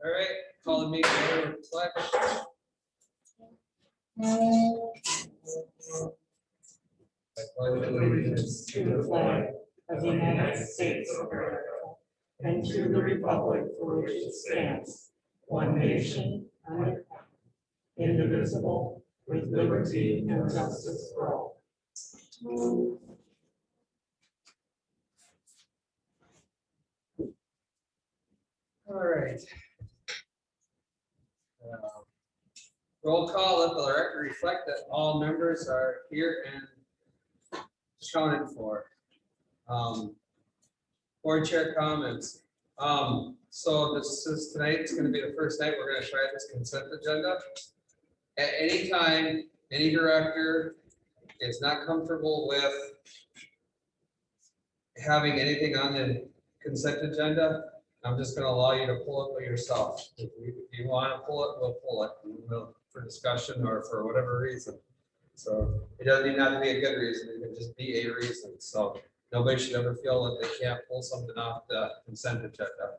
All right, call the meeting order. Flex. I pledge allegiance To the flag of the United States of America and to the republic for which it stands, one nation, under God, indivisible, with liberty and justice for all. All right. Roll call, let the record reflect that all members are here and accounted for. Board chair comments. So this is tonight, it's gonna be the first night we're gonna try this consent agenda. At any time, any director is not comfortable with having anything on the consent agenda, I'm just gonna allow you to pull it by yourself. If you wanna pull it, we'll pull it, we'll, for discussion or for whatever reason. So it doesn't need not to be a good reason, it can just be a reason, so nobody should ever feel that they can't pull something off the consent agenda.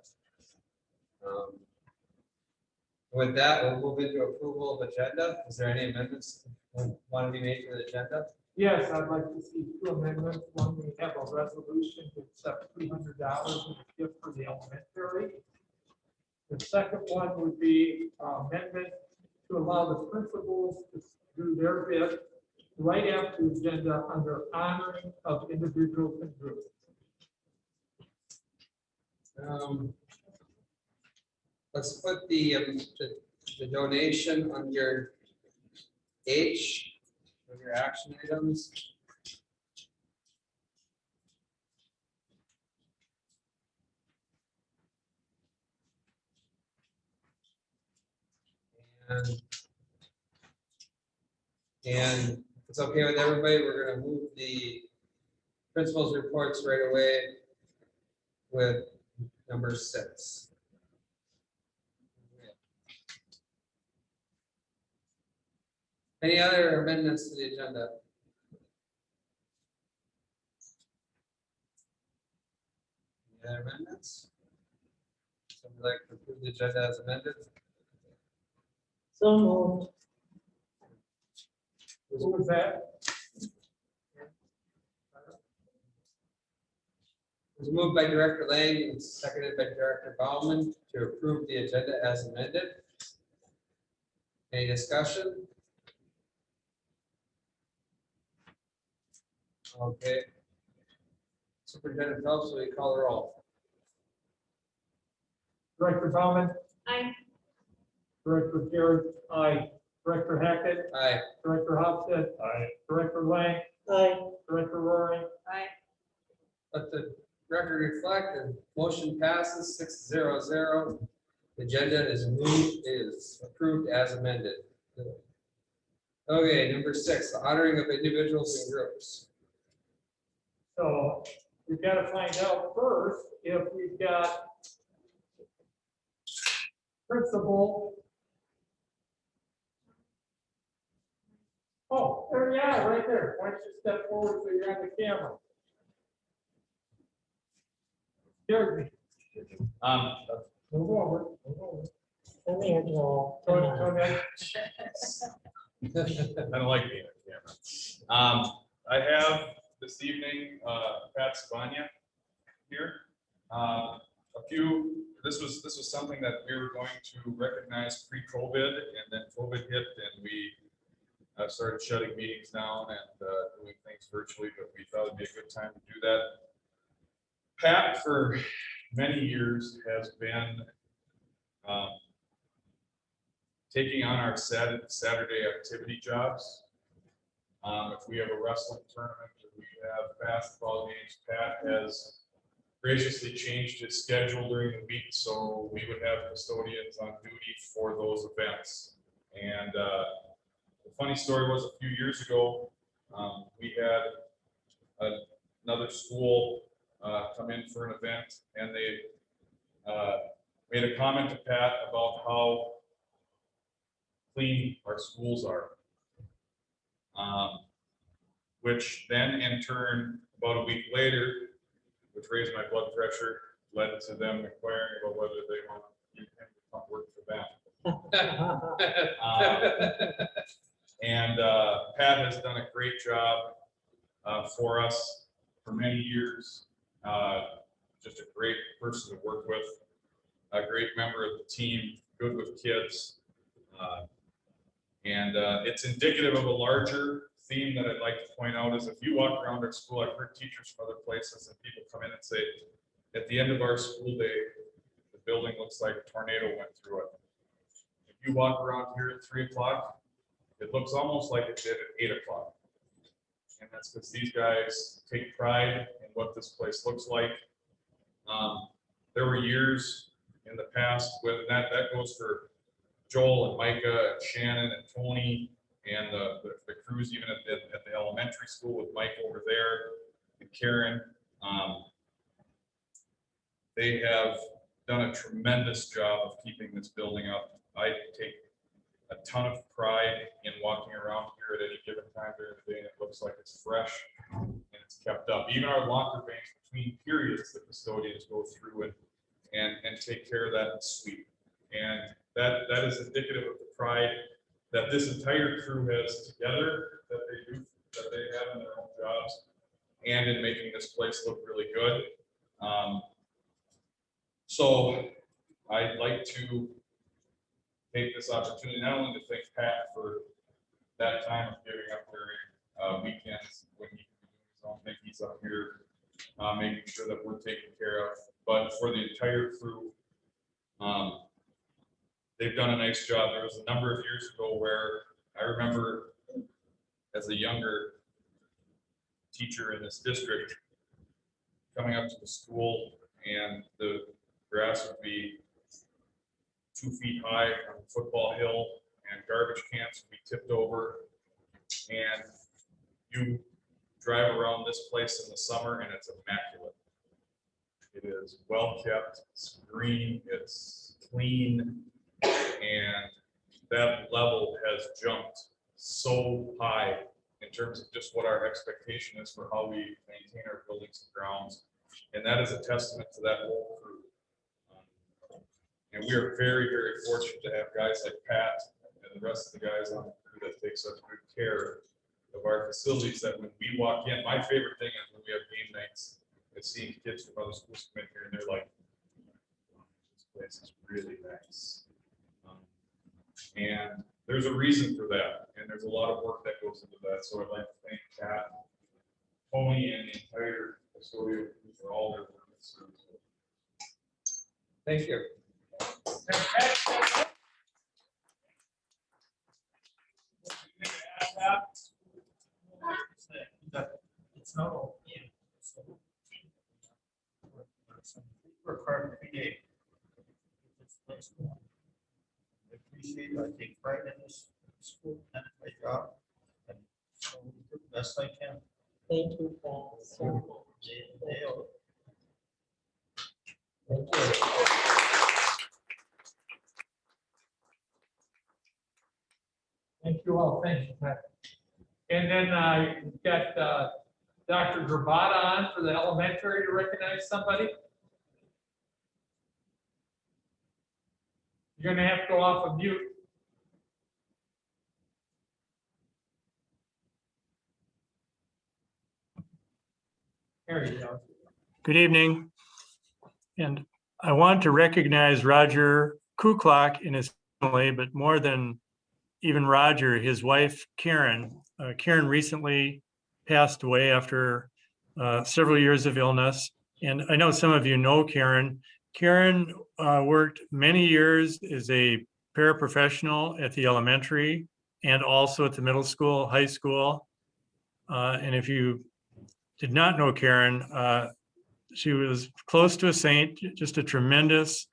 With that, we'll move into approval of agenda. Is there any amendments want to be made to the agenda? Yes, I'd like to see two amendments. One, we have a resolution to accept $300 as a gift for the elementary. The second one would be amendment to allow the principals to do their bit right after the agenda under honoring of individuals and groups. Let's put the donation under H of your action items. And if it's okay with everybody, we're gonna move the principal's reports right away with number 6. Any other amendments to the agenda? Any other amendments? Somebody like to approve the agenda as amended? So moved. Who was that? It was moved by Director Lang and seconded by Director Bauman to approve the agenda as amended. Any discussion? Okay. Superintendent Phelps, will you call the roll? Director Bauman. Aye. Director Garrett. Aye. Director Hackett. Aye. Director Hofstad. Aye. Director Lang. Aye. Director Roaring. Aye. Let the record reflect the motion passes 6-0-0. The agenda is approved as amended. Okay, number 6, the honoring of individuals and groups. So we've got to find out first if we've got principal. Oh, there you are, right there. Why don't you step forward so you're on the camera? Scared me. Move over. Move over. Come here, Joel. Go ahead. I don't like being on camera. I have this evening Pat Savania here. This was something that we were going to recognize pre-COVID, and then COVID hit, and we started shutting meetings down and doing things virtually. But we thought it'd be a good time to do that. Pat, for many years, has been taking on our Saturday activity jobs. If we have a wrestling tournament, if we have basketball games, Pat has graciously changed his schedule during the week so we would have custodians on duty for those events. And the funny story was, a few years ago, we had another school come in for an event, and they made a comment to Pat about how clean our schools are, which then in turn, about a week later, which raised my blood pressure, led to them inquiring about whether they want to come work And Pat has done a great job for us for many years. Just a great person to work with, a great member of the team, good with kids. And it's indicative of a larger theme that I'd like to point out is if you walk around our school, I've heard teachers from other places and people come in and say, at the end of our school day, the building looks like a tornado went through it. If you walk around here at 3 o'clock, it looks almost like it did at 8 o'clock. And that's because these guys take pride in what this place looks like. There were years in the past when that goes for Joel and Micah and Shannon and Tony and the crews even at the elementary school with Mike over there and Karen. They have done a tremendous job of keeping this building up. I take a ton of pride in walking around here at any given time during the day, and it looks like it's fresh and it's kept up. Even our locker banks between periods, the custodians go through it and take care of that and sweep. And that is indicative of the pride that this entire crew has together, that they have in their own jobs, and in making this place look really good. So I'd like to take this opportunity not only to thank Pat for that time of giving up during weekends when he can be doing his own thing, he's up here making sure that we're taken care of, but for the entire crew. They've done a nice job. There was a number of years ago where I remember as a younger teacher in this district coming up to the school and the grass would be 2 feet high on the football hill and garbage cans would be tipped over. And you drive around this place in the summer and it's immaculate. It is well kept, it's green, it's clean, and that level has jumped so high in terms of just what our expectation is for how we maintain our buildings and grounds. And that is a testament to that whole crew. And we are very, very fortunate to have guys like Pat and the rest of the guys on the crew that take such good care of our facilities that when we walk in, my favorite thing is when we have game nights, is seeing kids from other schools come in here and they're like, this place is really nice. And there's a reason for that. And there's a lot of work that goes into that. So I'd like to thank Pat, Tony, and the entire custodial for all their work. Thank you. It's not all. Work hard every day. I appreciate it. I take pride in this school and my job. And so we do the best I can. Thank you, Paul. So Thank you. Thank you all. Thank you, Pat. And then we've got Dr. Grabata on for the elementary to recognize somebody. You're going to have to go off of mute. There you go. Good evening. And I want to recognize Roger Kuklak and his family, but more than even Roger, his wife, Karen. Karen recently passed away after several years of illness. And I know some of you know Karen. Karen worked many years as a paraprofessional at the elementary and also at the middle school, high school. And if you did not know Karen, she was close to a saint, just a tremendous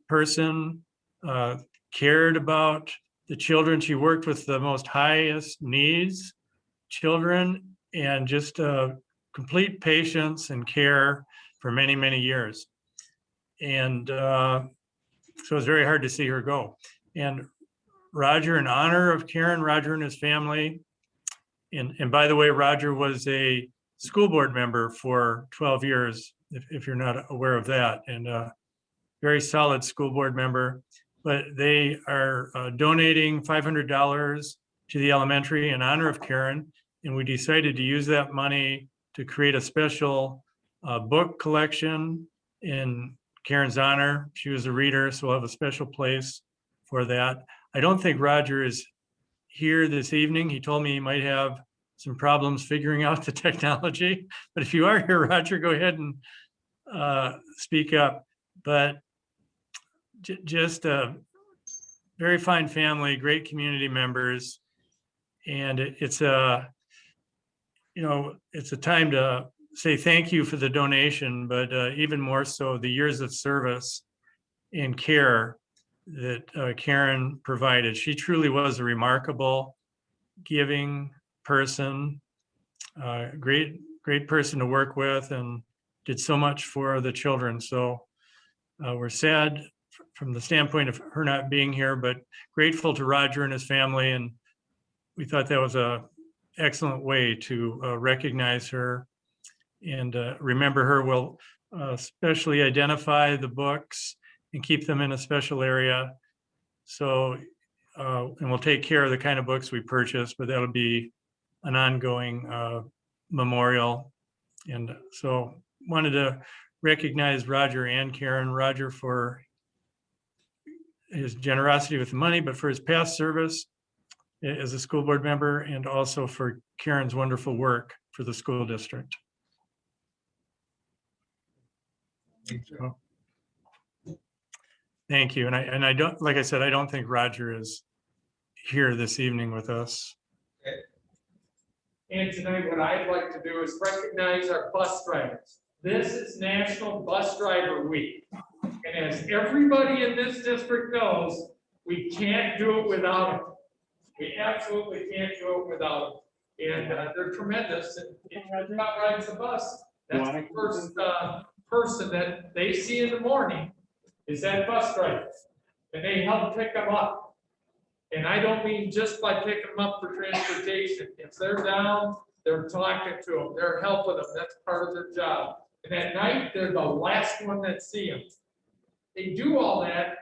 person, cared about the children. She worked with the most highest needs children and just complete patience and care for many, many years. And so it was very hard to see her go. And Roger, in honor of Karen, Roger and his family, and by the way, Roger was a school board member for 12 years, if you're not aware of that, and a very solid school board member. but they are donating $500 to the elementary in honor of Karen. And we decided to use that money to create a special book collection in Karen's honor. She was a reader, so we'll have a special place for that. I don't think Roger is here this evening. He told me he might have some problems figuring out the technology, but if you are here, Roger, go ahead and speak up. But just a very fine family, great community members. And it's a, it's a time to say thank you for the donation, but even more so the years of service and care that Karen provided. She truly was a remarkable, giving person, great person to work with, and did so much for the children. So we're sad from the standpoint of her not being here, but grateful to Roger and his family. And we thought that was a excellent way to recognize her and remember her. We'll especially identify the books and keep them in a special area. So, and we'll take care of the kind of books we purchase, but that'll be an ongoing memorial. And so wanted to recognize Roger and Karen. Roger for his generosity with the money, but for his past service as a school board member, and also for Karen's wonderful work for the school district. Thank you. And I don't, like I said, I don't think Roger is here this evening with us. And tonight, what I'd like to do is recognize our bus drivers. This is National Bus Driver Week. And as everybody in this district knows, we can't do it without them. We absolutely can't do it without them. And they're tremendous. And if you're not riding the bus, that's the first person that they see in the morning is that bus driver. And they help pick them up. And I don't mean just by picking them up for transportation. If they're down, they're talking to them, they're helping them. That's part of their job. And at night, they're the last one that see them. They do all that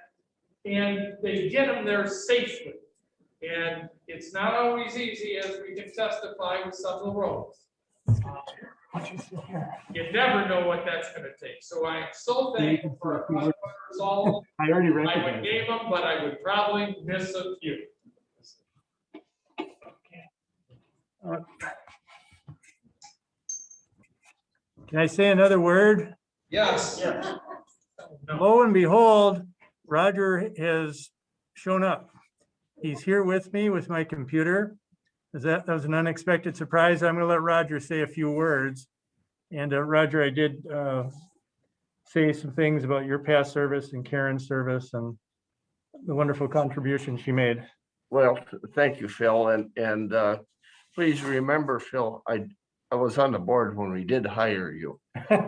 and they get them there safely. And it's not always easy, as we can testify with some of the roads. You never know what that's going to take. So I am so thankful for our bus drivers all. I already I recognized would name them, but I would probably miss a few. Can I say another word? Yes. Yeah. Lo and behold, Roger has shown up. He's here with me with my computer. That was an unexpected surprise. I'm going to let Roger say a few words. And Roger, I did say some things about your past service and Karen's service and the wonderful contribution she made. Well, thank you, Phil. And please remember, Phil, I was on the board when we did hire you. We're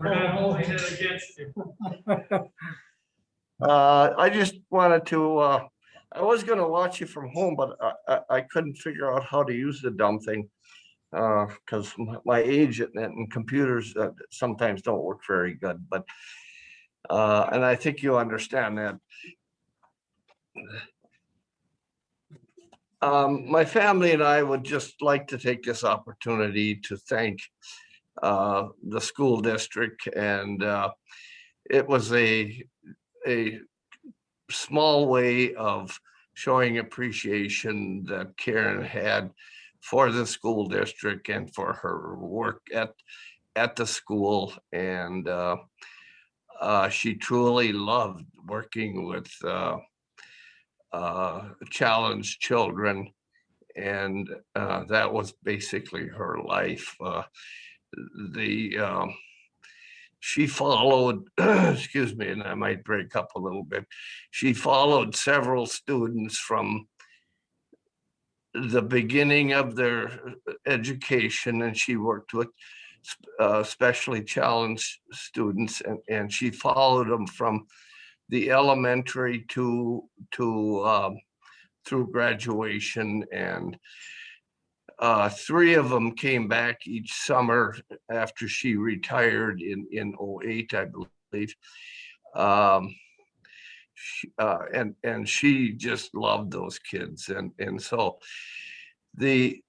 not holding it against you. I just wanted to, I was going to watch you from home, but I couldn't figure out how to use the dumb thing because my age and computers sometimes don't work very good. But and I think you understand that. My family and I would just like to take this opportunity to thank the school district, and it was a small way of showing appreciation that Karen had for the school district and for her work at the school. And she truly loved working with challenged children. And that was basically her life. She followed, excuse me, and I might break up a little bit. She followed several students from the beginning of their education, and she worked with specially challenged students, and she followed them from the elementary to through graduation. And 3 of them came back each summer after she retired in 08, I believe. and she just loved those kids. And so the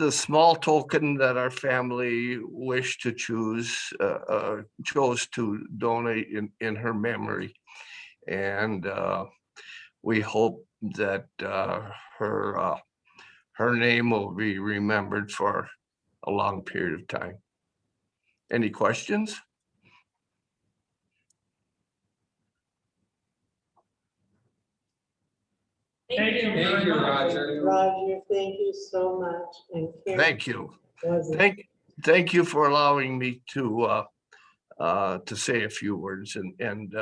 small token that our family wished to chose to donate in her memory. And we hope that her name will be remembered for a long period of time. Any questions? Thank you very Thank you, much. Roger. Roger, thank you so much. And Karen, Thank you. was it Thank you for allowing me to say a few words. And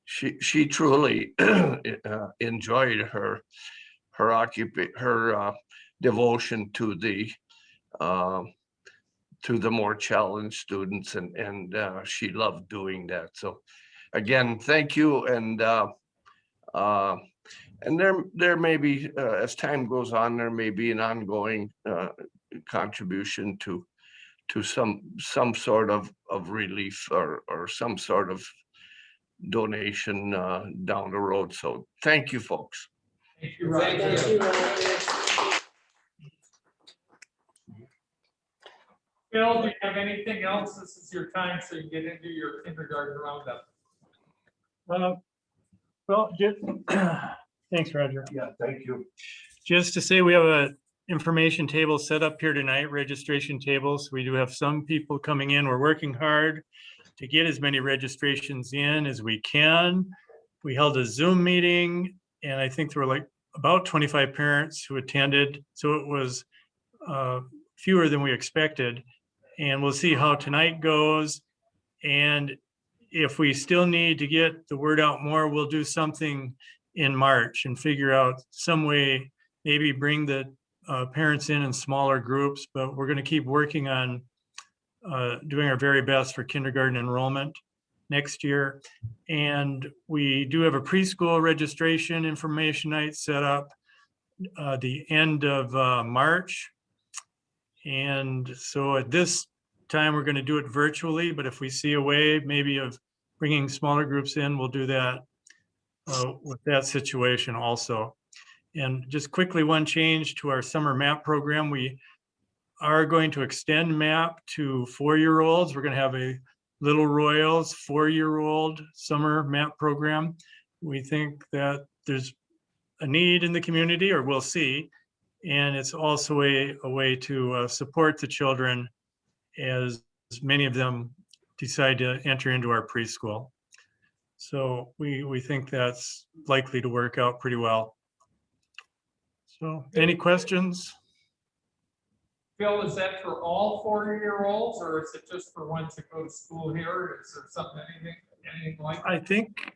she truly enjoyed her devotion to the more challenged students, and she loved doing that. So again, thank you. And there may be, as time goes on, there may be an ongoing contribution to some sort of relief or some sort of donation down the road. So thank you, folks. Thank you, Thank Roger. Thank you, Roger. Phil, do you have anything else? This is your time, so you get into your kindergarten roundup. Well, thanks, Roger. Yeah, thank you. Just to say, we have a information table set up here tonight, registration tables. We do have some people coming in. We're working hard to get as many registrations in as we can. We held a Zoom meeting, and I think there were like about 25 parents who attended. So it was fewer than we expected. And we'll see how tonight goes. And if we still need to get the word out more, we'll do something in March and figure out some way, maybe bring the parents in smaller groups, but we're going to keep working on doing our very best for kindergarten enrollment next year. And we do have a preschool registration information night set up the end of March. And so at this time, we're going to do it virtually, but if we see a way maybe of bringing smaller groups in, we'll do that with that situation also. And just quickly, one change to our summer MAP program. We are going to extend MAP to 4-year-olds. We're going to have a Little Royals 4-year-old summer MAP program. We think that there's a need in the community, or we'll see. And it's also a way to support the children as many of them decide to enter into our preschool. So we think that's likely to work out pretty well. So any questions? Phil, is that for all 4-year-olds, or is it just for ones that go to school here? Is there something, anything like that? I think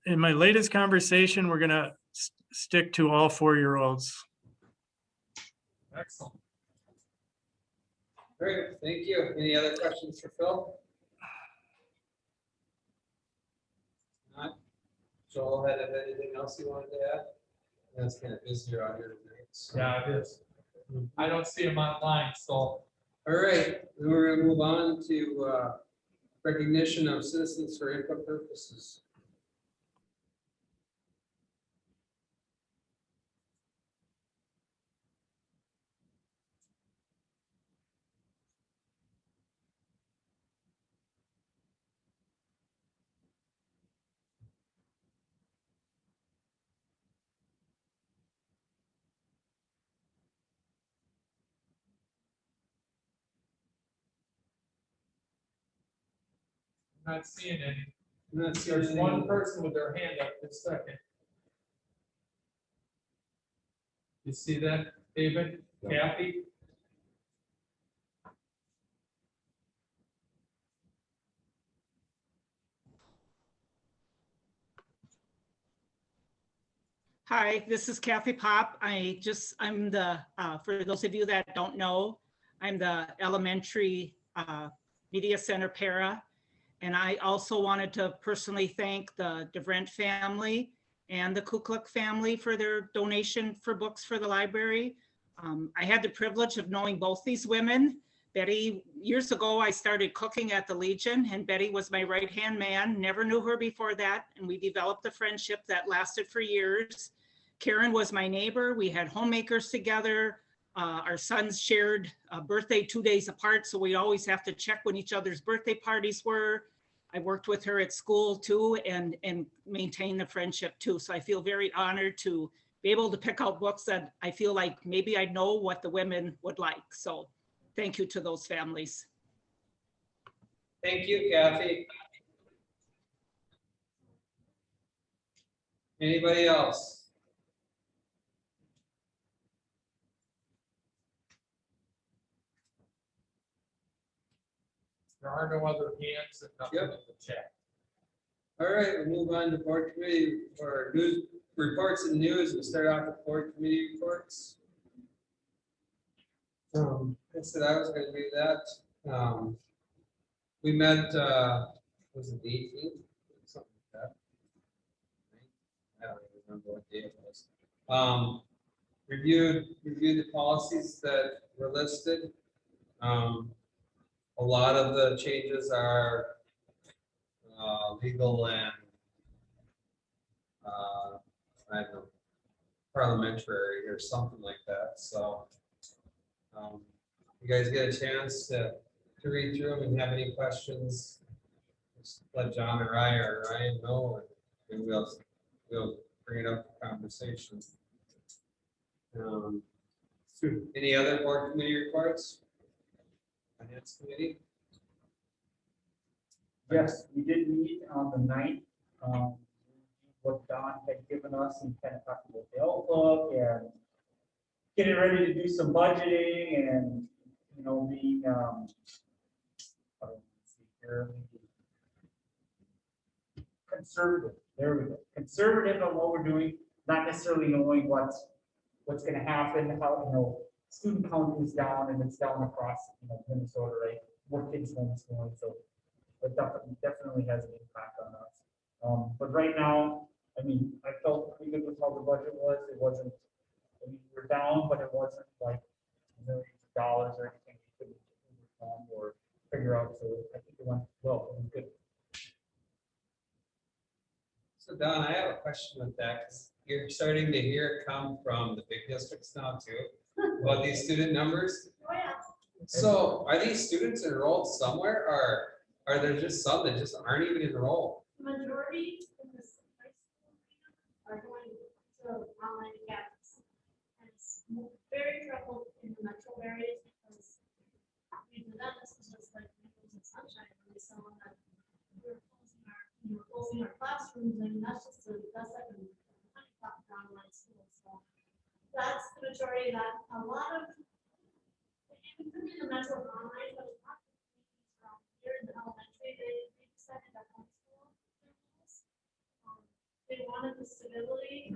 in my latest conversation, we're gonna stick to all 4-year-olds. Excellent. Great, thank you. Any other questions for Phil? Not? Joel, had anything else you wanted to add? That's kind of busier out here tonight. So. Yeah, it is. I don't see them online, so. All right, then we're gonna move on to recognition of citizens for input purposes. I'm not seeing any. That's There's one person with their hand up this second. You see that, David? Kathy? Hi, this is Kathy Pop. I'm the, for those of you that don't know, I'm the elementary media center para. And I also wanted to personally thank the DeVrent family and the Kukluk family for their donation for books for the library. I had the privilege of knowing both these women Betty, years ago, I started cooking at the Legion, and Betty was my right-hand man. Never knew her before that, and we developed a friendship that lasted for years. Karen was my neighbor. We had homemakers together. Our sons shared a birthday 2 days apart, so we always have to check when each other's birthday parties were. I worked with her at school too, and maintain the friendship too. So I feel very honored to be able to pick out books that I feel like maybe I know what the women would like. So thank you to those families. Thank you, Kathy. Anybody else? There are no other hands and nothing in Yep. the chat. All right, we'll move on to board committee or news reports and news. We'll start off with board committee reports. I said I was gonna do that. We met, was it the 18th? Something like that. I don't even remember what day it was. Reviewed the policies that were listed. A lot of the changes are legal and I don't know, parliamentary or something like that. So you guys get a chance to read through them and have any questions, just let John or I or Ryan know, and we'll bring it up for conversation. Any other board committee reports? Finance committee? Yes, we did meet on the 9th. What Don had given us and kind of talked about the outlook and getting ready to do some budgeting and, you know, being, conservative. There we go. Conservative on what we're doing, not necessarily knowing what's going to happen, how, you know, student count is down and it's down across, you know, Minnesota, right? More kids homeschooling, so it definitely has an impact on us. But right now, I mean, I felt pretty good with how the budget was. It wasn't, I mean, we're down, but it wasn't like millions of dollars or anything we couldn't overcome or figure out. So I think it went well. It was good. So Don, I have a question with that, because you're starting to hear it come from the big districts now too, about these student numbers. Oh, yeah. So are these students enrolled somewhere, or are there just some that just aren't even enrolled? Majority in this high school are going to online academies. And it's very troubled in the metro areas because we do that, this is just like nickels and sunshine, when we saw that we're closing our classrooms, and that's just that's like a honeypot for online school. So that's the majority of that. A lot of, in the metro online, but a lot of communities around here in the elementary, they decided to homeschool their kids. They wanted the stability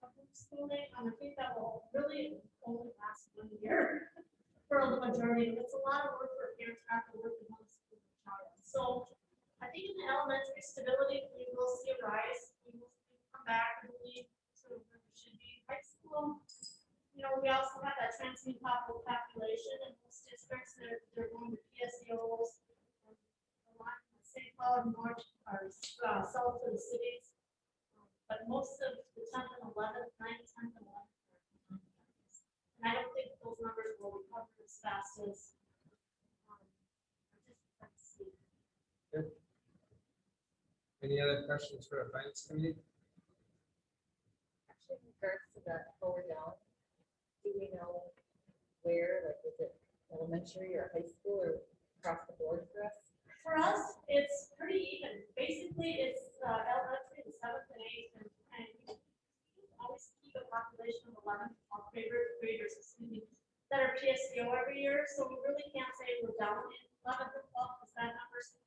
of homeschooling, and I think that will really only last 1 year for the majority. It's a lot of work for parents to have to work in homeschool their child. So I think in the elementary stability, we will see a rise. We will come back and believe sort of where we should be. High school, you know, we also have that transient population in most districts. They're going to PSEOs. A lot in St. Cloud, North, or south of the cities. But most of the 10th and 11th, 9th, 10th, and 11th are on campus. And I don't think those numbers will recover as fast as our district see. Good. Any other questions for the finance committee? Actually, in regards to that forward down, do we know where, like, is it elementary or high school or across the board for us? For us, it's pretty even. Basically, it's elementary, the 7th and 8th, and we always keep a population of 11 graders, that are PSEO every year. So we really can't say we're down in 11th and 12th, because that number's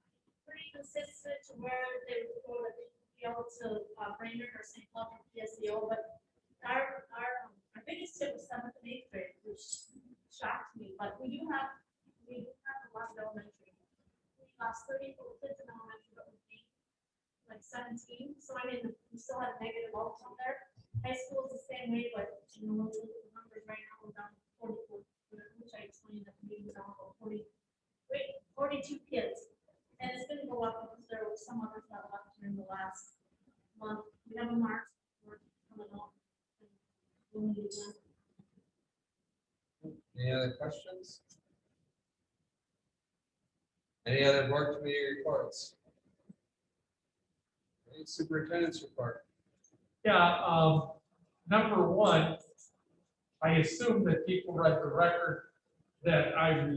pretty consistent to where they would go to be able to Brainerd or St. Cloud for PSEO. But our biggest tip was 7th and 8th grade, which shocked me. But we do have a lot of elementary. We lost 34 kids in elementary, but we gained like 17. So I mean, we still have negative outcome there. High school is the same way, but you know, when we look at the numbers right now, we're down to 44, which I explained at the meeting, down about 44 22 kids. And it's gonna go up because there was some others that left during the last month. We have a March report coming up. We'll need it then. Any other questions? Any other board committee reports? Any superintendent's report? Yeah, number one, I assume that people read the record that I'm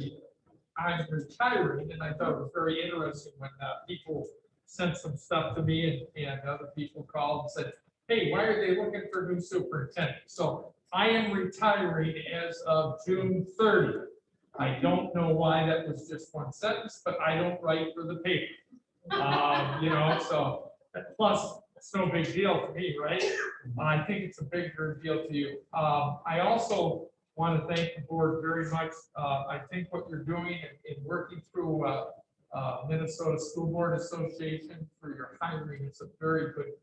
retiring, and I thought it was very interesting when people sent some stuff to me and other people called and said, hey, why are they looking for a new superintendent? So I am retiring as of June 30th. I don't know why that was just one sentence, but I don't write for the paper. You know, so plus it's no big deal to me, right? I think it's a bigger deal to you. I also want to thank the board very much. I think what you're doing in working through Minnesota School Board Association for your hiring is a very good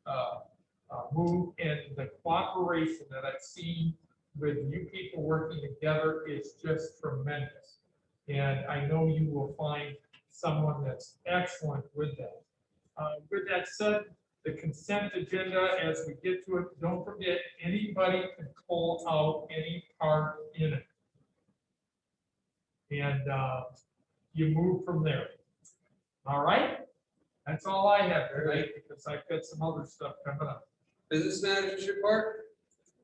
move, and the cooperation that I've seen with you people working together is just tremendous. And I know you will find someone that's excellent with that. With that said, the consent agenda, as we get to it, don't forget, anybody can pull out any part in it. And you move from there. All right? That's all I have tonight, because I've got some other stuff coming up. Business managers report?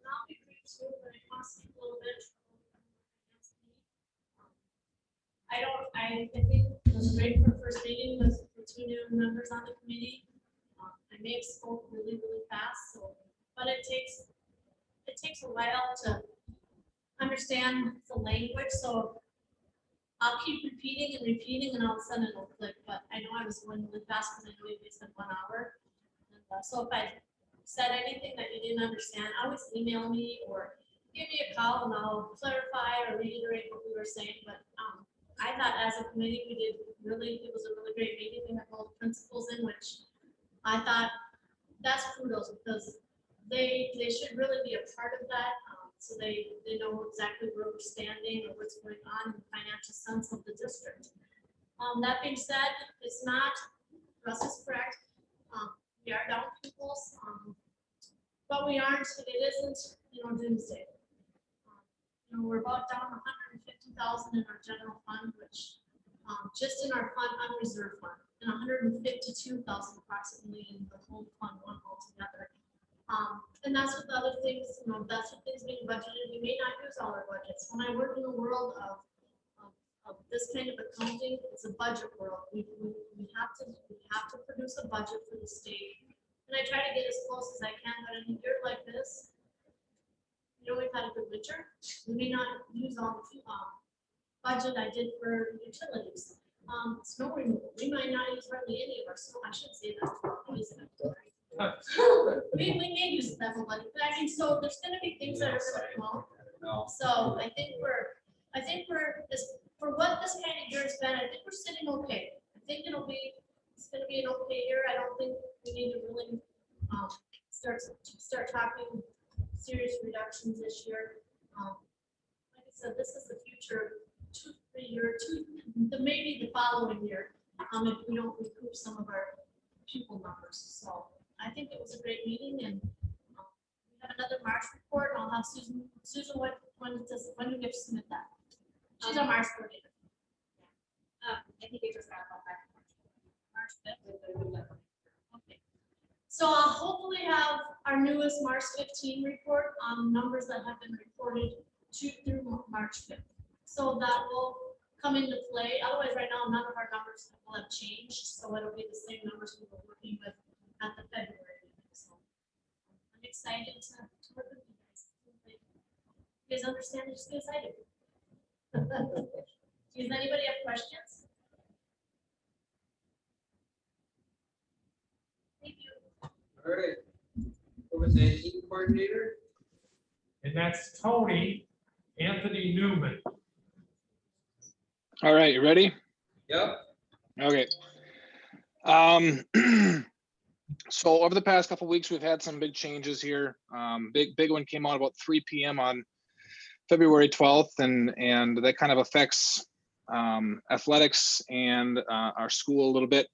I'll be brief too, but it costs a little bit. I think it was great for first meeting with the 2 new members on the committee. I may have spoke really fast, so, but it takes a while to understand the language, so I'll keep repeating and all of a sudden it'll click, but I know I was going really fast because I know you said 1 hour. And, so if I said anything that you didn't understand, always email me or give me a call and I'll clarify or reiterate what we were saying, but I thought as a committee, it was a really great meeting. We had both principals in, which I thought that's kudos because they should really be a part of that. So they know exactly where we're standing or what's going on in the financial sense of the district. That being said, it's not, Russ is correct. We are down pupils, but we aren't, it isn't, doomsday. We're about down 150,000 in our general fund, which just in our fund unreserved fund, and 152,000 approximately in the home fund one altogether. And that's with other things, that's with things being budgeted. We may not use all our budgets. When I work in the world of this kind of accounting, it's a budget world. We have to produce a budget for the state, and I try to get as close as I can. But in a year like this, we've had a good winter. We may not use all the budget I did for utilities. Snow removal, we might not use hardly any of our snow. I should say that. We may use that one, but I mean, so there's going to be things that are going to come out. So I think for what this kind of year has been, I think we're sitting okay. I think it's going to be an okay year. I don't think we need to really start talking serious reductions this year. Like I said, this is the future, 2-3 years, maybe the following year, if we don't recoup some of our pupil numbers. So I think it was a great meeting, and we have another March report, and I'll have Susan, when do you get to submit that? She's our March coordinator. I think it just got about back. March 5th. Okay. So I'll hopefully have our newest March 15 report on numbers that have been reported through March 5th. So that will come into play. Otherwise, right now, none of our numbers will have changed. So it'll be the same numbers we were working with at the February meeting. So I'm excited to work with you guys. You guys understand? Just get excited. Does anybody have questions? Thank you. All right. COVID-19 coordinator? And that's Tony Anthony Newman. All right, you ready? Yep. Okay. So over the past couple of weeks, we've had some big changes here. Big one came out about 3 p.m. on February 12th, and that kind of affects athletics and our school a little bit.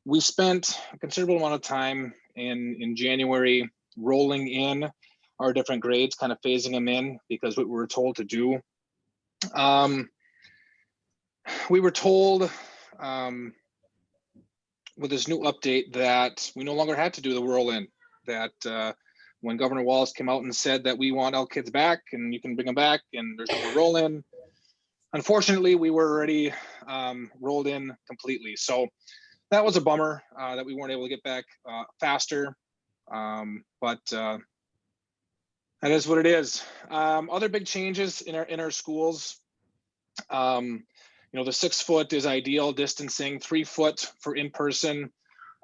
We spent a considerable amount of time in January rolling in our different grades, kind of phasing them in because what we were told to do. We were told with this new update that we no longer had to do the roll in, that when Governor Wallace came out and said that we want all kids back and you can bring them back and there's no more roll in. Unfortunately, we were already rolled in completely. So that was a bummer that we weren't able to get back faster. But that is what it is. Other big changes in our schools. You know, the 6 foot is ideal distancing, 3 foot for in-person.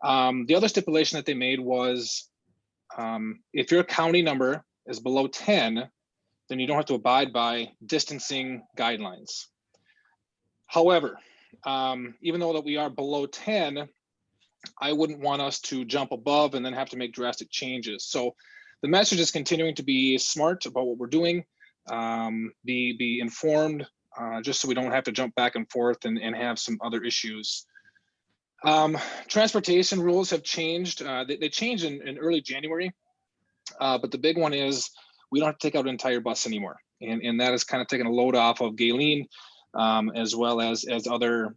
The other stipulation that they made was if your county number is below 10, then you don't have to abide by distancing guidelines. However, even though that we are below 10, I wouldn't want us to jump above and then have to make drastic changes. So the message is continuing to be smart about what we're doing, be informed, just so we don't have to jump back and forth and have some other issues. Transportation rules have changed. They changed in early January, but the big one is we don't have to take out an entire bus anymore. And that has kind of taken a load off of Galen, as well as other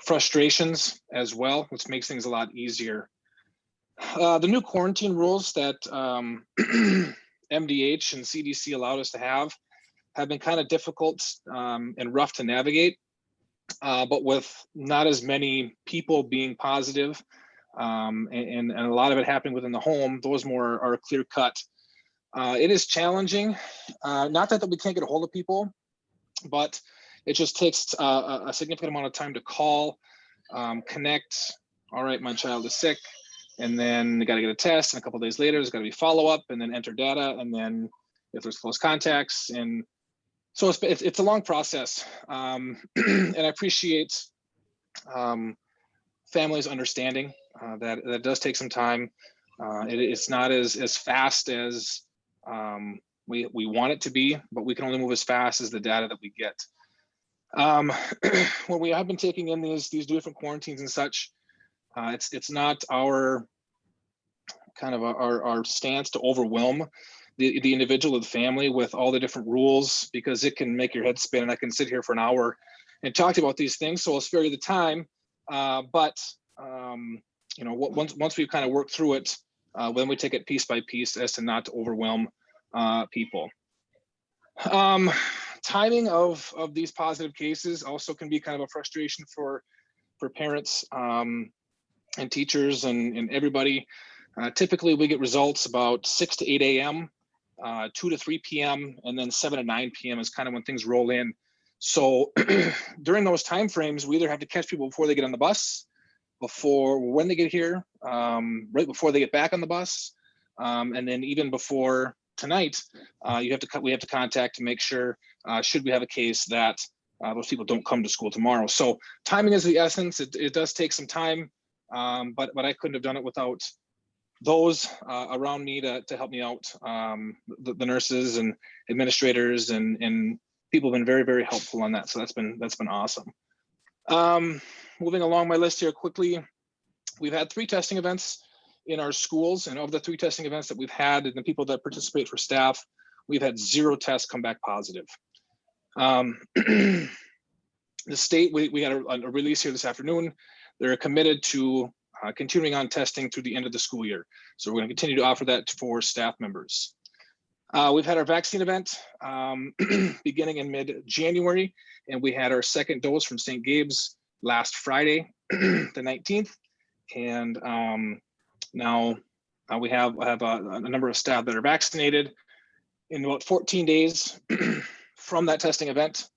frustrations as well, which makes things a lot easier. The new quarantine rules that MDH and CDC allowed us to have been kind of difficult and rough to navigate, but with not as many people being positive, and a lot of it happening within the home, those more are clear cut. It is challenging, not that we can't get a hold of people, but it just takes a significant amount of time to call, connect. All right, my child is sick, and then they got to get a test, and a couple of days later, there's got to be follow-up, and then enter data, and then if there's close contacts, and so it's a long process. And I appreciate families understanding that that does take some time. It's not as fast as we want it to be, but we can only move as fast as the data that we get. When we have been taking in these different quarantines and such, it's not our kind of our stance to overwhelm the individual or the family with all the different rules, because it can make your head spin, and I can sit here for an hour and talk about these things, so I'll spare you the time. But you know, once we've kind of worked through it, then we take it piece by piece as to not to overwhelm people. Timing of these positive cases also can be kind of a frustration for parents and teachers and everybody. Typically, we get results about 6 to 8 a.m., 2 to 3 p.m., and then 7 to 9 p.m. is kind of when things roll in. So during those time frames, we either have to catch people before they get on the bus, when they get here, right before they get back on the bus, and then even before tonight, we have to contact to make sure should we have a case that those people don't come to school tomorrow. So timing is the essence. It does take some time, but I couldn't have done it without those around me to help me out. The nurses and administrators and people have been very, very helpful on that. So that's been awesome. Moving along my list here quickly, we've had 3 testing events in our schools, and of the 3 testing events that we've had and the people that participate for staff, we've had 0 tests come back positive. The state, we got a release here this afternoon. They're committed to continuing on testing through the end of the school year. So we're going to continue to offer that for staff members. We've had our vaccine event beginning in mid-January, and we had our 2nd dose from St. Gabe's last Friday, the 19th. And now we have a number of staff that are vaccinated. In about 14 days from that testing event,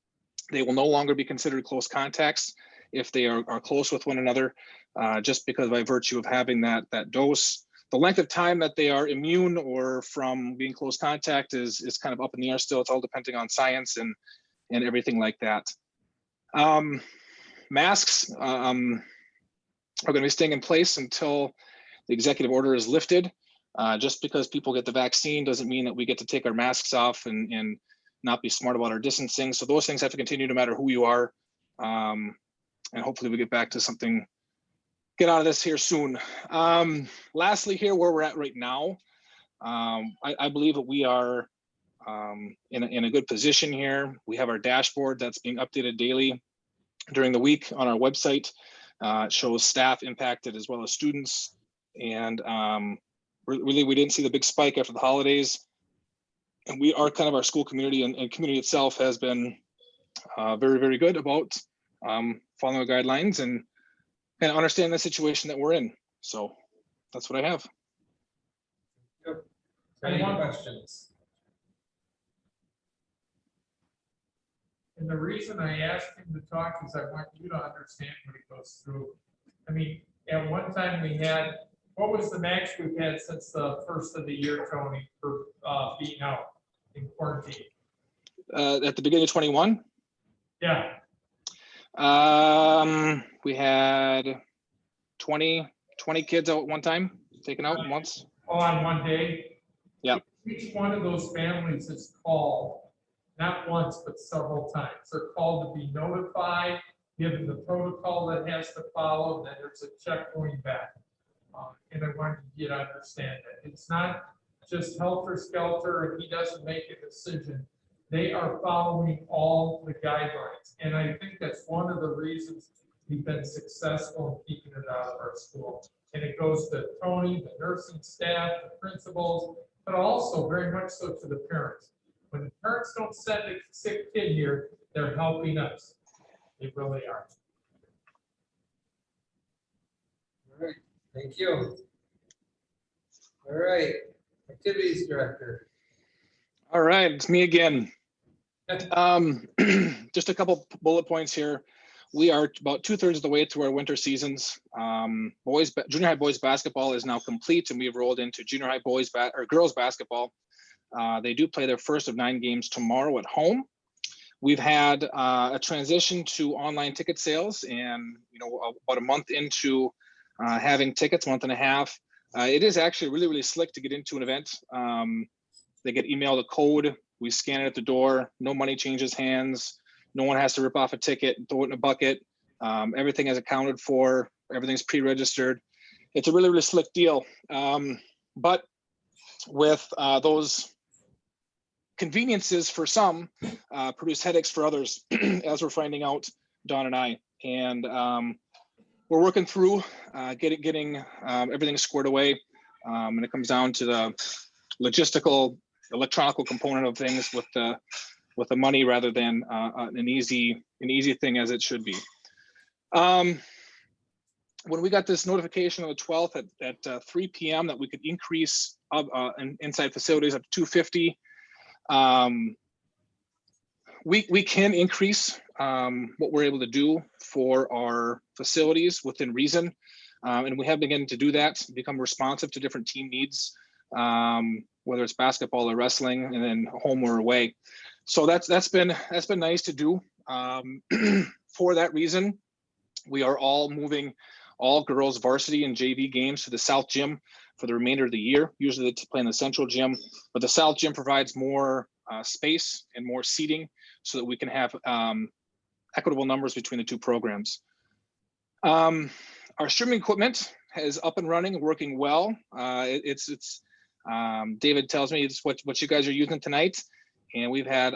they will no longer be considered close contacts if they are close with one another, just because by virtue of having that dose. The length of time that they are immune or from being close contact is kind of up in the air still. It's all depending on science and everything like that. Masks are going to be staying in place until the executive order is lifted. Just because people get the vaccine doesn't mean that we get to take our masks off and not be smart about our distancing. So those things have to continue no matter who you are. And hopefully we get back to something, get out of this here soon. Lastly here, where we're at right now, I believe that we are in a good position here. We have our dashboard that's being updated daily during the week on our website. It shows staff impacted as well as students. And really, we didn't see the big spike after the holidays. And we are kind of, our school community and community itself has been very, very good about following the guidelines and understanding the situation that we're in. So that's what I have. Any questions? And the reason I asked him to talk is I want you to understand what he goes through. I mean, at one time we had, what was the max we've had since the first of the year, Tony, for being out in quarantine? At the beginning of 21, Yeah, we had 20 kids out at one time, taken out once. all on one day. Yep. Each one of those families is called, not once, but several times. They're called to be notified, given the protocol that has to follow, and then there's a check going back. And I wanted you to understand that it's not just helter skelter and he doesn't make a decision. They are following all the guidelines. And I think that's one of the reasons we've been successful in keeping it out of our school. And it goes to Tony, the nursing staff, the principals, but also very much so to the parents. When the parents don't send a sick kid here, they're helping us. They really are. All right, thank you. All right, activities director. All right, it's me again. Just a couple bullet points here. We are about 2/3 of the way through our winter seasons. Junior high boys basketball is now complete, and we've rolled into junior high boys or girls basketball. They do play their first of 9 games tomorrow at home. We've had a transition to online ticket sales, and about a month into having tickets, month and a half. It is actually really, really slick to get into an event. They get emailed a code. We scan it at the door. No money changes hands. No one has to rip off a ticket and throw it in a bucket. Everything is accounted for. Everything's pre-registered. It's a really, really slick deal. But with those conveniences for some, produce headaches for others, as we're finding out, Dawn and I. And we're working through getting everything squared away. And it comes down to the logistical, electronical component of things with the money rather than an easy thing as it should be. When we got this notification on the 12th at 3 p.m. that we could increase inside facilities up to 250, we can increase what we're able to do for our facilities within reason. And we have begun to do that, become responsive to different team needs, whether it's basketball or wrestling, and then home or away. So that's been nice to do. For that reason, we are all moving all girls varsity and JV games to the South Gym for the remainder of the year. Usually they play in the Central Gym, but the South Gym provides more space and more seating so that we can have equitable numbers between the two programs. Our streaming equipment is up and running, working well. David tells me it's what you guys are using tonight. And we've had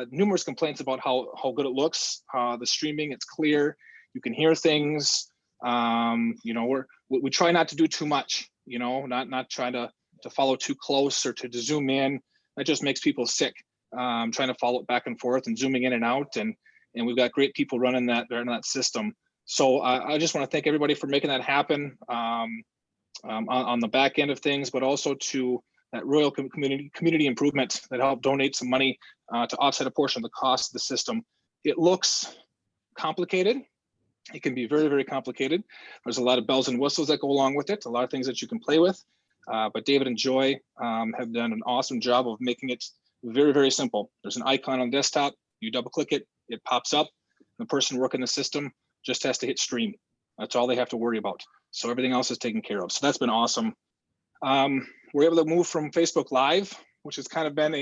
numerous complaints about how good it looks. The streaming, it's clear. You can hear things. We try not to do too much, not trying to follow too close or to zoom in. That just makes people sick. Trying to follow it back and forth and zooming in and out. And we've got great people running that system. So I just want to thank everybody for making that happen on the back end of things, but also to that Royal Community Improvement that helped donate some money to offset a portion of the cost of the system. It looks complicated. It can be very, very complicated. There's a lot of bells and whistles that go along with it, a lot of things that you can play with. But David and Joy have done an awesome job of making it very, very simple. There's an icon on desktop. You double click it, it pops up. The person working the system just has to hit stream. That's all they have to worry about. So everything else is taken care of. So that's been awesome. We're able to move from Facebook Live, which has kind of been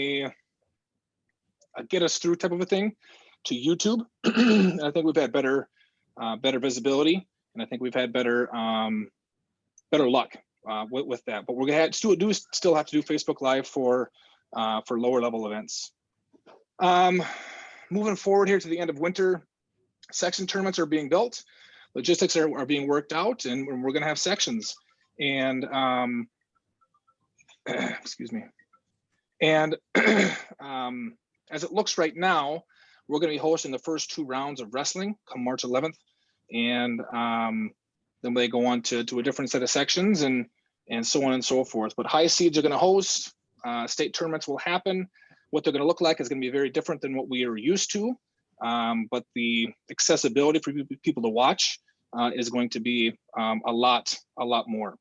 get us through type of a thing to YouTube. And I think we've had better visibility, and I think we've had better luck with that. But we're gonna still have to do Facebook Live for lower level events. Moving forward here to the end of winter, section tournaments are being built, logistics are being worked out, and we're going to have sections. And excuse me. And as it looks right now, we're going to be hosting the first 2 rounds of wrestling come March 11th, and then they go on to a different set of sections and so on and so forth. But high seeds are going to host. State tournaments will happen. What they're going to look like is going to be very different than what we are used to. But the accessibility for people to watch is going to be a lot more.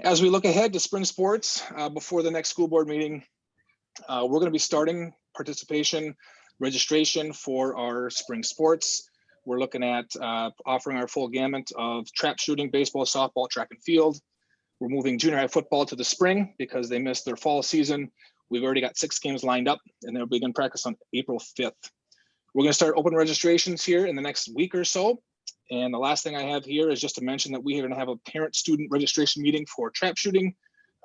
As we look ahead to spring sports, before the next school board meeting, we're going to be starting participation registration for our spring sports. We're looking at offering our full gamut of trap shooting, baseball, softball, track and field. We're moving junior high football to the spring because they missed their fall season. We've already got 6 games lined up, and they'll begin practice on April 5th. We're going to start open registrations here in the next week or so. And the last thing I have here is just to mention that we are going to have a parent-student registration meeting for trap shooting,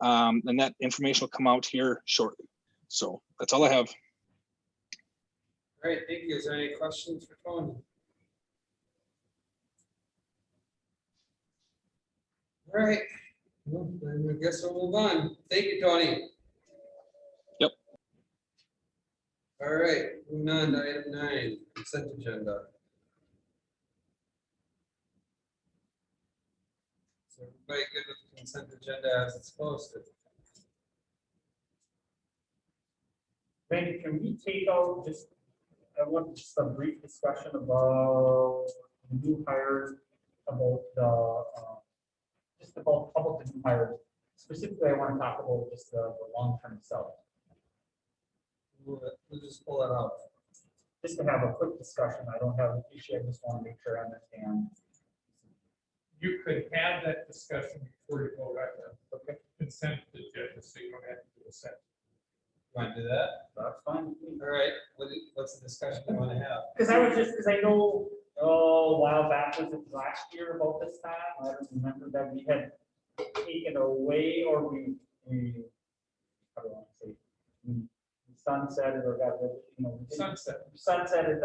and that information will come out here shortly. So that's all I have. Great, thank you. Is there any questions for Tony? All right, well, then I guess we'll move on. Thank you, Tony. Yep. All right, moving on to item 9, consent agenda. So everybody good with the consent agenda as it's posted? Randy, can we take out just, I want just a brief discussion about the new hires, about the, just about the new hires. Specifically, I want to talk about just the long-term sub. We'll just pull it out. Just to have a quick discussion. I don't have an issue. I just want to make sure I understand. You could have that discussion before you vote on the consent agenda, so you don't have to do a second. Want to do that? That's fine. All right, what's the discussion you want to have? Because I know, a while back, was it last year about this time? I don't remember that we had taken away, or we how do I want to say, we sunsetted or got rid, sunsetted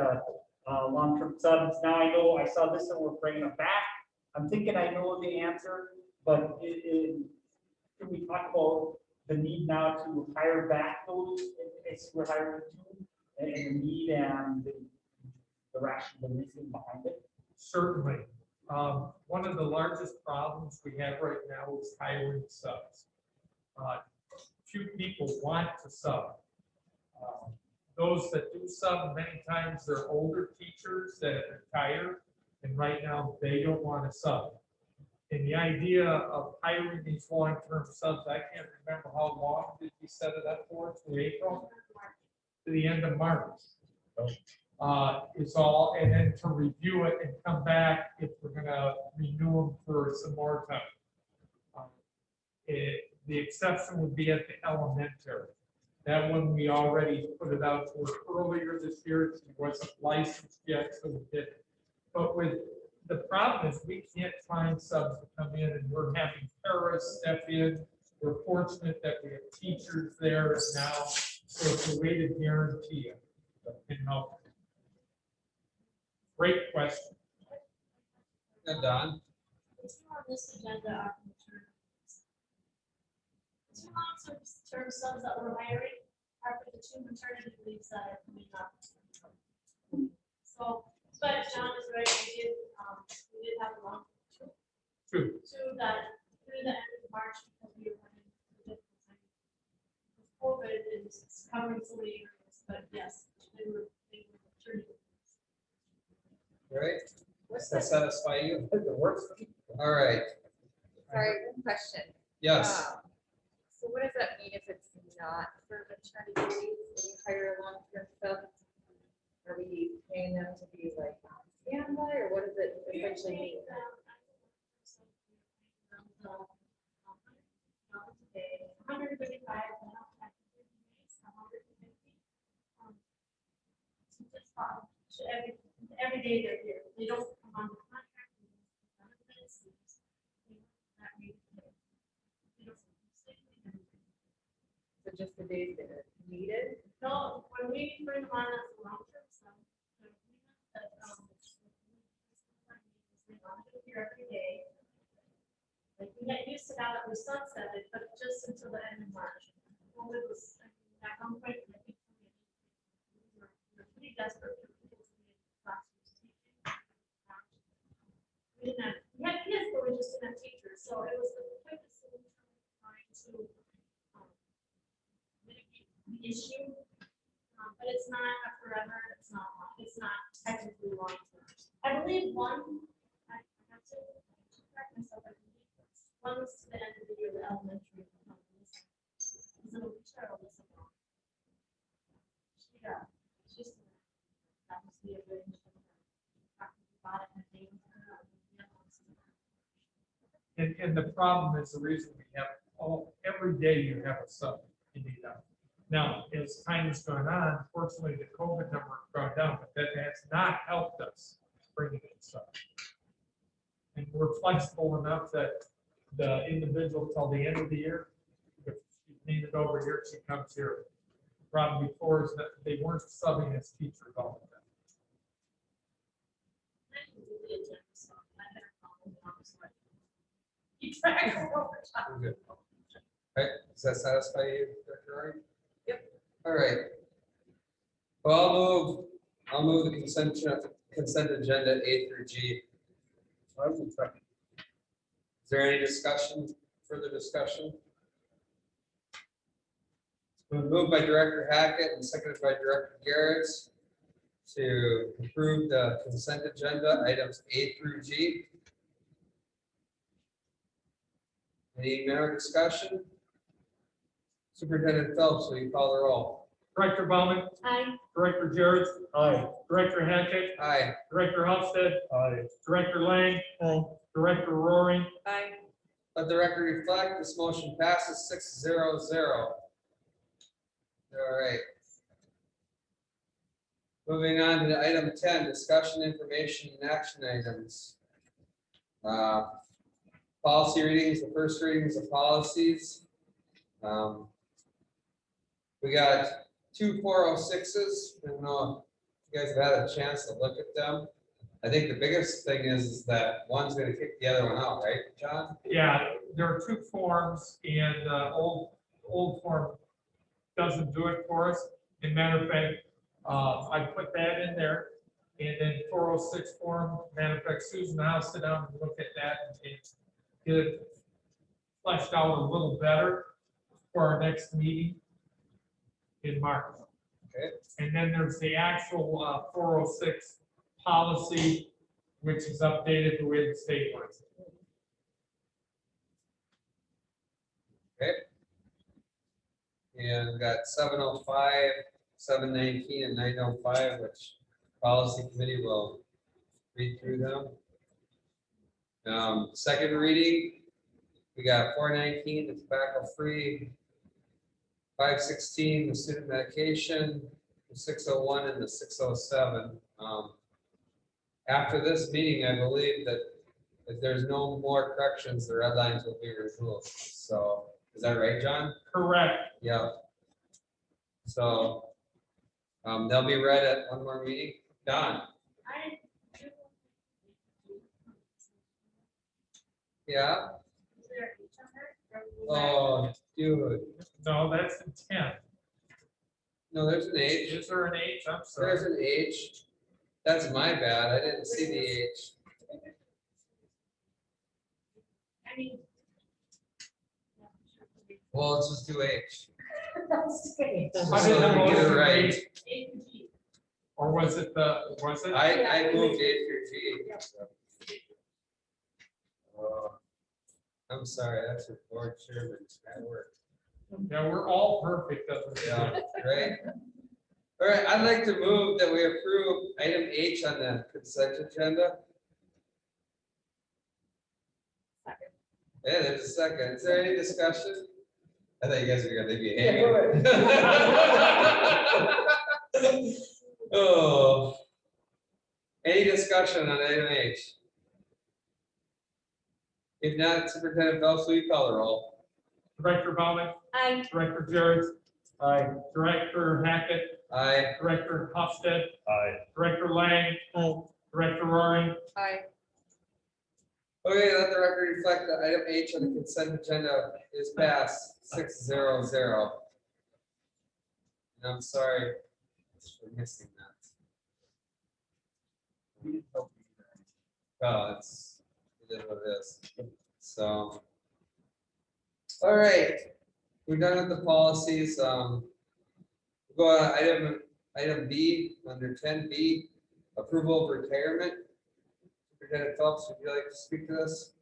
long-term subs. Now I know, I saw this and we're bringing it back. I'm thinking I know the answer, but can we talk about the need now to hire back those, as we're hiring 2, and the need and the rational reason behind it? Certainly. One of the largest problems we have right now is hiring subs. Few people want to sub. Those that do sub, many times they're older teachers that have retired, and right now they don't want to sub. And the idea of hiring these long-term subs, I can't remember how long did we set it up for, to April? To the end of March. Is all, and then to review it and come back if we're gonna renew them for some more time. The exception would be at the elementary. That one we already put it out for earlier this year. It wasn't licensed yet, so we did. But with the problem is we can't find subs to come in, and we're having paras step in. We're fortunate that we have teachers there now, so it's a way to guarantee it and help. Great question. Yeah, Don? The 2 on this agenda are maternity. The 2 long-term subs that we're hiring are for the 2 maternity leaves that are coming up. So, but John is right, we did have a long, 2 that through the end of March, because we were having a difficult time with COVID, and it's covering so many areas, but yes, they were maternity. Right? What's Does that satisfy you? It works. All right, Sorry, one question. yes. So what does that mean if it's not for maternity leave? When you hire a long-term sub, are we paying them to be like on standby, or what does it essentially mean? day they're here. They don't come on the contract. they don't have benefits, they just- that way they don't- So just the days that are needed? No, when we bring them on as a long-term sub, the agreement that, they want to be here every day. Like, we get used to now that we sunset it, but just until the end of March. Well, it was, I mean, at one point, I think we were pretty desperate for people to be in classrooms teaching. We had kids, but we just didn't have teachers, so it was the quickest solution trying to mitigate the issue. But it's not a forever, it's not technically long term. I believe one, I have to correct myself, I believe one was to the end of the year, the elementary. That must be a good. And the problem is the reason we have, every day you have a sub you need out. Now, as time has gone on, fortunately, the COVID number has gone down, but that has not helped us bringing in sub. And we're flexible enough that the individual till the end of the year, if she's needed over here, she comes here. Problem before is that they weren't subbing as teachers all the time. Keep track of what we're talking. I'm good. Right, does that satisfy you, Director Wright? Yep. All right. Well, I'll move the consent agenda A through G. Is there any discussion, further discussion? It's been moved by Director Hackett and seconded by Director Garrett to approve the consent agenda items A through G. Any more discussion? Superintendent Phelps, will you call the roll? Director Bauman, Aye. Director Jarrett. Aye. Director Hackett, Aye. Director Hofstad. Aye. Director Lang. Aye. Director Roaring. Aye. Let the record reflect, this motion passes 6-0-0. All right. Moving on to item 10, discussion, information, and action items. Policy readings, the first readings of policies. We got 2 406s. I don't know if you guys have had a chance to look at them. I think the biggest thing is that one's going to kick the other one out, right, John? Yeah, there are 2 forms, and old form doesn't do it for us. As a matter of fact, I put that in there, and then 406 form. Matter of fact, Susan, I'll sit down and look at that and get it fleshed out a little better for our next meeting in March. Okay. And then there's the actual 406 policy, which is updated the way the state wants it. Okay. And we got 705, 719, and 905, which policy committee will read through them. Second reading, we got 419, the tobacco free, 516, the student medication, the 601 and the 607. After this meeting, I believe that if there's no more corrections, the red lines will be removed. So is that right, John? Correct. Yeah. So they'll be read at one more meeting. Don? I do. Yeah? Is there each other? Oh, dude. No, that's the 10. No, there's an H. Is there an H? I'm There's sorry. an H. That's my bad. I didn't see the H. I mean. Well, let's just do H. That's great. How So did the that we get it motion right. read? A and G. Or was it was it? I moved A through G. I'm sorry, that's your board chairman at work. Yeah, we're all perfect. Doesn't it? Yeah, right. All right, I'd like to move that we approve item H on the consent agenda. Second. Yeah, there's a second. Is there any discussion? I thought you guys were gonna be hanging. Oh. Any discussion on item H? If not, Superintendent Phelps, will you call the roll? Director Bauman, I, Director Jarrett. Aye. Director Hackett, Aye. Director Hofstad, Aye. Director Lang, Aye. Director Roaring. I, Okay, let the record reflect that item H on the consent agenda is passed 6-0-0. And I'm sorry for missing that. Oh, it is what it is. So. All right, we're done with the policies. Go on item B, under 10B, approval of retirement. Superintendent Phelps, would you like to speak to this?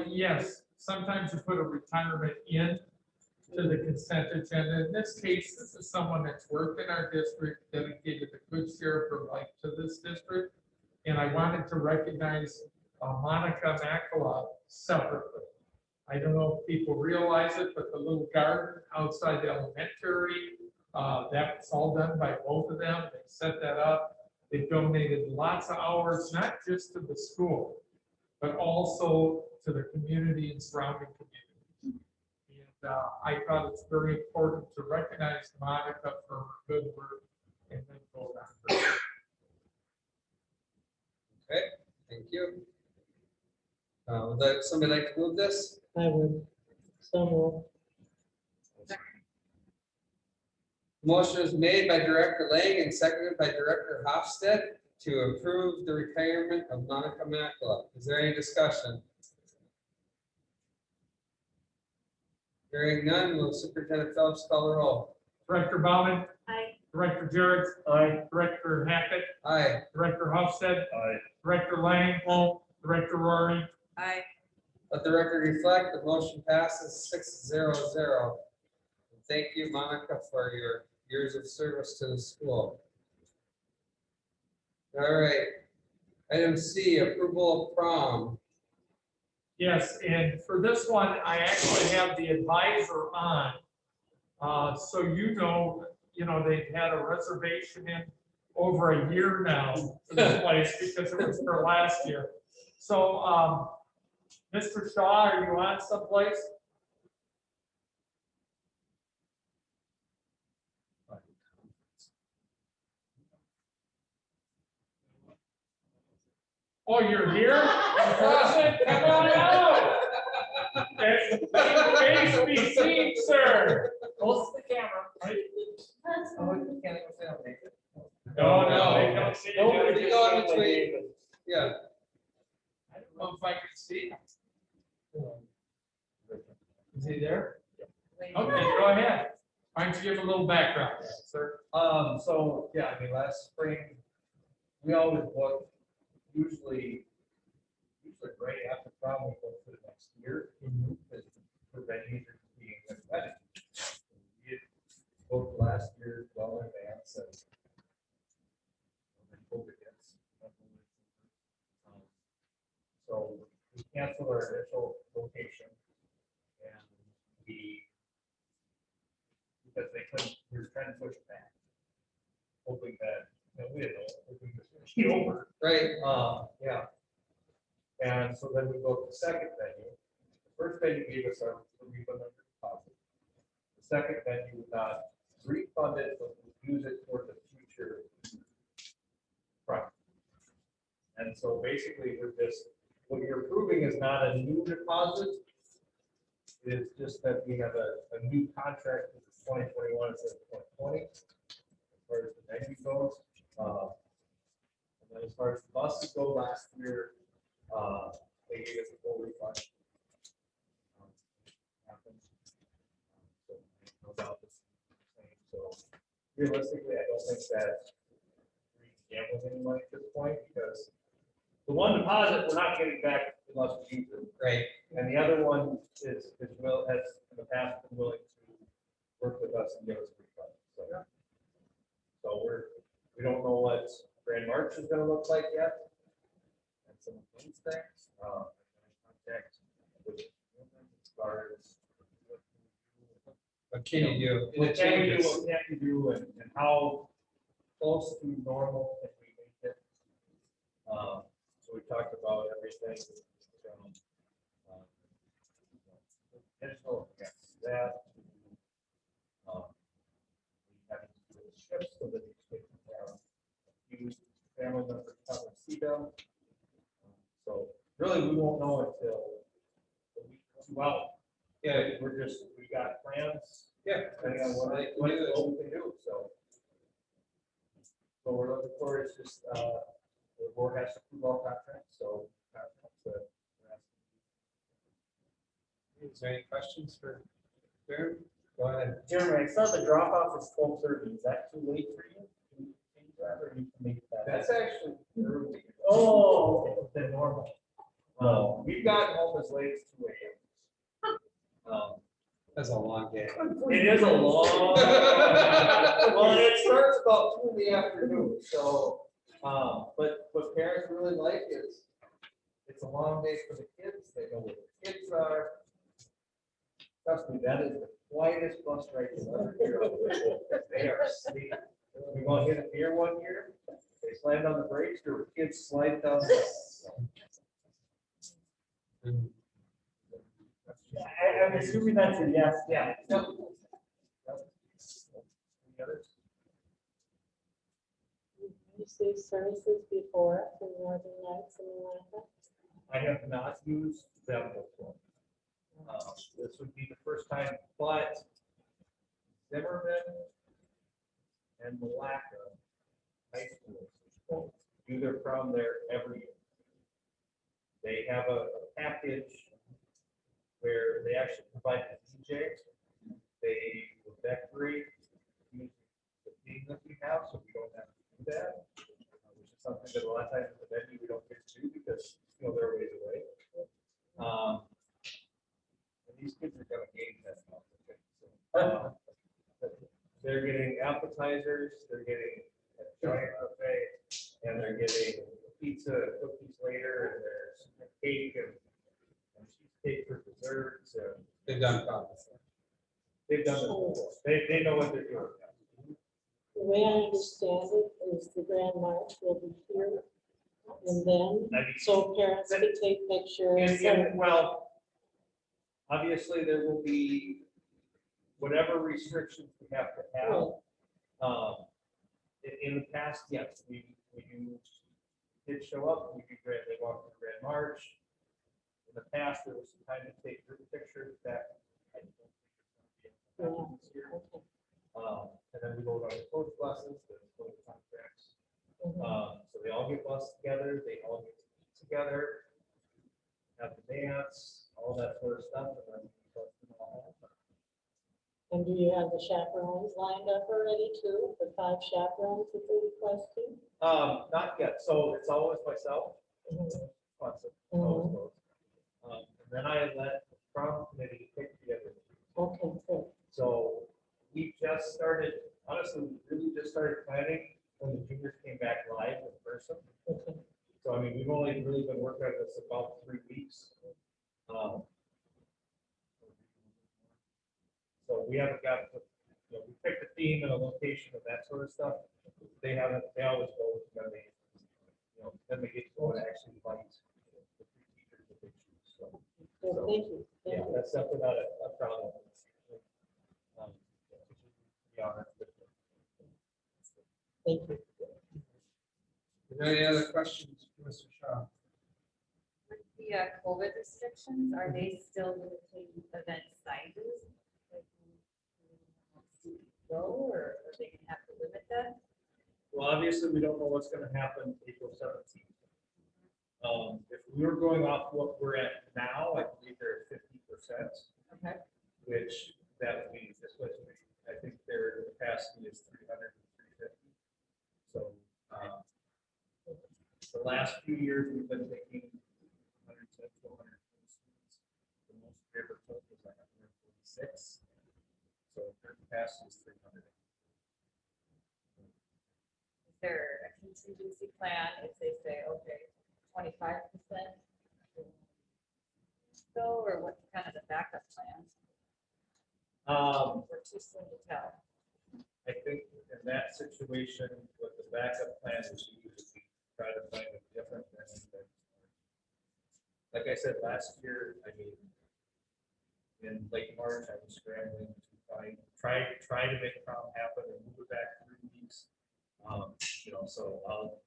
Yes, sometimes you put a retirement in to the consent agenda. In this case, this is someone that's worked in our district, dedicated a good share of her life to this district. And I wanted to recognize Monica Makala separately. I don't know if people realize it, but the little garden outside the elementary, that's all done by both of them. They set that up. They donated lots of hours, not just to the school, but also to the community and surrounding communities. And I thought it's very important to recognize Monica for her good work and then vote on her. Okay, thank you. Would somebody like to move this? I would. So moved. Motion is made by Director Lang and seconded by Director Hofstad to approve the retirement of Monica Makala. Is there any discussion? Hearing none, will Superintendent Phelps call the roll? Director Bauman, I, Director Jarrett. Aye. Director Hackett, Aye. Director Hofstad. Aye. Director Lang. Director Roaring. I, Let the record reflect the motion passes 6-0-0. Thank you, Monica, for your years of service to the school. All right. Item C, approval of prom. Yes, and for this one, I actually have the advisor on. So you know, they've had a reservation in over a year now for this place because it was for last year. So, Mr. Shaw, are you on someplace? Oh, you're here? In person? Come on out. Face be seen, sir. Close to the camera. No, they don't see you. Nobody go in between. Yeah. I don't know if I can see. Is he there? Okay, go ahead. Why don't you give a little background, sir? So, yeah, I mean, last spring, we always book, usually right after prom, we book for the next year. Because for venues are being with wedding. We booked last year well in advance and then COVID hits. So we canceled our initial location and because they couldn't, we were trying to push it back. Hoping that, we didn't know, hoping this would be over. Right. Yeah. And so then we booked the second venue. The first venue gave us our refund of deposit. The second venue would not refund it, but would use it for the future project. And so basically, we're just, what you're approving is not a new deposit. It's just that we have a new contract with 2021 instead of 2020. As far as the venue goes. And then as far as the buses go, last year, they gave us a full refund. So no doubt this is the same. So realistically, I don't think that we gambling any money at this point because the one deposit we're not getting back unless we use it. Right. And the other one is will has in the past been willing to work with us and give us a refund. So we don't know what Grand March is gonna look like yet. And some of these things, contact with as far as What can you do? what can we do, what can't we do, and how close to normal can we make it? So we talked about everything from potential against that. We have to do a shift so that these kids have a few family members come and see them. So really, we won't know until the week or 2 out. Yeah, we got plans. Yeah. Depending on what we can do, so. So we're looking forward, it's just, the board has to approve all contracts, so. Is there any questions for Jeremy? Go ahead. Jeremy, I saw the drop off is 12:30. Is that too late for you? Can you change that or you can make that? That's actually early. Oh, okay, then normal. We've gotten home as late as 2 a.m. That's a long day. It is a long. Well, it starts about 2 in the afternoon, so, but what parents really like is, it's a long day for the kids, they know where the kids are. Trust me, that is the quietest bus ride you'll ever hear of. They are asleep. We want to hit a deer one year, they slammed on the brakes, there were kids sliding down. I'm assuming that's a yes. Yeah. Yep. Any others? You see services before for Northern Lights and Atlanta? I have not used them before. This would be the first time, but Zimmerman and Malacca High School do their prom there every year. They have a package where they actually provide a DJ. They will decorate using the theme that we have, so we don't have to do that. Which is something that a lot of times at the venue we don't get to because, you know, they're ways away. And these kids are gonna gain that. They're getting appetizers, they're getting a giant buffet, and they're getting pizza, cookies later, and there's cake and cheesecake for desserts. And They've done comments. they've done it before. They know what they're doing. The way I understand it is the Grand March will be here. And then, so parents can take pictures. Well, obviously, there will be whatever restrictions we have to have. In the past, yes, we did show up, we they walked the Grand March. In the past, there was some time to take group pictures that I don't think it's gonna be able to happen this year. And then we go on the coach buses, the coach contracts. So they all get bussed together, they all get to eat together, have the dance, all that sort of stuff, and then we bus them all home. And do you have the chaperones lined up already too? The 5 chaperones that they're requesting? Not yet, so it's always myself. Sponsor, always goes. And then I let the prom committee pick the other. Okay, good. So we just started, honestly, we really just started planning when the juniors came back live in person. Okay. So I mean, we've only really been working on this about 3 weeks. So we haven't got, you know, we picked a theme and a location and that sort of stuff. They haven't, they always go with when they, you know, then they get to go and actually fight the 3 teachers that they choose. So, Well, thank you. Thank yeah, you. that's something that I'm proud of. Yeah. Thank you. Is there any other questions, Mr. Shaw? With the COVID restrictions, are they still limiting event sizes? Like, go, or are they gonna have to limit that? Well, obviously, we don't know what's gonna happen April 17th. If we were going off what we're at now, I believe they're at 50%. Okay. Which that would mean this was, I think their capacity is 300 and 350. So, the last few years, we've been taking 110 to 120 students. The most we ever took was 146. So their capacity is 300. Is there a contingency plan if they say, okay, 25%? So, or what's kind of the backup plan? We're too soon to tell. I think in that situation, what the backup plan is usually try to find a different venue that. Like I said, last year, I mean, in late March, I was scrambling to try to make prom happen and move it back 3 weeks. So I'll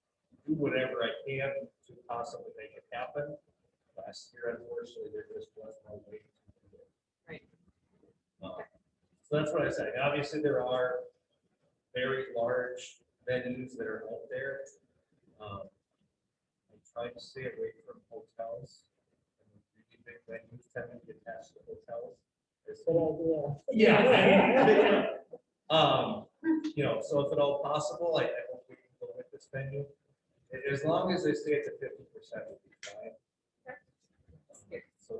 do whatever I can to possibly make it happen. Last year, unfortunately, there just was no way to do it. Right. So that's what I said. Obviously, there are very large venues that are out there. I try to stay away from hotels. Really big venues tend to get attached to hotels. Yeah. So if at all possible, I hope we can go with this venue. As long as they stay at the 50%, would be fine. So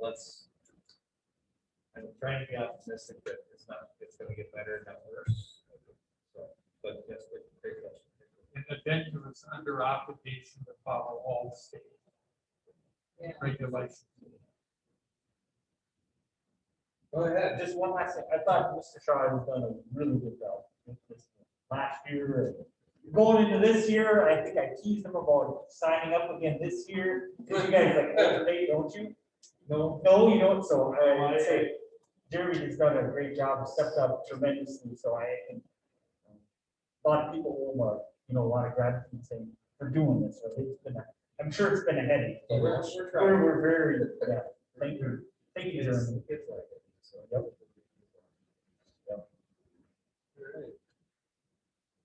I'm trying to be optimistic that it's gonna get better, not worse. So, but yes, great question. And the venue is under obligation to follow all state Yeah. regulations. Go ahead. Just one last thing, I thought Mr. Shaw has done a really good job with this last year. And going into this year, I think I teased him about signing up again this year. You guys like alternate, don't you? No, you don't, so I would say Jeremy has done a great job, stepped up tremendously, so I think a lot of people owe him, a lot of gratitude saying for doing this, so it's been, I'm sure it's been a headache. So we're very, yeah, thank you, Jeremy. It's like it. So, Yep. All right.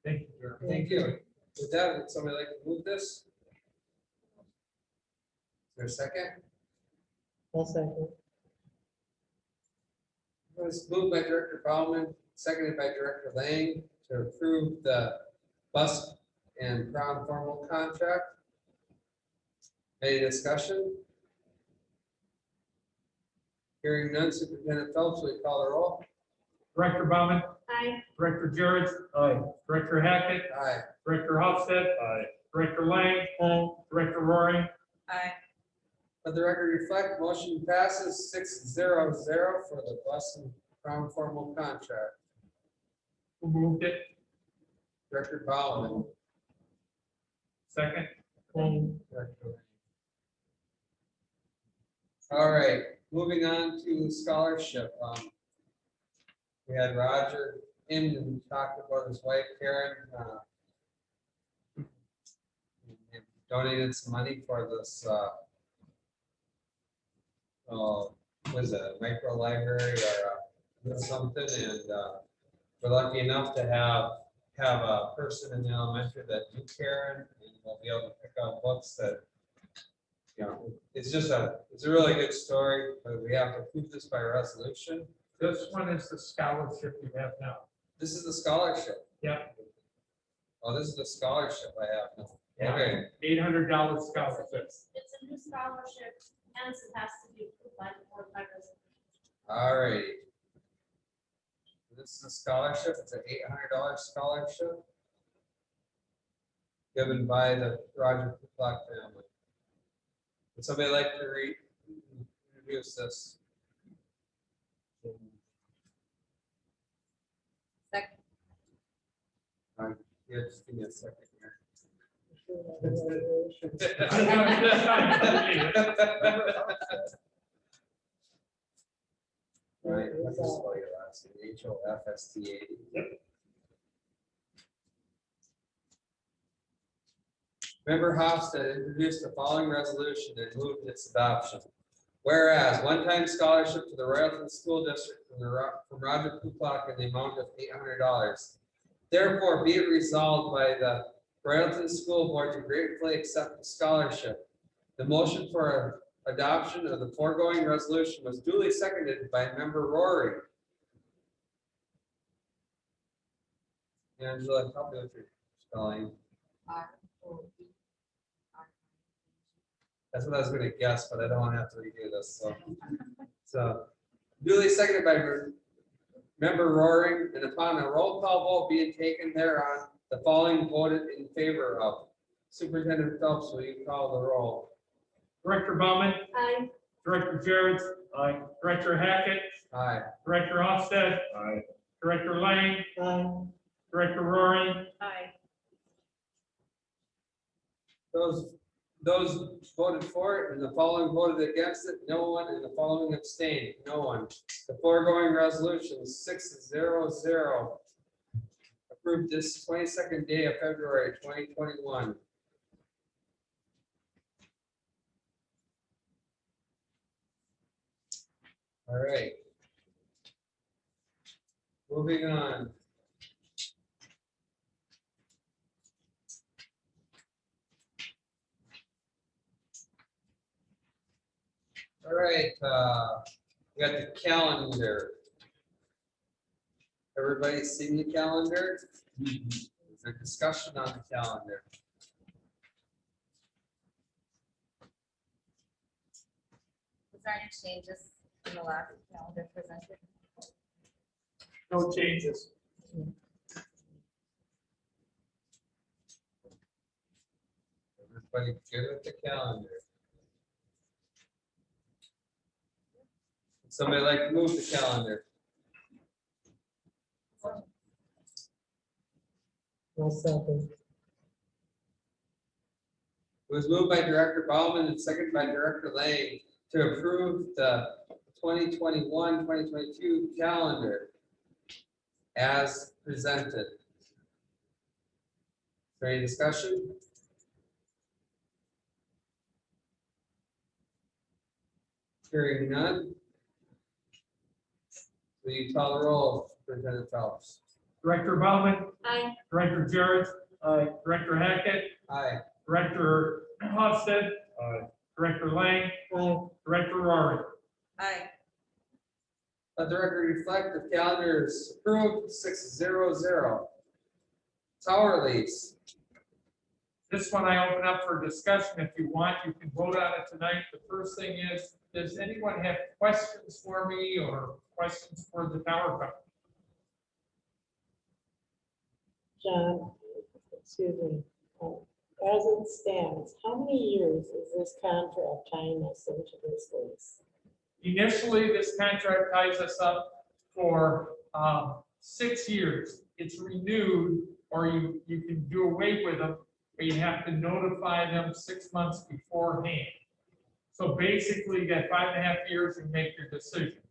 Thank you, Jeremy. Thank you. With that, would somebody like to move this? Is there a second? I'll second. It was moved by Director Bauman, seconded by Director Lang to approve the bus and prom formal contract. Any discussion? Hearing none, Superintendent Phelps, will you call the roll? Director Bauman, Aye. Director Jarrett, Aye. Director Hackett, Aye. Director Hofstad, Aye. Director Lang, Director Roaring, Aye. Let the record reflect, motion passes 6-0 for the bus and prom formal contract. who moved it? Director Bauman. Second. Director Lang. All right, moving on to scholarship. We had Roger in and talked about his wife Karen. Donated some money for this, what is it, a micro library or something, and we're lucky enough to have a person in the elementary that knew Karen, and we'll be able to pick out books that, it's a really good story, but we have to prove this by resolution. This one is the scholarship you have now. This is the scholarship. Yeah. Oh, this is the scholarship I have now. Okay, $800 scholarship. It's a new scholarship, and it has to be approved by the board by resolution. all right. This is a scholarship, it's an $800 scholarship given by the Roger Kuplak family. Would somebody like to introduce this? Second. Yeah, just give me a second here. Right, let's just spell your last name, HOFSTA. Member Hofstad introduced the following resolution and moved its adoption. Whereas one-time scholarship to the Royalton School District from Roger Kuplak in the amount of $800. Therefore, be it resolved by the Royalton School Board to gratefully accept the scholarship. The motion for adoption of the foregoing resolution was duly seconded by Member Rory. Angela, help me with your spelling. That's what I was gonna guess, but I don't want to have to redo this, so duly seconded by Member Roaring, and upon a roll call vote being taken thereon, the following voted in favor of. Superintendent Phelps, will you call the roll? Director Bauman, Aye. Director Jarrett, Aye. Director Hackett, Aye. Director Hofstad, Aye. Director Lang, Director Roaring, Aye. Those voted for it and the following voted against it, no one, and the following abstained, no one. The foregoing resolution 600 approved this 22nd day of February 2021. All right. Moving on. All right, we got the calendar. Everybody seen the calendar? Is there discussion on the calendar? Was there any changes in the last calendar presented? No changes. Everybody good with the calendar? Would somebody like to move the calendar? It was moved by Director Bauman and seconded by Director Lang to approve the 2021-2022 calendar as presented. Is there any discussion? Hearing none. Will you call the roll, Superintendent Phelps? Director Bauman, Aye. Director Jarrett, Director Hackett, Aye. Director Hofstad, Director Lang, Director Rory. Aye. Let the record reflect the calendar is approved 600. Tower lease. This one I open up for discussion. If you want, you can vote on it tonight. The first thing is, does anyone have questions for me or questions for the tower company? John, excuse me, as it stands, how many years is this contract tying us into this lease? Initially, this contract ties us up for 6 years. It's renewed, or you can do away with them, but you have to notify them 6 months beforehand. So basically, you get 5.5 years and make your decision.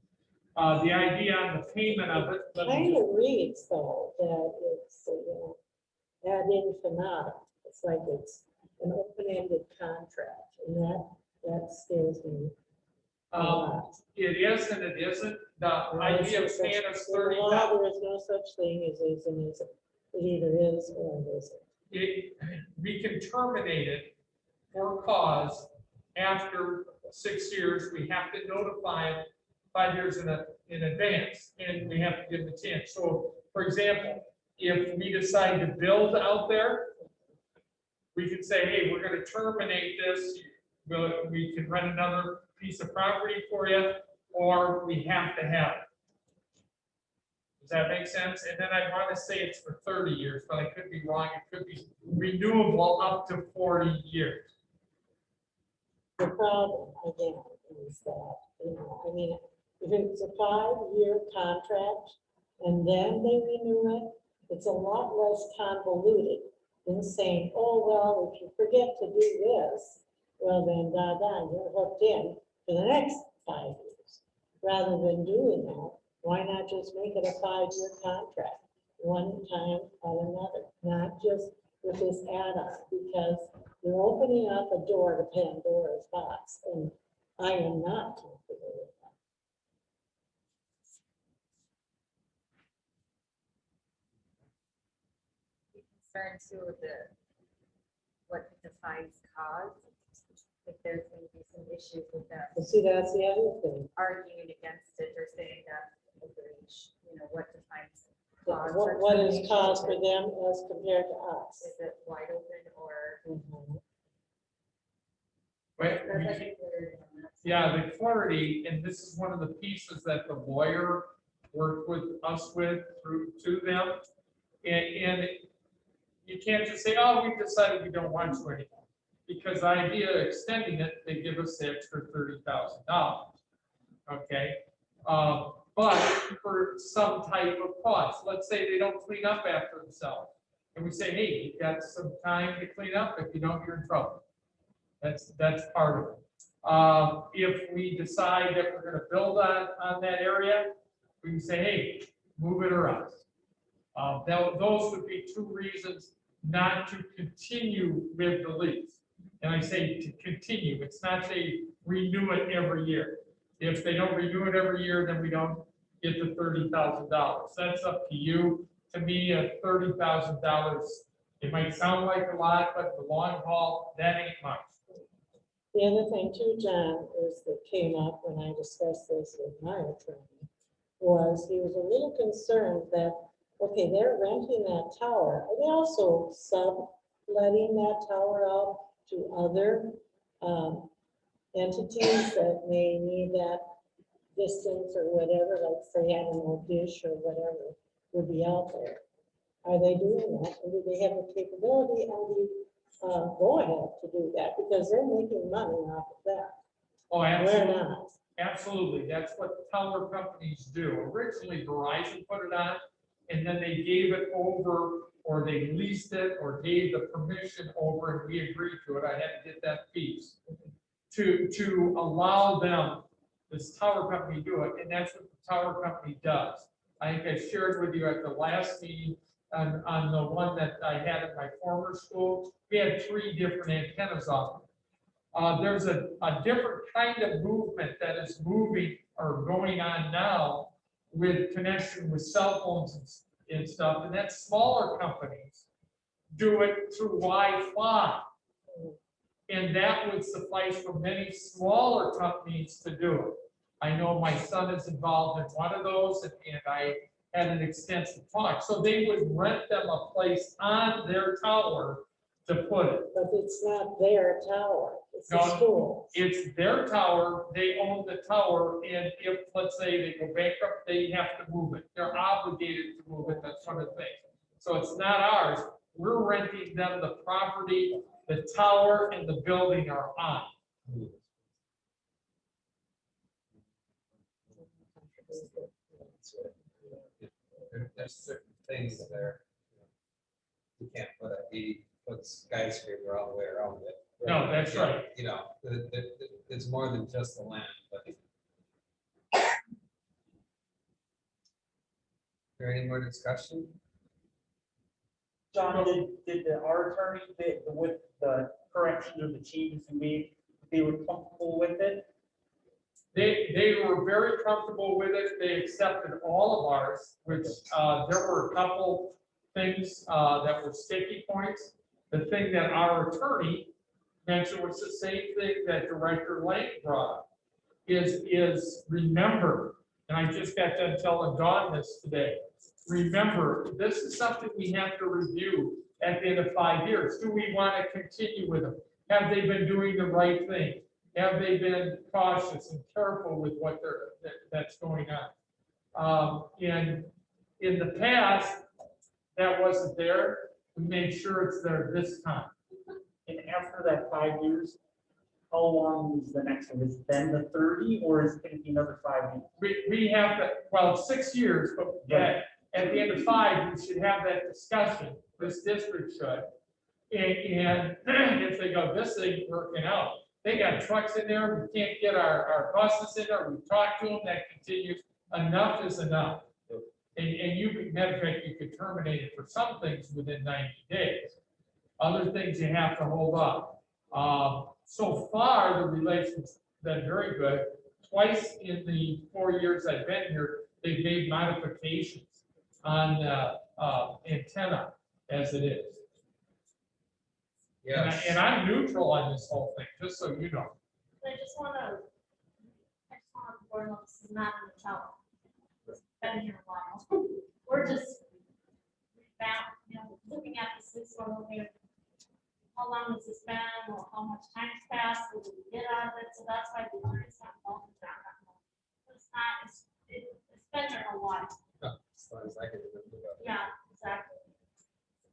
The idea on the payment of it. Kind of reads though, that it's, ad infinitum. It's like it's an open-ended contract, and that scares me. a lot. It is and it isn't. The idea of paying us In the law, $30. there is no such thing as is and isn't. It either is or it isn't. We can terminate it for cause after 6 years. We have to notify them 5 years in advance, and we have to give them a chance. So, for example, if we decide to build out there, we can say, hey, we're going to terminate this. We can rent another piece of property for you, or we have to have it. Does that make sense? And then I want to say it's for 30 years, but I could be wrong. It could be renewable up to 40 years. The problem, again, is that, I mean, if it's a 5-year contract and then they renew it, it's a lot less convoluted than saying, oh, well, if you forget to do this, well, then, you're hooked in for the next 5 years. Rather than doing that, why not just make it a 5-year contract, one time or another, not just with this add-on, because you're opening up a door to Pandora's box, and I am not comfortable with that. Be concerned too with what defines cause. If there's going to be some issues with that, But see, that's the other thing. arguing against it or saying that, what defines cause. What is cause for them as compared to us? Is it wide open or? Mhm. Right? That's like a clarity on that. Yeah, the clarity, and this is one of the pieces that the lawyer worked with us with through to them. And you can't just say, oh, we've decided we don't want you anymore. Because the idea of extending it, they give us the extra $30,000. Okay? But for some type of cost, let's say they don't clean up after themselves. and we say, hey, you've got some time to clean up, if you don't, you're in trouble. That's part of it. If we decide that we're gonna build on that area, we can say, hey, move it or else. Those would be two reasons not to continue with the lease. And I say to continue, it's not they renew it every year. If they don't renew it every year, then we don't get the $30,000. That's up to you. To me, $30,000, it might sound like a lot, but the long haul, that ain't much. The other thing too, John, is that came up when I discussed this with my attorney, was he was a little concerned that, okay, they're renting that tower. Are they also subletting that tower out to other entities that may need that distance or whatever, like say, I don't know, Dish or whatever would be out there? Are they doing that? And do they have the capability and the go ahead to do that? Because they're making money off of that. Oh, We're absolutely. not. Absolutely. That's what tower companies do. Originally, Verizon put it on, and then they gave it over, or they leased it, or gave the permission over, and we agreed to it. I had to get that piece to allow them, this tower company, to do it, and that's what the tower company does. I think I shared with you at the last meeting on the one that I had at my former school. We had 3 different antennas off. There's a different kind of movement that is moving or going on now with connection with cell phones and stuff, and that's smaller companies do it through Wi-Fi. And that would suffice for many smaller companies to do it. I know my son is involved in one of those, and I had an extensive talk. So they would rent them a place on their tower to put it. But it's not their tower, it's the No. school. It's their tower, they own the tower, and if, let's say, they go bankrupt, they have to move it. They're obligated to move it, that sort of thing. So it's not ours. We're renting them the property, the tower and the building are on. There's certain things there. You can't put a 80-foot skyscraper all the way around it. No, that's right. You know, it's more than just the land, but. Is there any more discussion? John, did our attorney, with the corrections or the changes we made, they were comfortable with it? They were very comfortable with it. They accepted all of ours, which there were a couple things that were sticky points. The thing that our attorney mentioned was the same thing that Director Lane brought up, is remember, and I just got done telling Dawn this today, remember, this is something we have to review at the end of 5 years. Do we want to continue with them? Have they been doing the right thing? Have they been cautious and careful with what that's going on? And in the past, that wasn't there. We made sure it's there this time. And after that 5 years, how long is the next one? Is it then the 30, or is it going to be another 5 years? We have to, well, 6 years, but at the end of 5, we should have that discussion. This district should. And if they go, this ain't working out, they got trucks in there, we can't get our buses in there, we've talked to them, that continues. Enough is enough. And you, matter of fact, you could terminate it for some things within 90 days. Other things you have to hold up. So far, the relation's been very good. Twice in the 4 years I've been here, they've made modifications on antenna as it is. Yes. And I'm neutral on this whole thing, just so you know. I just wanna the board know this is not in the tower. It's been here a while. We're just looking at this sort of way. How long has this been, or how much time's passed, what did we get out of it? So that's why the attorney's not involved in that. It's not, it's been there a while. As far as I can remember. Yeah, exactly.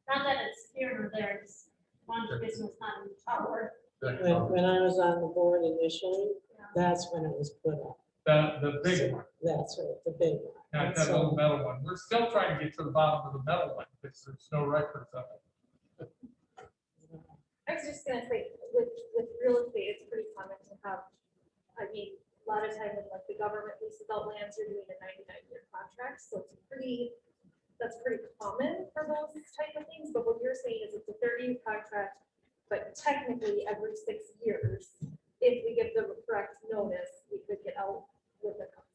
Not that it's here or there, just one business not in the tower. When I was on the board initially, that's when it was put up. The big one, That's right, the big one. not that little metal one. We're still trying to get to the bottom of the metal one, because there's no records of it. I was just gonna say, with real estate, it's pretty common to have, I mean, a lot of times when like the government leases out lands, you're doing a 99-year contract, so that's pretty common for those type of things, but what you're saying is it's a 30-year contract, but technically every 6 years, if we give the correct notice, we could get out with the contract.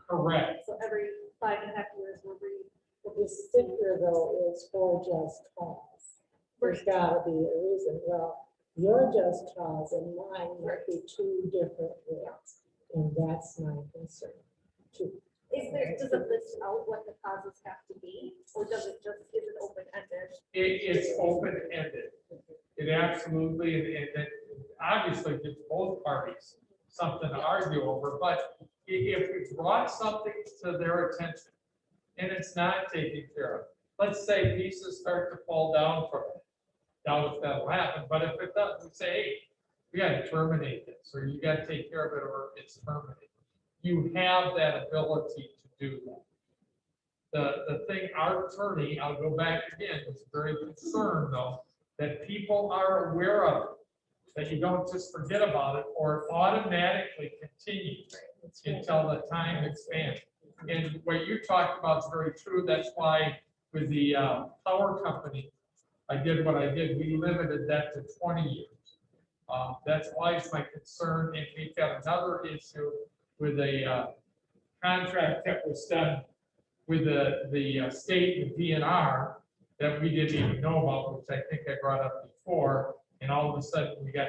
Correct. So every 5.5 years, The sticker though is for just cause. There's gotta be a reason. Well, your just cause and mine might be two different ways, and that's my concern too. does it list out what the causes have to be, or is it open-ended? It's open-ended. It absolutely, and it obviously gives both parties something to argue over, but if we brought something to their attention and it's not taken care of, let's say pieces start to fall down from it. Doubt if that'll happen, but if it does, we say, hey, we gotta terminate this, or you gotta take care of it, or it's terminated. You have that ability to do that. The thing, our attorney, I'll go back again, was very concerned though, that people are aware of it, that you don't just forget about it or automatically continue until the time expands. And what you talked about is very true. That's why with the power company, I did what I did. We limited that to 20 years. That's why it's my concern. And we've got another issue with a contract that was done with the state and DNR that we didn't even know about, which I think I brought up before. And all of a sudden we got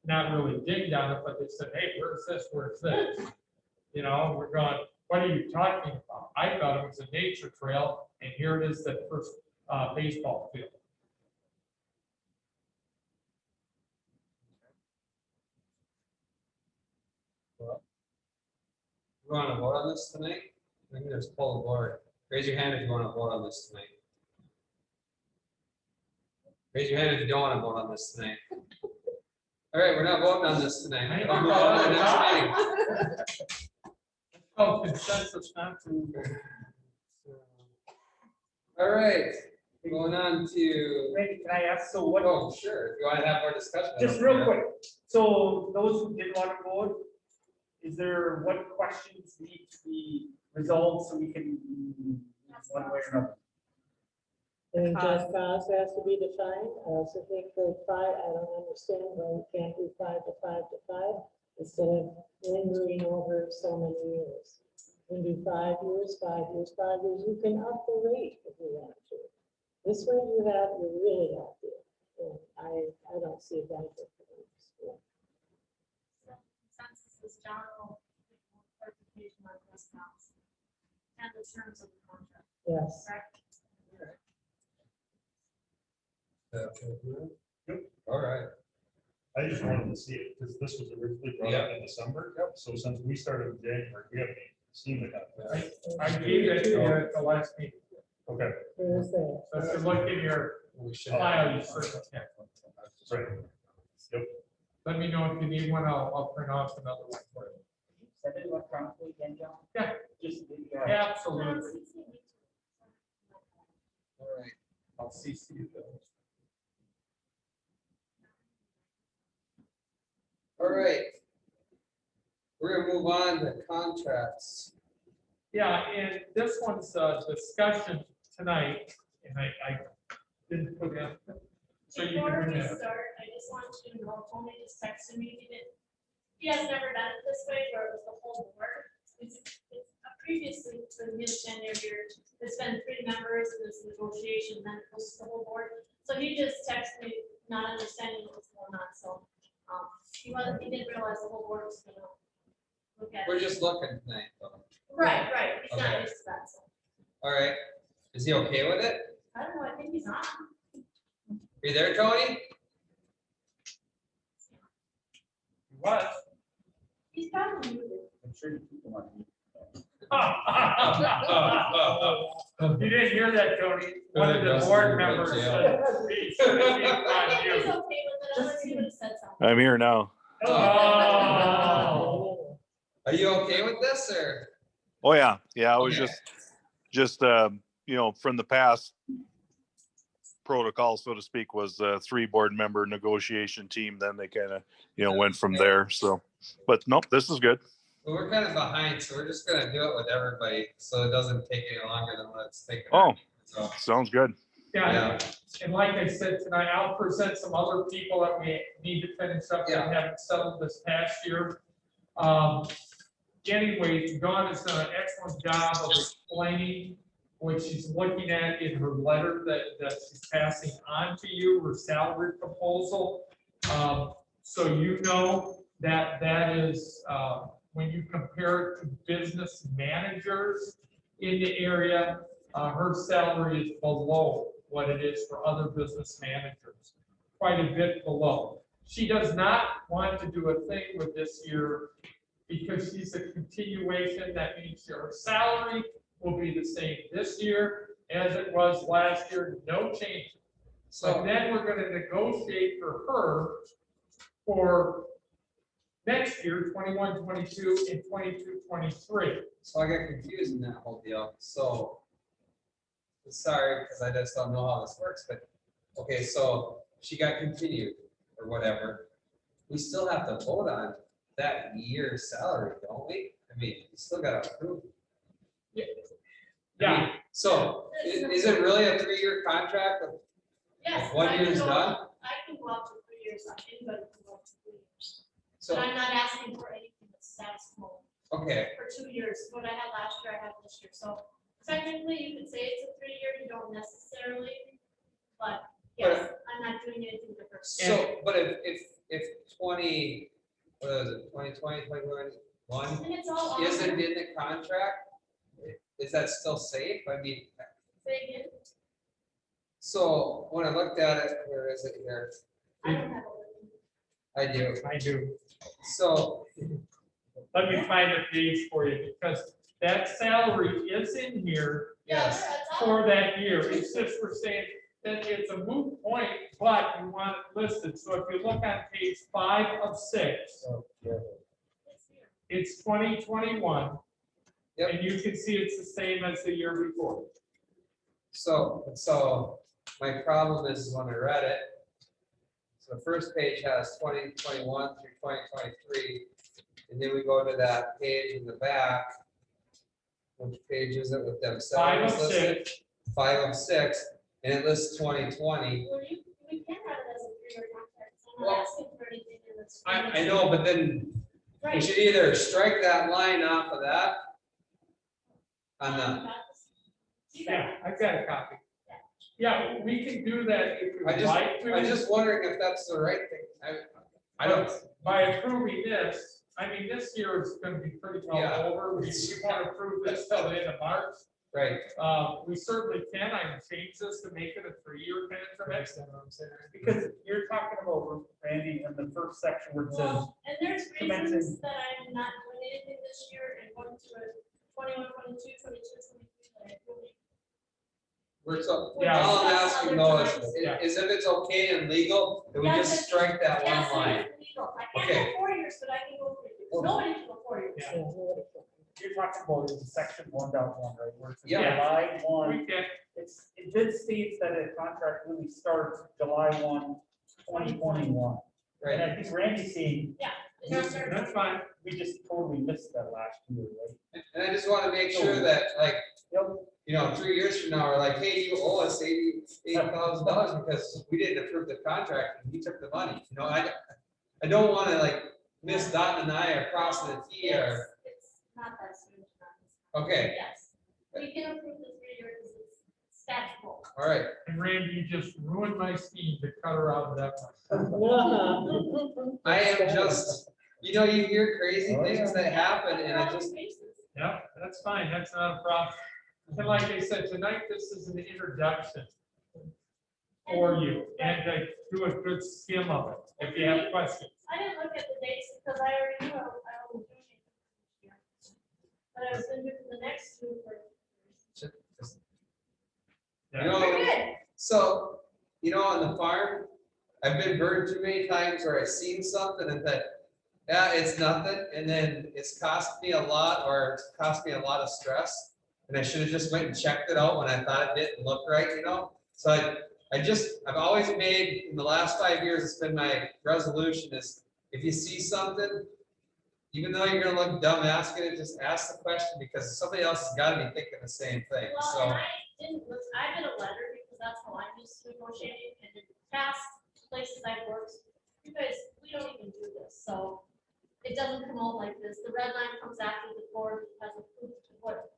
not really dinged on it, but they said, hey, where's this? Where's this? You know, we're going, what are you talking about? I thought it was a nature trail, and here it is, that first baseball field. You want to vote on this tonight? I think there's pull the board. Raise your hand if you want to vote on this tonight. Raise your hand if you don't want to vote on this tonight. All right, we're not voting on this tonight. We'll move on to the next meeting. Oh, consensus not to. All right, going on to, Randy, can I ask, so what, oh, sure, if you want to have more discussion. I just don't real care. quick, so those who didn't want to vote, is there, what questions need to be resolved so we can, one way or another? And just cause has to be defined. I also think that I don't understand why we can't do 5 to 5 to 5 instead of lingering over so many years. You can do 5 years, 5 years, 5 years. You can up the rate if you want to. This way you really have to. And I don't see a benefit for them. Consensus is John will give more clarification on this house and the terms of the contract. Yes. Correct? All right. I just wanted to see it, because this was originally brought up in December. So since we started in January, we haven't even seen the contract. I gave it to you at the last meeting. Okay. There's that. So if you look in your We should. file, you certainly can. Right. Yep. Let me know if you need one. I'll print off another one for you. Send it electronically again, John? Yeah. Just, Absolutely. All right, I'll CC you those. All right. We're gonna move on to contracts. Yeah, and this one's a discussion tonight, and I didn't put in. So you Before can we bring it up. start, I just want you to know, Tony just texted me, he has never done it this way, where it was the whole board. It's previously, for his tenure here, it's been 3 members, and this negotiation, then it goes to the whole board. So he just texted me, not understanding what was going on, so, he didn't realize the whole board was gonna look at We're it. just looking tonight, though. Right, he's not Okay. used to that, so, All right, is he okay with it? I don't know, I think he's on. Are you there, Tony? What? He's probably muted. I'm sure you keep them on. You didn't hear that, Tony. One of the Dustin, board you're members right, said, "He should I have been think on he's you." okay with it, unless he would have said something. I'm here now. Oh. Are you okay with this or? Oh, yeah, I was Okay. just, from the past protocol, so to speak, was a 3 board member negotiation team. Then they kind of, went from there. So, but nope, this is good. Well, we're kind of behind, so we're just gonna do it with everybody, so it doesn't take any longer than what it's taking. Oh, So, sounds good. Yeah, and like I said tonight, I'll present some other people that we need to finish up that haven't settled this past year. Anyways, Dawn has done an excellent job of explaining what she's looking at in her letter that she's passing on to you, her salary proposal. So you know that that is, when you compare it to business managers in the area, her salary is below what it is for other business managers, quite a bit below. She does not want to do a thing with this year because she's a continuation. That means your salary will be the same this year as it was last year, no change. So then we're going to negotiate for her for next year, 21, 22, and 22, 23. So I got confused in that whole deal, so. Sorry, because I just don't know how this works, but, okay, so she got continued or whatever. We still have to vote on that year's salary, don't we? I mean, you still gotta approve. Yeah. So is it really a 3-year contract? Yes. One I year can is go- done? I can go up to 3 years, anybody can go up to 3 years. So, But I'm not asking for anything that's status quo okay, for 2 years. What I had last year, I have this year. So technically, you could say it's a 3-year, you don't necessarily, but yes, I'm not doing anything different. so, but if 20, what is it, 2020, 2021? And it's all on Isn't there. in the contract, is that still safe? I mean, Say again, so when I looked at it, where is it here? I don't have a. I do. I do. So, Let me find the page for you because that salary is in here yes, That's all. for that year. It's just for saying that it's a moot point, but you want it listed. So if you look on page 5 of 6, It's here. it's 2021. Yep. And you can see it's the same as the year before. so my problem is when I read it. So the first page has 2021 through 2023. And then we go to that page in the back. Which page is it with them? 5 of salaries listed? 6. 5 of 6, and it lists 2020. Well, we can have it as a 3-year contract. I'm Well, not asking for anything in this. I know, but then we Right. should either strike that line off of that. On the, Yeah, I've got a copy. Yeah, we can do that if I you'd just, like to. I'm just wondering if that's the right thing. I don't, By approving this, I mean, this year is gonna be pretty well Yeah. over. We want to approve this till the end of March. right, We certainly can. I can change this to make it a 3-year contract. Because you're talking about, Randy, in the first section where it says, Well, and there's commencing- reasons that I'm not doing anything this year and going to a 21, 22, 22, 23. that I really- we're so, Yeah. all I'm asking though Yeah. is if it's okay and legal, that we Yes, just strike that Yes, one line. it is legal. I can't Okay. go 4 years, but I can go 3 years. Nobody can go 4 years. Yeah. you're talking about in section 1.1, right? Where it says Yeah. July 1, We can, it did states that a contract really starts July 1, 2021. And Right, I think Randy's saying, that's fine. we just totally missed that last year, right? and I just want to make sure that, like, Yep. 3 years from now, we're like, hey, you owe us $80,000 because we didn't approve the contract and you took the money. I don't want to like miss dotting an I or crossing a T or, It's not that soon. okay, Yes, we can approve the 3 years because it's statutory. all right. And Randy, you just ruined my scheme to cut her out of that one. I am just, you hear crazy things that happen and I just, Yeah, that's fine. That's not a problem. And like I said, tonight, this is an introduction for you and to do a good skim of it if you have questions. I didn't look at the dates because I already knew I was doing it this year. But I was gonna do it for the next 2 for. We're good. so, on the farm, I've been burned too many times where I've seen something and that, Yeah, it's nothing, and then it's cost me a lot, or it's cost me a lot of stress. And I should have just went and checked it out when I thought it didn't look right, you know? So I've always made, in the last 5 years, it's been my resolution is, if you see something, even though you're gonna look dumb asking it, just ask the question, because somebody else has gotta be thinking the same thing, Well, so. and I did a letter because that's how I'm used to negotiating, and in past places I've worked, you guys, we don't even do this, so it doesn't come out like this. The red line comes after the board has approved what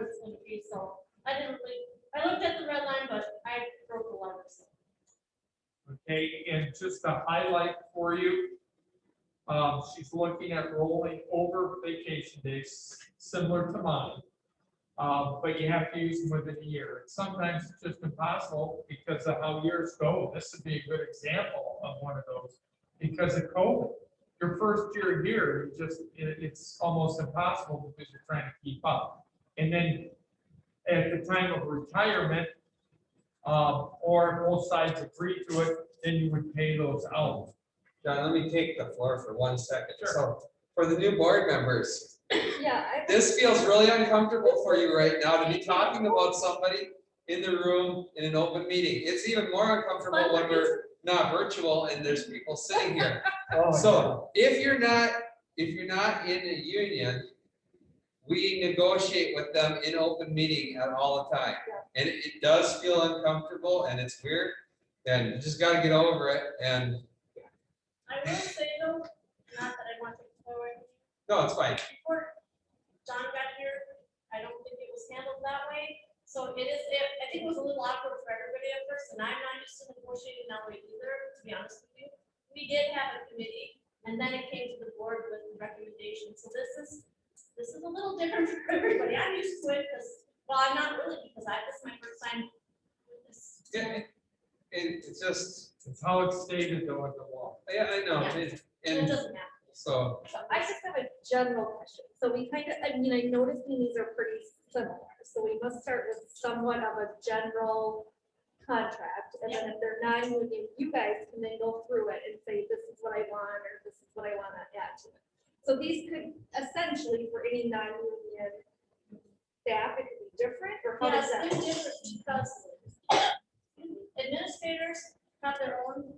it's going to be, so I looked at the red line, but I broke the letter. So. Okay, and just to highlight for you, she's looking at rolling over vacation days, similar to mine. But you have to use them within a year. Sometimes it's just impossible because of how years go. This would be a good example of one of those because of COVID. Your first year here, it's almost impossible because you're trying to keep up. And then at the time of retirement, or both sides agree to it, then you would pay those out. John, let me take the floor for 1 second. Sure. So, for the new board members, Yeah. this feels really uncomfortable for you right now to be talking about somebody in the room in an open meeting. It's even more uncomfortable when we're not virtual and there's people sitting here. So if you're not in a union, we negotiate with them in open meeting at all the time. And it does feel uncomfortable and it's weird, and you just gotta get over it. And I will say though, not that I want to forward. no, it's fine. Before John got here, I don't think it was handled that way. So I think it was a little awkward for everybody at first, and I'm not used to negotiating that way either, to be honest with you. We did have a committee, and then it came to the board with the recommendation. So this is a little different for everybody. I'm used to it because, well, I'm not really, because this is my first time with this. Yeah, it's just, It's how it's stated though in the law. yeah, I know. Yeah. And It doesn't matter. so, So I just have a general question. So we kind of, I noticed these are pretty similar. So we must start with somewhat of a general contract. And then if they're non-union, you guys can then go through it and say, this is what I want, or this is what I want to add to it. So these could essentially, for any non-union staff, it could be different, or how does Yes, that? they're different because administrators have their own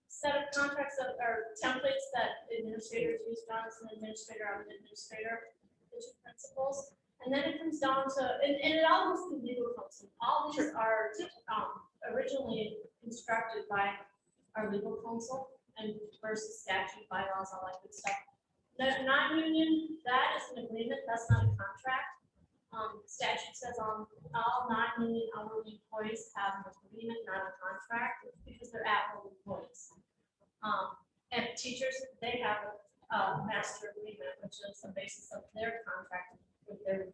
set of contracts that are templates that administrators use. John is an administrator, I'm an administrator, the two principals. And then it comes down to, and it all goes through legal counsel. All these are originally constructed by our legal counsel and versus statute, bylaws, all that good stuff. The non-union, that is an agreement, that's not a contract. Statute says all non-union hourly employees have an agreement, not a contract, because they're at-will employees. And teachers, they have a master agreement, which is the basis of their contract with their.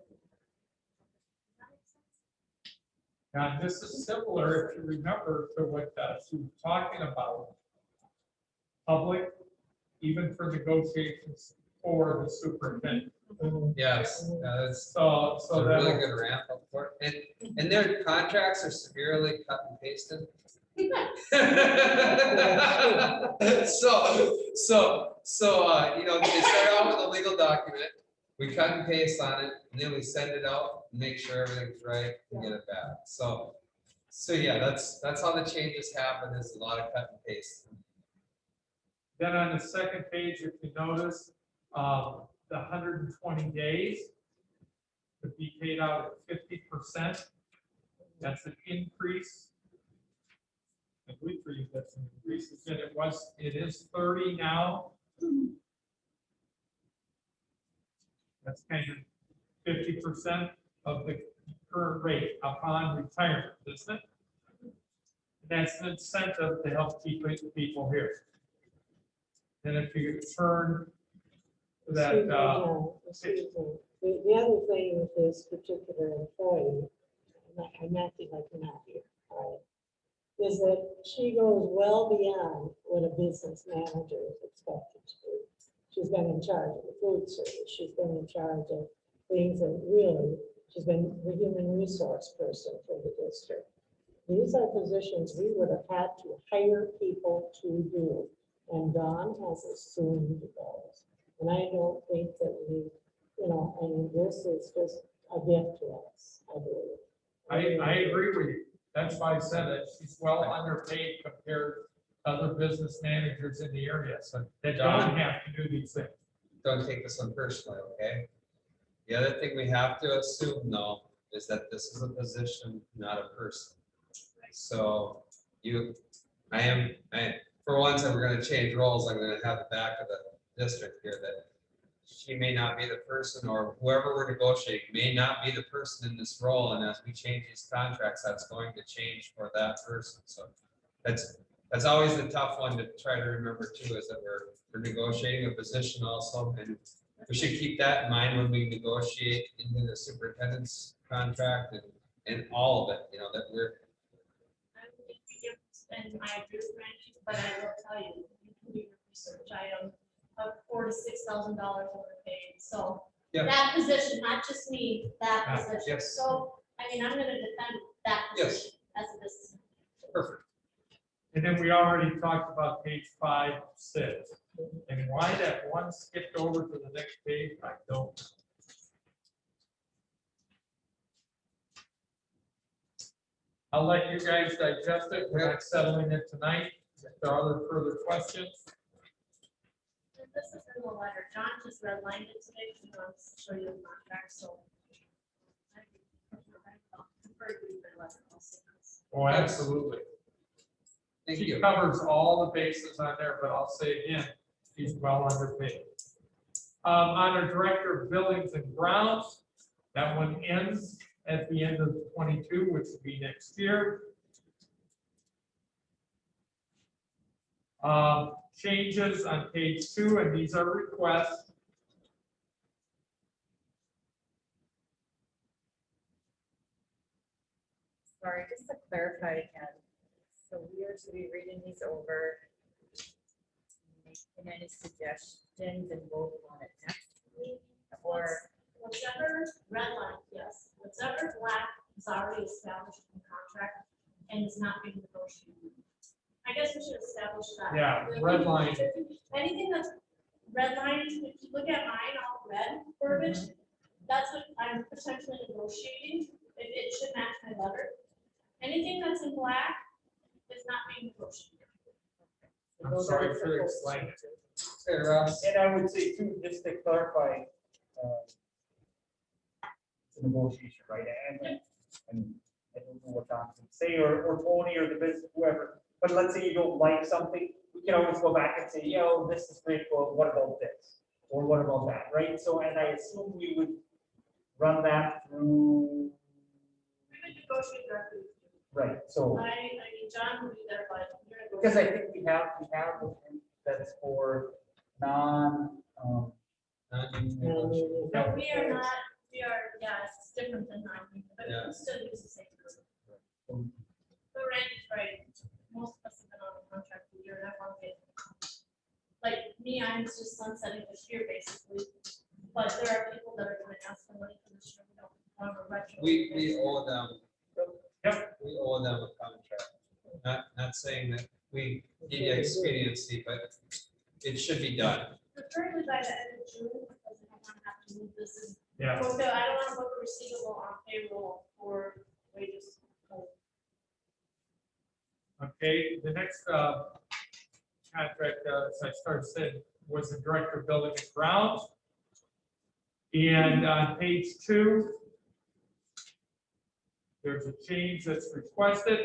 Now, this is similar, if you remember, to what she was talking about. Public, even for negotiations for the superintendent. yes, that's So a really that, good ramp up for it. And their contracts are severely cut and pasted. So, they start out with a legal document, we cut and paste on it, and then we send it out, and make sure everything's right, and get it back. So yeah, that's how the changes happen, is a lot of cut and paste. then on the second page, if you notice, the 120 days could be paid out at 50%. That's an increase. I believe for you, that's an increase. It is 30 now. That's kind of 50% of the current rate upon retirement, isn't it? That's an incentive to help keep people here. And if you turn to that, Excuse me. The other thing with this particular employee, I'm acting like you're not here, all right, is that she goes well beyond what a business manager is expected to do. She's been in charge of the food service. She's been in charge of things that really, she's been the human resource person for the district. These are positions we would have had to hire people to do. And Don has assumed those. And I don't think that we, I mean, this is just a gift to us, I believe. I agree with you. That's why I said it. She's well underpaid compared to other business managers in the area, so they don't have to do these things. Don't take this one personally, okay? The other thing we have to assume though, is that this is a position, not a person. So for once, if we're gonna change roles, I'm gonna have the back of the district here that she may not be the person, or whoever we're negotiating may not be the person in this role, and as we change these contracts, that's going to change for that person, so that's always the tough one to try to remember too, is that we're negotiating a position also, and we should keep that in mind when we negotiate into the superintendent's contract and all of it, that we're. And I agree with Randy, but I will tell you, you can do your research. I am $4,000 to $6,000 overpaid. So Yeah. that position, not just me, that Ah, position. yes. So, I mean, I'm gonna defend that Yes. position as a business. Perfect. And then we already talked about page 5, 6. And why that one skipped over to the next page, I don't know. I'll let you guys digest it. We're not settling it tonight. If there are other further questions. And this is in the letter. John just redlined it today. He wants to show you the contract, so. I prefer to read the letter also. Oh, absolutely. Thank She you. covers all the bases on there, but I'll say again, she's well underpaid. On our director of buildings and grounds, that one ends at the end of 22, which will be next year. Changes on page 2, and these are requests. Sorry, just to clarify again, so we are to be reading these over, making any suggestions and vote on it next week, or Whatever red line, yes, whatever black is already established in the contract and is not being negotiated. I guess we should establish that. Yeah, red line. Anything that's red line, if you look at mine, all red verbiage, that's what I'm potentially negotiating. It should match my letter. Anything that's in black is not being negotiated. I'm sorry for explaining it. Hey, Russ. And I would say too, just to clarify, it's a negotiation, right? And I don't know what Don can say, or Tony, or the business, whoever, but let's say you don't like something, we can always go back and say, this is great, but what about this? Or what about that, right? So, and I assume we would run that through, We would negotiate directly. right, so. I mean, John would be there, but you're Because I negotiating. think we have that's for non, No, we are not, yeah, it's different than nine, but we Yeah. can still use the same word. But Randy's right, most of us have been on a contract for a year and a half. Like me, I'm just sunsetting this year basically, but there are people that are gonna ask for money for this year, we don't want to retro. We owe them. Yep. We owe them a contract. Not saying that we need expediency, but it should be done. Preferably by the end of June, because I don't want to have to move this in. Yeah. I don't want to book a receivable on payroll for wages. Okay, the next contract, as I started saying, was the director of building and grounds. And on page 2, there's a change that's requested.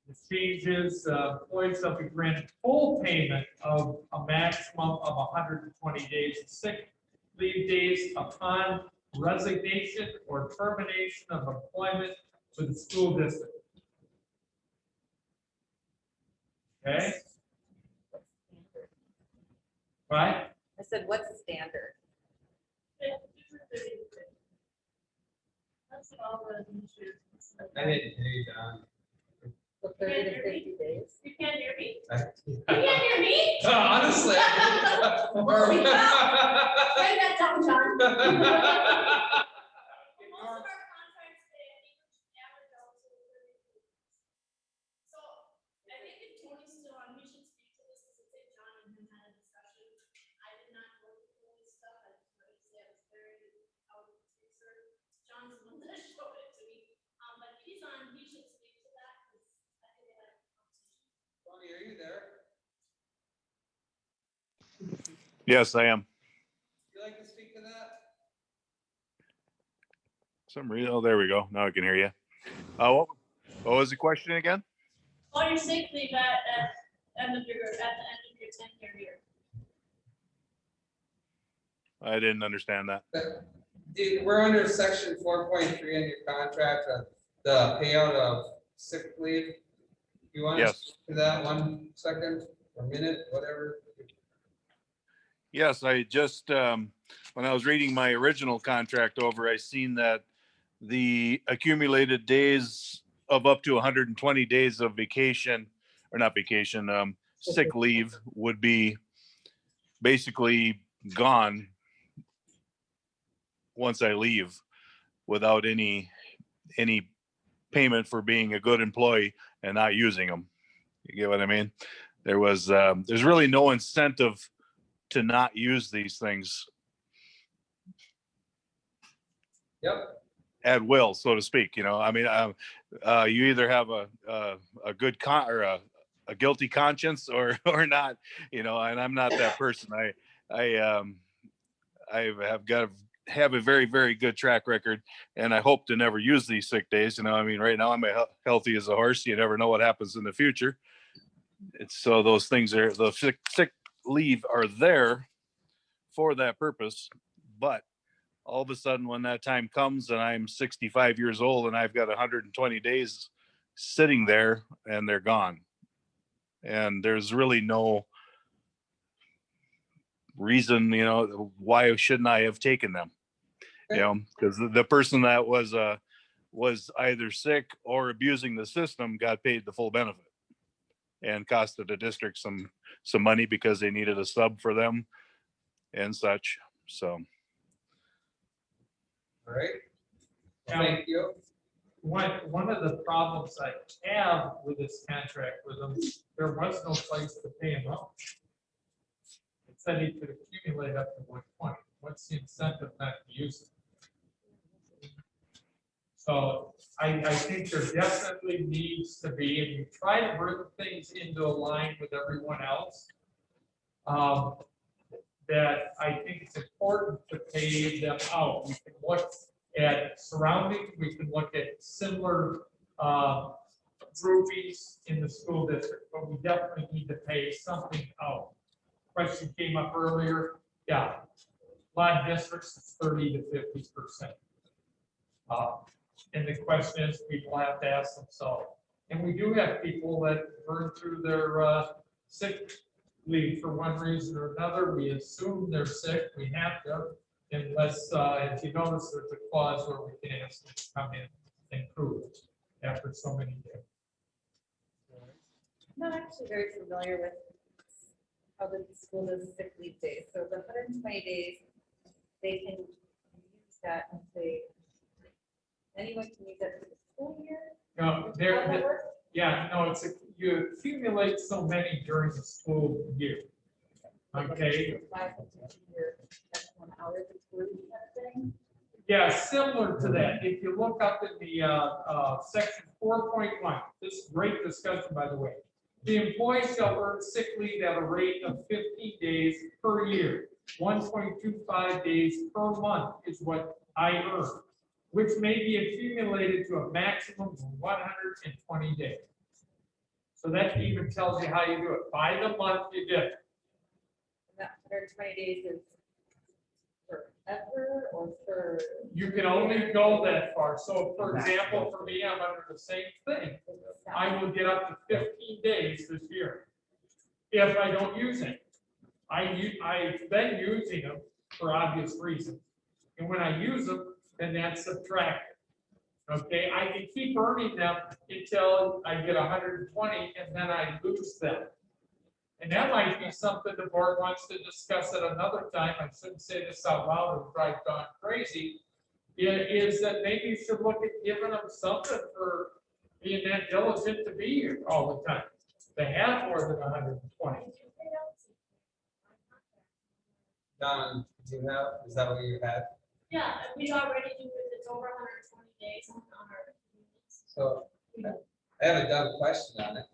The change is employees shall be granted full payment of a maximum of 120 days of sick leave days upon resignation or termination of employment with the school district. Okay? Right? I said, what's the standard? That's all the administrators. I didn't hear you, Don. So 30 to 50 days? You can't hear me? I- You can't hear me? Honestly. Holy cow. Write that down, John. Most of our contracts say average out to 30 days. So I think if Tony's still on, we should Yes, I am. Would you like to speak to that? Some reason, oh, there we go. Now I can hear you. What was the question again? All your sick leave at the end of your 10-year year. I didn't understand that. We're under section 4.3 in your contract, the payout of sick leave. You want to Yes. speak to that 1 second or minute, whatever? Yes, I just, when I was reading my original contract over, I seen that the accumulated days of up to 120 days of vacation, or not vacation, sick leave would be basically gone once I leave without any payment for being a good employee and not using them. You get what I mean? There's really no incentive to not use these things at will, so to speak. You know, I mean, you either have a good or a guilty conscience or not. You know, and I'm not that person. I have a very, very good track record, and I hope to never use these sick days. You know, I mean, right now I'm healthy as a horse. You never know what happens in the future. So those things are, the sick leave are there for that purpose. But all of a sudden, when that time comes and I'm 65 years old and I've got 120 days sitting there and they're gone, and there's really no reason, you know, why shouldn't I have taken them? You know, because the person that was either sick or abusing the system got paid the full benefit and costed the district some money because they needed a sub for them and such. So. All right. Now, Thank you. One of the problems I have with this contract with them, there was no place to pay him up. It said he could accumulate up to 120. What's the incentive not to use it? So I think there definitely needs to be, and you try to bring things into a line with everyone else, that I think it's important to pay them out. We can look at surroundings, we can look at similar groupings in the school district, but we definitely need to pay something out. Question came up earlier, yeah, a lot of districts, it's 30 to 50%. And the question is, people have to ask themselves, and we do have people that burn through their sick leave for one reason or another. We assume they're sick, we have to, unless, if you notice, there's a clause where we can ask them to come in and prove it after so many days. I'm not actually very familiar with how the school does sick leave days. So the 120 days, they can use that and say, anyone can use that for the school year? No, yeah, no, you accumulate so many during the school year. Okay. Yeah, similar to that. If you look up in the section 4.1, this is great discussion, by the way. The employee shall earn sick leave at a rate of 15 days per year. 1.25 days per month is what I earn, which may be accumulated to a maximum of 120 days. So that even tells you how you do it. By the month you get it. That 120 days is forever or for? You can only go that far. So for example, for me, I'm under the same thing. I will get up to 15 days this year if I don't use it. I've been using them for obvious reasons. And when I use them, then that's subtracted. Okay, I can keep earning them until I get 120 and then I lose them. And that might be something the board wants to discuss at another time. I shouldn't say this out loud or drive Don crazy. Is that maybe you should look at giving them something for being that diligent to be here all the time. They have more than 120. Don, do you have, is that what you had? Yeah, we already do it, it's over 120 days on our. So I have a dumb question on it.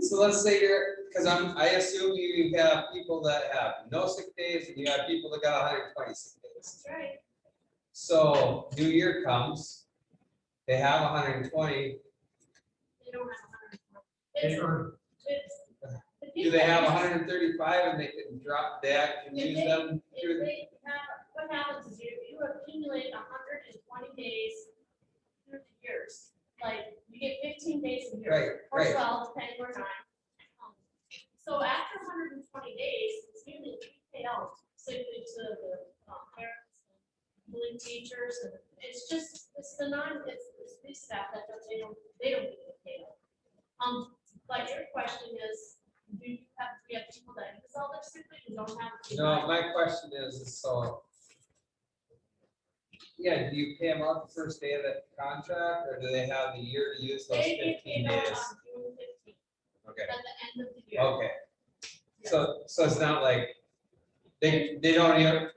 So let's say I assume you have people that have no sick days and you have people that got 120 sick days. That's right. So New Year comes, they have 120. They don't have 120. They It's, earn. it's. Do they have 135 and they can drop that and use them? If they have, what happens is you accumulate 120 days through the years. Like, you get 15 days a year. Or Right. 12, depending on time. So after 120 days, it's usually we pay out simply to the parents and bullying teachers, and it's these staff that they don't get paid out. But your question is, we have people that use all their sick leave and don't have. No, my question is, so. Yeah, do you pay them out the first day of the contract, or do they have the year to use those They get 15 paid out days? on June 15th, Okay, at the end of the year. okay. So it's not like, they don't even,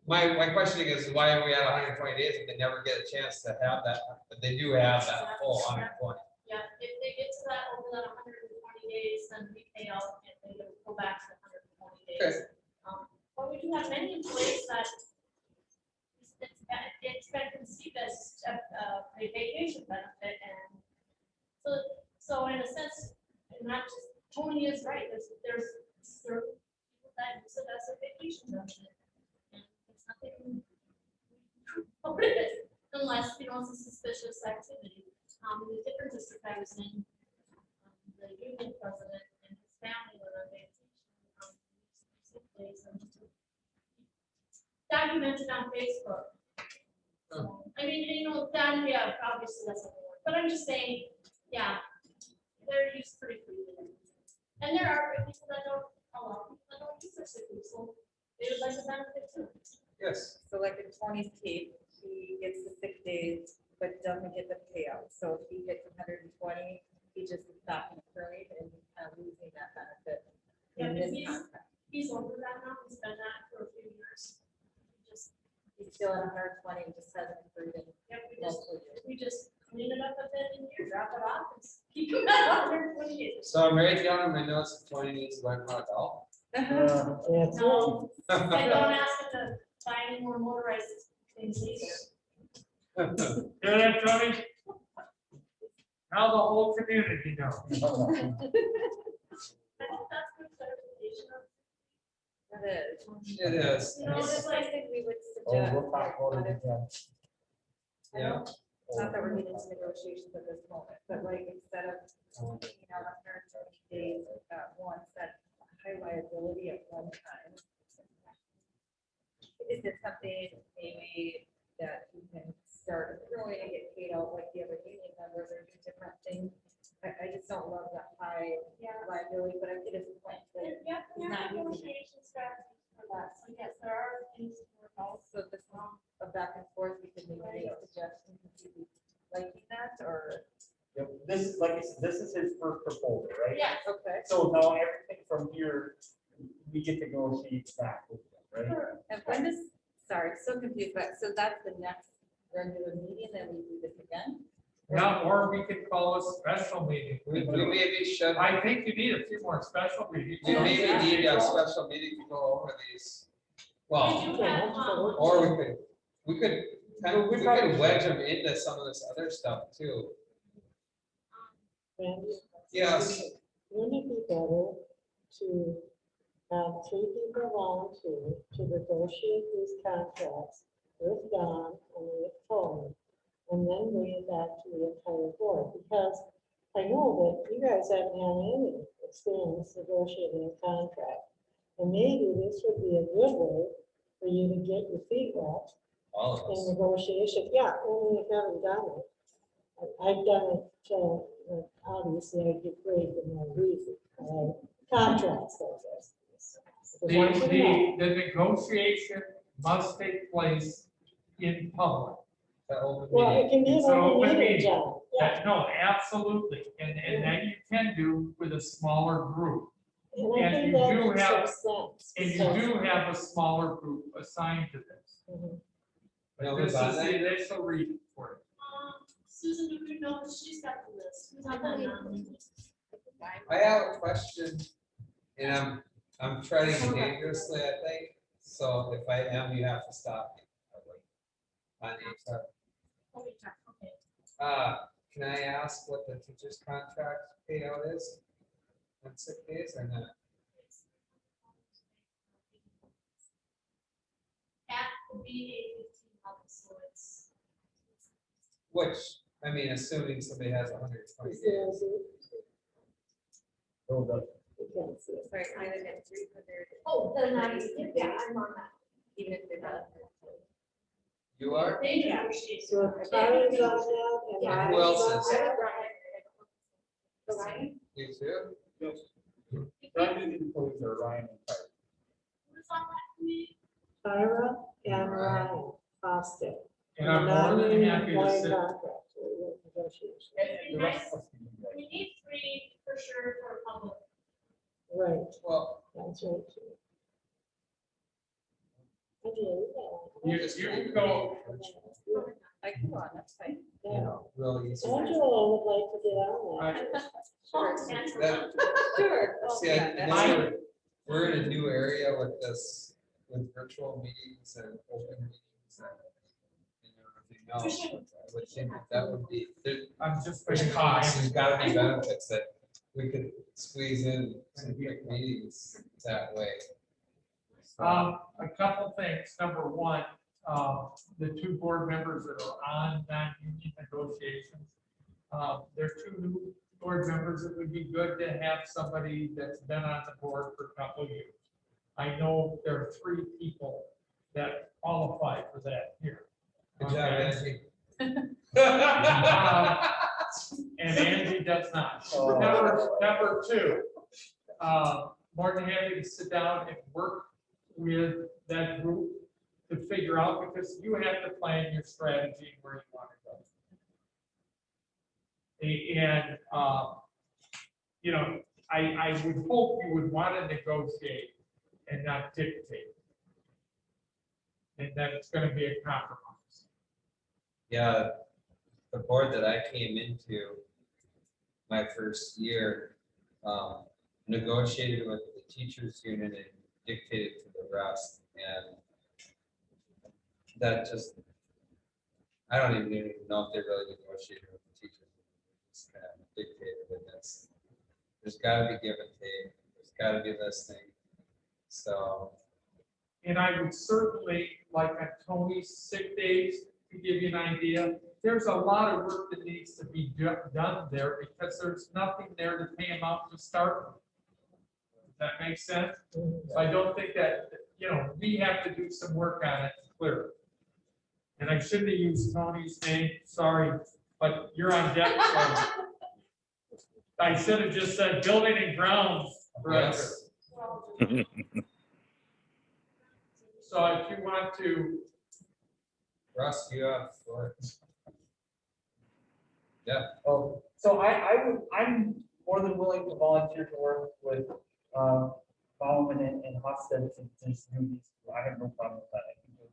my questioning is, why are we at 120 days if they never get a chance to have that, but they do have that full 120? Yeah, if they get to that, over that 120 days, then we pay out and they go back to 120 days. But we do have many employees that it's been conceived as a vacation benefit, and so in a sense, and not just, Tony is right, there's certain people that use it as a vacation benefit. And it's nothing about it, unless, it's a suspicious activity. In the different district I was in, the union president and his family were on vacation. Documented on Facebook. I mean, that, yeah, obviously that's not work, but I'm just saying, yeah, they're used pretty freely. And there are people that don't, a lot of people that don't use their sick leave, so they would like a benefit too. Yes. So like in Tony's case, he gets the sick days, but doesn't get the payout. So if he gets 120, he just is not accruing and he's kind of losing that benefit. Yeah, in because this contract. he's over that now, he's been that for a few years. He's still at 120 and just hasn't accrued in Yep, multiple years. we just clean it up a bit in here, drop it off, and keep it at 120 days. So I'm writing down in my notes, if 20 needs to learn how to golf. No, and don't ask him to buy any more motorized things either. Hear that, Tony? Now the whole community knows. I think that's good clarification. It is. It is. It's just I think we would Oh, suggest. we'll talk about it again. Yeah. Not that we're getting into negotiations at this moment, but like instead of, 120 days at once, that high liability at one time. Is it something maybe that you can start accruing and get paid out like the other union members or do different things? I just don't love that high liability, but I get his point. that Yeah, he's not using it. negotiation strategies for that, so yes, there are things to work out. So this is a back and forth, we could maybe make suggestions, if you liking that, or? Yep, this is, like I said, this is his first proposal, right? Yeah. Okay. So now everything from here, we get to negotiate back with them, right? And when does, sorry, so confused, but so that's the next regular meeting, then we do this again? Yeah, or we could call a special meeting. We maybe should, I think you need a few more special meetings. we maybe need a special meeting to go over these. Well, We do have, or we could wedge them into some of this other stuff too. Yes. Wouldn't it be better to have 3 people volunteer to negotiate these contracts with Don and with Tony, and then bring it back to the entire board? Because I know that you guys haven't had any experience negotiating a contract. And maybe this would be a good way for you to get your feet wet All of in us. negotiation. Yeah, only if you haven't done it. I've done it, obviously I get paid for my reason, contracts like this. The negotiation must take place in public. Well, it can be an So it would open meeting, be- John. Yeah. No, absolutely, and that you can do with a smaller group. And I And think you that do makes have- some sense. And you do have a smaller group assigned to this. Mhm. But this is the initial reading for it. Susan, do you know, she's got the list, who's on that list? I have a question, and I'm treading dangerously, I think, so if I am, you have to stop me. My name's can I ask what the teacher's contract payout is on sick days or not? At the BA 15 level, so it's. Which, I mean, assuming somebody has 120 days. Right, I would get 300. Oh, then yeah, I'm on that. Even if they're not. You are? They negotiate. So Tyler's on that and Yeah. Who else is? Ryan? You too? Yes. Ryan employees are Ryan and Tyler. Who's on that committee? Tyra and Ryan Austin. And I'm more than happy to sit. Negotiation. It'd be nice. We need 3 for sure for public. Right, Well, that's right. too. I did, You can go. I can go on, that's fine. you yeah. know, really easy. Angela would like to get on that. Sure. That- Sure. See, I Yeah, know that's- we're in a new area with this, with virtual meetings and open meetings and everything else. I would think that would be, I'm just. there's costs, there's gotta be benefits that we could squeeze in some quick meetings that way. A couple things. Number one, the 2 board members that are on non-union negotiations. There are 2 new board members. It would be good to have somebody that's been on the board for a couple of years. I know there are 3 people that qualify for that here. Good job, Okay? Angie. And Angie does not. Oh. Number 2, more than happy to sit down and work with that group to figure out, because you have to plan your strategy and where you want to go. And, you know, I would hope you would want to negotiate and not dictate. And that it's going to be a compromise. Yeah, the board that I came into my first year, negotiated with the teachers union and dictated to the rest, and that just, I don't even know if they really negotiated with the teachers. They just kind of dictated, and that's, there's gotta be give and take, there's gotta be listening, so. And I would certainly, like on Tony's sick days, to give you an idea, there's a lot of work that needs to be done there, because there's nothing there to pay him out to start with. Does that make sense? So I don't think that, you know, we have to do some work on it, clearly. And I shouldn't have used Tony's name, sorry, but you're on deck. So I should have just said building and grounds director. Yes. So if you want to, Russ, you have floor. Yeah, Oh, so I'm more than willing to volunteer to work with, Bauman and Hofstad to just do these. I have no problem with that. I think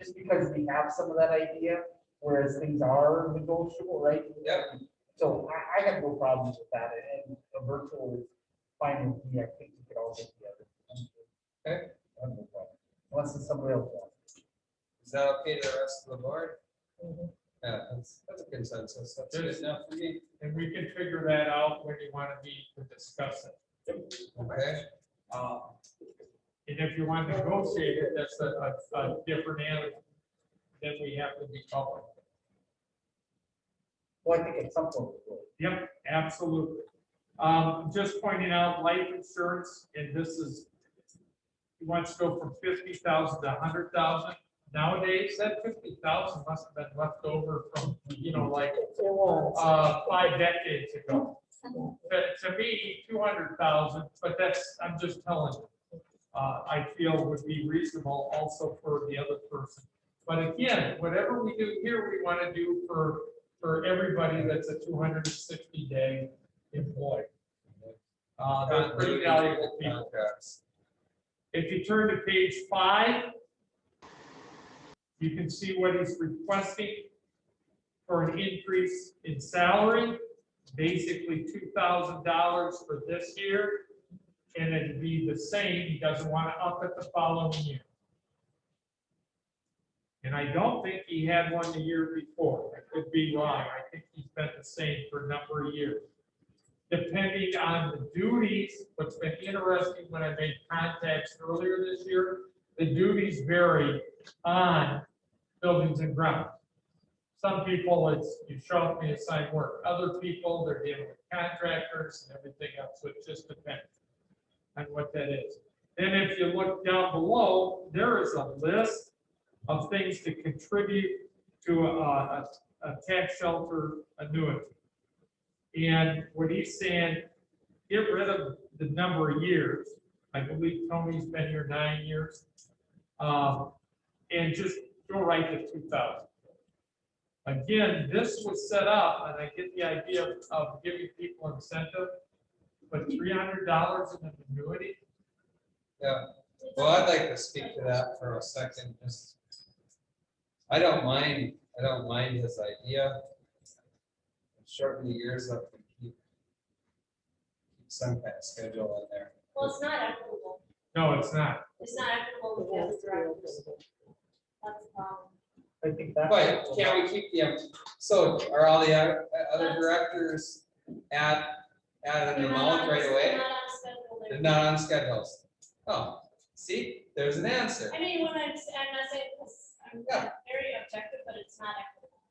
just because we have some of that idea, whereas things are negotiable, right? Yep. So I have no problems with that, and a virtual is fine with me. I think we could all get together. Okay. I have no problem. Unless it's somebody else wants. is that okay to the rest of the board? Yeah, that's a consensus, that's good enough for me. and we can figure that out when you want to meet to discuss it. Okay, And if you want to negotiate it, that's a different animal. Then we have to be public. Well, I think at some point we will. Yep, absolutely. Just pointing out life insurance, and this is, he wants to go from 50,000 to 100,000. Nowadays, that 50,000 must have been left over from, you know, like, It was. 5 decades ago. To me, 200,000, but that's, I'm just telling you. I feel would be reasonable also for the other person. But again, whatever we do here, we want to do for everybody that's a 260-day employee. They're pretty valuable people. contracts. If you turn to page 5, you can see what he's requesting for an increase in salary. basically $2,000 for this year. And it'd be the same, he doesn't want to up it the following year. And I don't think he had one the year before, I could be wrong, I think he's been the same for a number of years. Depending on the duties, what's been interesting when I made contacts earlier this year, the duties vary on buildings and grounds. Some people, it's, you show up, you assign work. Other people, they're dealing with contractors and everything else, so it just depends on what that is. Then if you look down below, there is a list of things to contribute to a tax shelter annuity. And what he's saying, get rid of the number of years. I believe Tony's been here 9 years. And just go right to 2,000. Again, this was set up, and I get the idea of giving people incentive, but $300 in an annuity. Yeah, well, I'd like to speak to that for a second, just, I don't mind his idea. Shorten the years up and keep some kind of schedule in there. Well, it's not equitable. No, it's not. It's not equitable because the directors. That's the problem. I think that's. But can't we keep the, so are all the other directors at an amount right away? They're not on schedule. They're not on schedules. Oh, see, there's an answer. I mean, when I'm not saying this, I'm Yeah. very objective, but it's not equitable.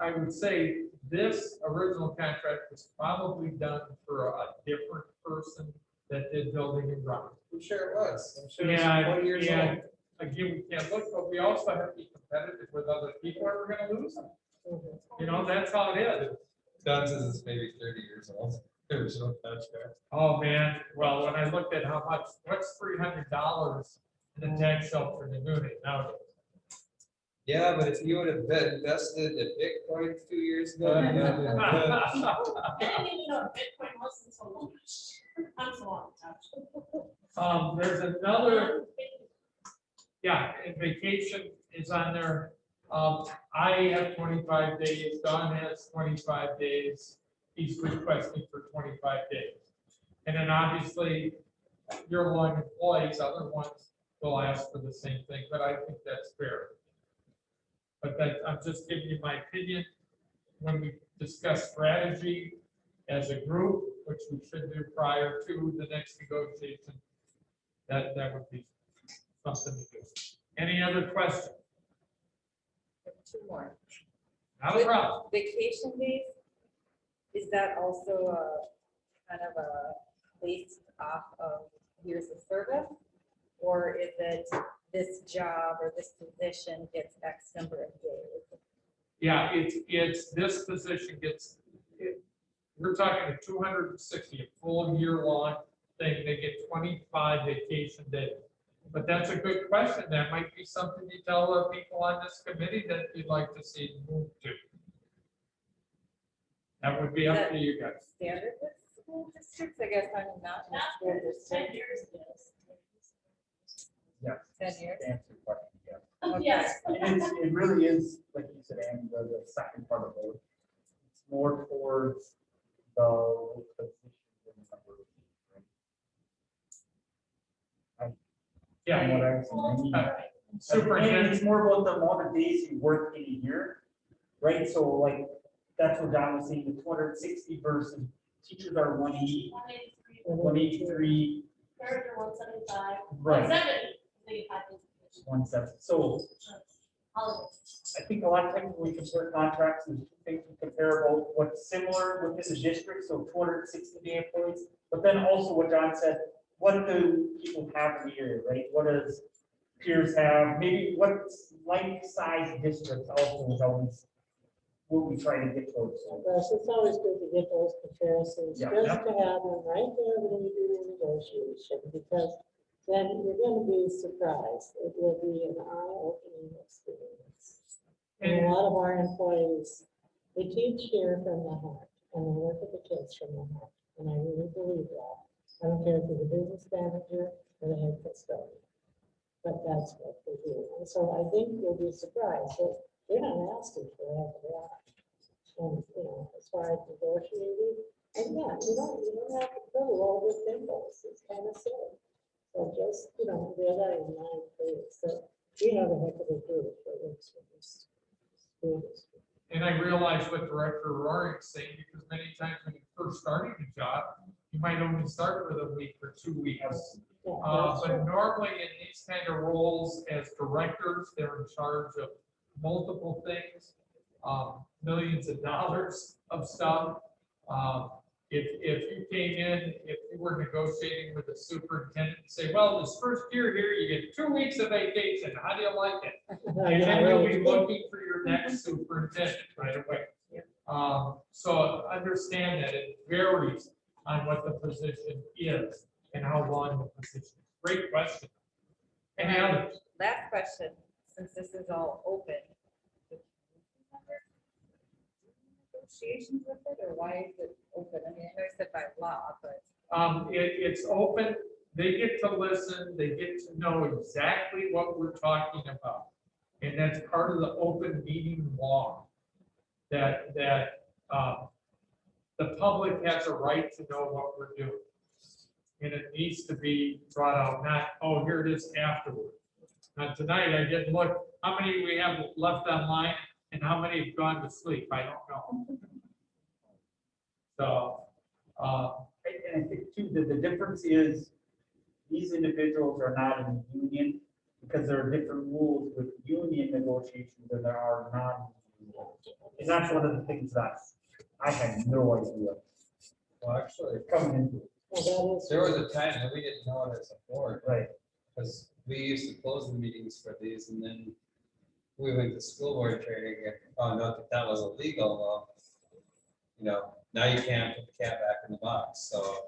I would say this original contract was probably done for a different person that did building and grounds. I'm sure it was. I'm sure it's And, 20 years old. and again, we can't look, but we also have to be competitive with other people or we're gonna lose them. You know, that's how it is. Duns is maybe 30 years old. There's no touch there. Oh, man, well, when I looked at how much, what's $300 in the tax shelter in the unit nowadays? Yeah, but if you would have been invested in Bitcoin 2 years ago. I didn't even know Bitcoin wasn't so long. I'm so long. There's another, yeah, and vacation is on there. I have 25 days, Don has 25 days. He's requesting for 25 days. And then obviously, your line employees, other ones will ask for the same thing, but I think that's fair. But that, I'm just giving you my opinion. When we discuss strategy as a group, which we should do prior to the next negotiation, that would be something to do. Any other questions? Two more. Not a problem. Vacation days, is that also kind of a based off of years of service? Or is it this job or this position gets X number of days? Yeah, it's this position gets, we're talking a 260, a full year long thing. They get 25 vacation days. But that's a good question. That might be something you tell the people on this committee that you'd like to see move to. That would be up to you guys. Standard with school districts, I guess I'm not in a Not school for 10 district. years ago. Yeah. 10 years? To answer your question, yeah. Okay. Yes. It really is, like you said, Andy, the second part of it. It's more towards the position than the number of people, right? Yeah. From what I've seen, I mean, and Superintendent, it's more about the amount of days you work in a year, right? So like, that's what John was saying, the 260 versus teachers are 180, 183, Third or 175. Right. 170. They have this. 170. So Holidays. I think a lot of times when we compare contracts, there's two things to compare about what's similar within the district, so 260 day employees, but then also what John said, what do people have in the area, right? What does peers have, maybe what's like-sized districts also is always what we try to get towards. Yes, it's always good to get those comparisons, Yeah. just to have them right there when you do the negotiation, because then you're gonna be surprised. It will be an eye-opening experience. And a lot of our employees, they teach here from the heart, and they work with the kids from the heart, and I really believe that. I don't care if you're the business manager or the head custodian, but that's what they do. And so I think you'll be surprised that they're not asking for help. And, you know, as far as negotiating, and yeah, you don't have to fill all the symbols, it's kind of silly. So just, bear that in mind, please, so we have a heck of a group that works with this. School district. And I realize what Director Roaring is saying, because many times when you're first starting a job, you might only start with a week or 2 weeks. Yeah, But that's true. normally in these kind of roles as directors, they're in charge of multiple things, millions of dollars of stuff. If you came in, if you were negotiating with the superintendent, say, well, this first year here, you get 2 weeks of vacation, how do you like it? And then you'll be looking for your next superintendent right away. So understand that it varies on what the position is and how long the position is. Great question. Any others? Last question, since this is all open. Negotiations with it, or why is it open? I mean, I know it's said by law, but. It's open, they get to listen, they get to know exactly what we're talking about. And that's part of the open meeting law. That the public has a right to know what we're doing. And it needs to be brought out, not, oh, here it is afterward. Now, tonight, I didn't look, how many we have left online and how many have gone to sleep, I don't know. So, And I think too, that the difference is these individuals are not in the union because there are different rules with union negotiations than there are non-union rules. And that's one of the things that I had no idea Well, actually, coming into it. Well, that is. there was a time that we didn't know it as a board, Right. because we used to close the meetings for these, and then we went to school board training and found out that was illegal. Well, now you can't put the cat back in the box, so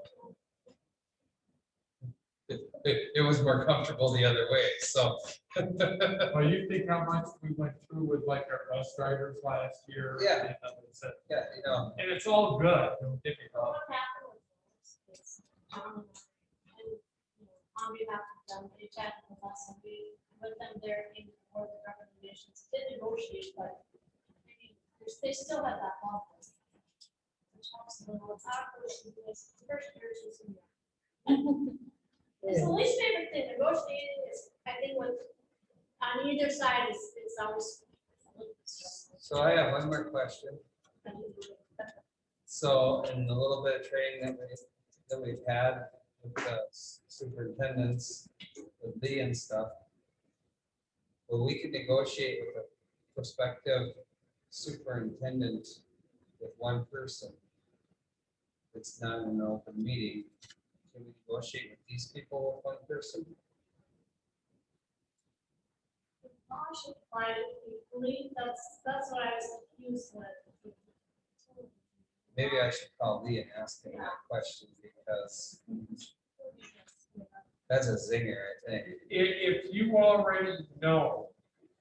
it was more comfortable the other way, so. well, you think how much we went through with like our bus drivers last year? Yeah. And others that- Yeah, And it's all good, don't get me wrong. What happened with this is, and, on behalf of them, they chatted with us and we, with them there, in more the recommendations, did negotiate, but I mean, they still have that conflict. Which helps them, it's awkward, it's the first year, it's just. It's the least favorite thing, negotiating is, I think what, on either side is, it's always. so I have one more question. So in the little bit of training that we've had with the superintendents, with Lee and stuff, well, we could negotiate with a prospective superintendent with one person. It's not an open meeting. Can we negotiate with these people with one person? I should apply it equally, that's what I was confused with. Maybe I should call Lee and ask him that question, because that's a zinger, I think. If you already know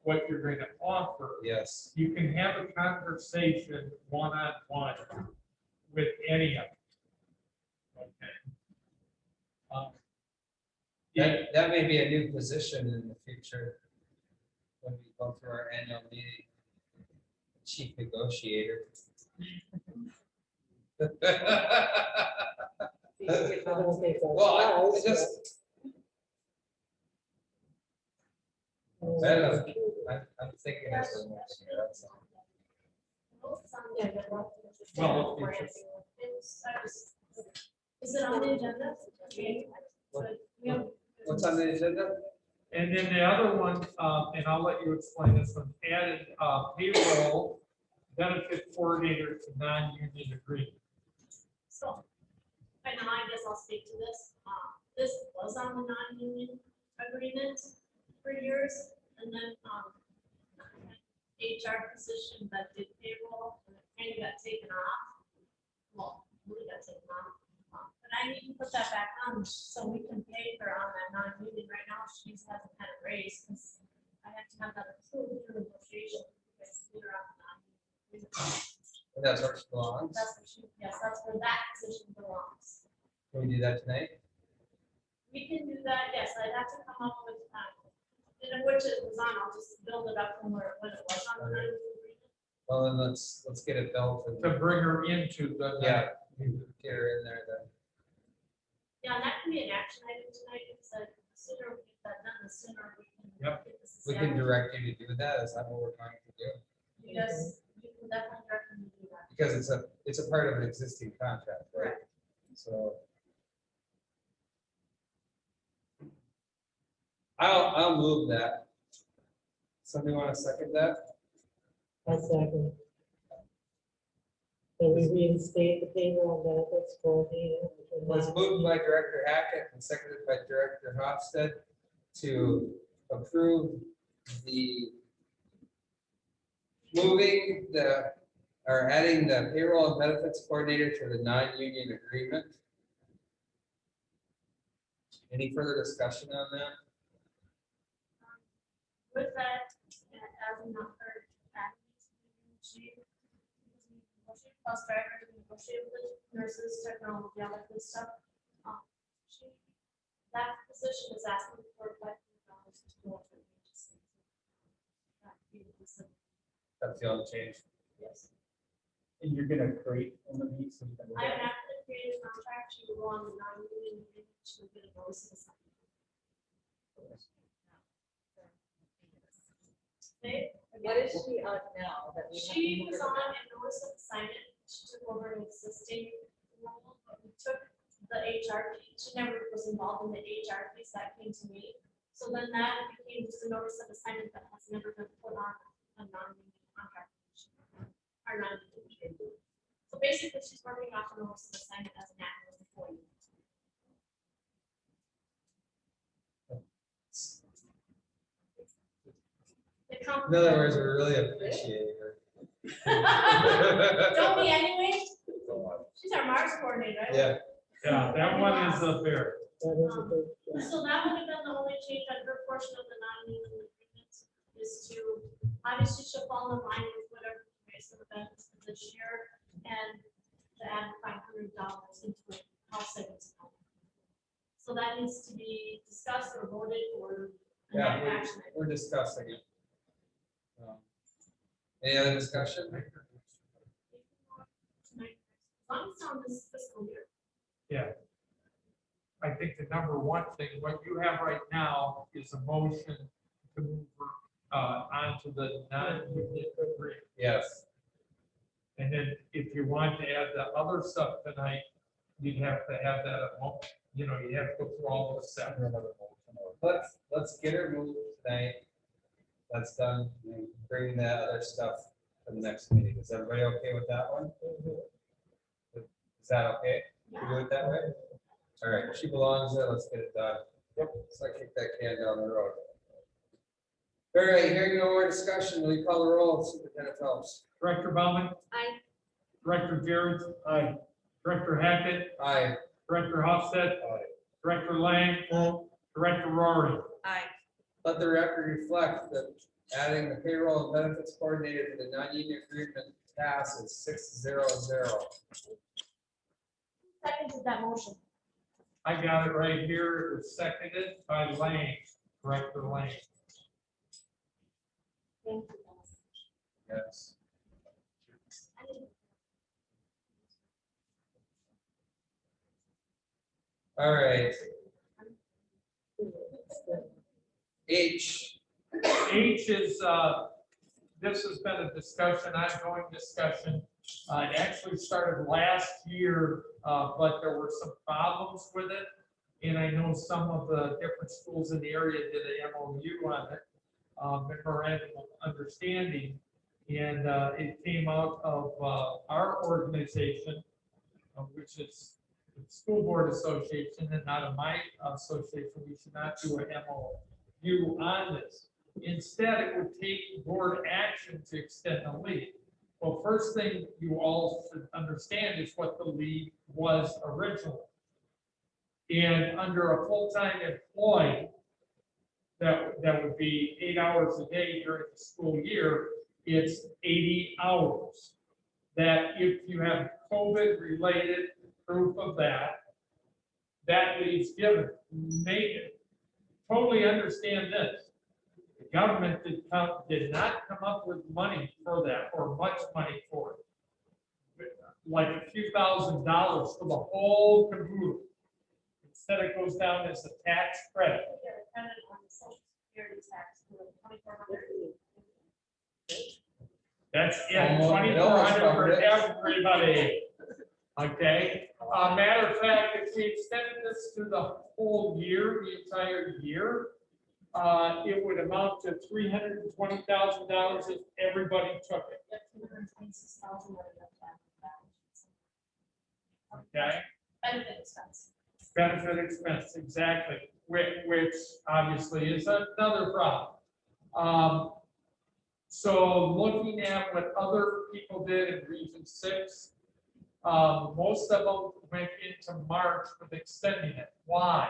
what you're going to offer, Yes. you can have a conversation one-on-one with any of them. Okay. That may be a new position in the future when we go through our annual meeting. Chief negotiator. Well, I just, I don't know. I'm thinking as a next year, that's all. Well, Is it on the agenda? Okay. But we have- What's on the agenda? And then the other one, and I'll let you explain this one, added payroll benefit coordinator to non-union agreement. So, I know, I guess I'll speak to this. This was on the non-union agreement for years, and then, HR position that did payroll, and it kind of got taken off. Well, we got taken off. But I need to put that back on so we can pay her on that non-union. Right now, she hasn't had a raise because I have to have that approved through negotiation. Because we're on the non-union. And that's where it belongs. That's where she, yes, that's where that position belongs. Can we do that tonight? We can do that, yes, I'd have to come up with, and which it was on, I'll just build it up from where, when it was on the non-union agreement. Well, then let's get it built and, to bring her into the. yeah, get her in there then. Yeah, and that can be an action item tonight, because the sooner we get that done, the sooner we can. Yep. get this We can established. direct you to do that. Is that what we're trying to do? Yes, you can definitely direct them to do that. Because it's a part of an existing contract, right? Correct. So. I'll move that. Somebody want to second that? I second. That we reinstate the payroll benefits coordinator. Was moved by Director Hackett and seconded by Director Hofstad to approve the adding the payroll and benefits coordinator to the non-union agreement. Any further discussion on that? With that, as a number, bus drivers, negotiate with nurses, technology, all that good stuff. That position is asking for $500 to go for wages. That's the only change. Yes. And you're gonna create one of these. so you can look I am at it. not going to create a contract, you will go on the non-union agreement, to get a notice of assignment. Okay? What is she on now that we have to She move was her on to? a notice of assignment, she took over an existing role, but we took the HR, she never was involved in the HR piece, that came to me. So then that became just a notice of assignment that has never been put on a non-union contract. Or non-union. So basically, she's working off a notice of assignment as an active employee. The company- In other words, we really appreciate her. Don't we anyway? She's our Mars coordinator, right? Yeah. Yeah, that one is a fair. That is a big. So that would have been the only change on her portion of the non-union agreement, is to, obviously she'll fall in line with whatever the raise of the benefits for this year, and to add $500 into a health savings account. So that needs to be discussed or voted or. Yeah, action item. we're discussing it. Any other discussion? Tonight, as long as it's on this fiscal year. Yeah. I think the number one thing, what you have right now is a motion to move onto the non-union agreement. Yes. And then if you want to add the other stuff tonight, you'd have to have that, you know, you have to go through all the steps. Let's get her moved tonight. That's done. We bring that other stuff to the next meeting. Is everybody okay with that one? Is that okay? To do it that way? All right, she belongs there. Let's get it done. Yep. So I kick that can down the road. All right, hearing no more discussion, will you call the roll? Superintendent Phelps. Director Bauman, I, Director Jared. Aye. Director Hackett, Aye. Director Hofstad. Aye. Director Lang. Director Rory. Aye. Let the record reflect that adding the payroll and benefits coordinator to the non-union agreement passes 6-0-0. Seconded that motion. I got it right here. It was seconded by Lang, Director Lang. Thank you, guys. Yes. I didn't- All right. H. H is, this has been a discussion, ongoing discussion. It actually started last year, but there were some problems with it. And I know some of the different schools in the area did an MOU on it, memorandum of understanding. And it came out of our organization, which is the School Board Association and not of my association. We should not do an MOU on this. Instead, it would take board action to extend the leave. Well, first thing you all should understand is what the leave was originally. And under a full-time employee, that would be 8 hours a day during the school year, it's 80 hours. That if you have COVID-related proof of that, that leave's given. Make it, totally understand this. government did not come up with money for that, or much money for it. Like a few $1,000s for the whole caboodle. Instead, it goes down as a tax credit. We get a credit on the social security tax for 2,400. That's it, Almost- it 2,400 almost for covered it. everybody. Okay, matter of fact, if we extended this to the whole year, the entire year, it would amount to $320,000 if everybody took it, That's 226,000 that we have to have. okay? Benefit expense. Benefit expense, exactly, which obviously is another problem. So looking at what other people did in Region 6, most of them went into March with extending it. Why?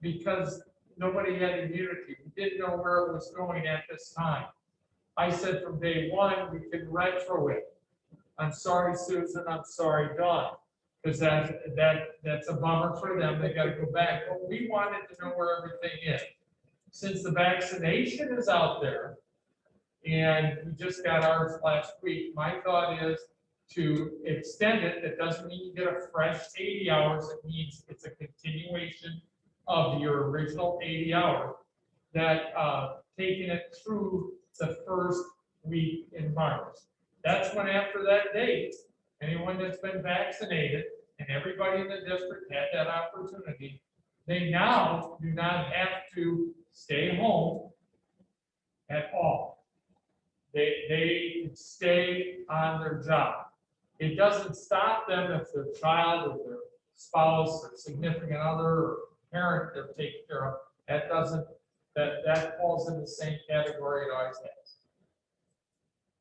Because nobody had immunity. We didn't know where it was going at this time. I said from day one, we can retro it. I'm sorry, Susan, I'm sorry, Dawn, because that's a bummer for them. They gotta go back. But we wanted to know where everything is. Since the vaccination is out there, and we just got ours last week, my thought is to extend it. That doesn't mean you get a fresh 80 hours. It means it's a continuation of your original 80 hours. That taking it through the first week in March. That's when after that date, anyone that's been vaccinated and everybody in the district had that opportunity, they now do not have to stay home at all. They can stay on their job. It doesn't stop them if their child or their spouse or significant other or parent they're taking care of. That doesn't, that falls in the same category it always has.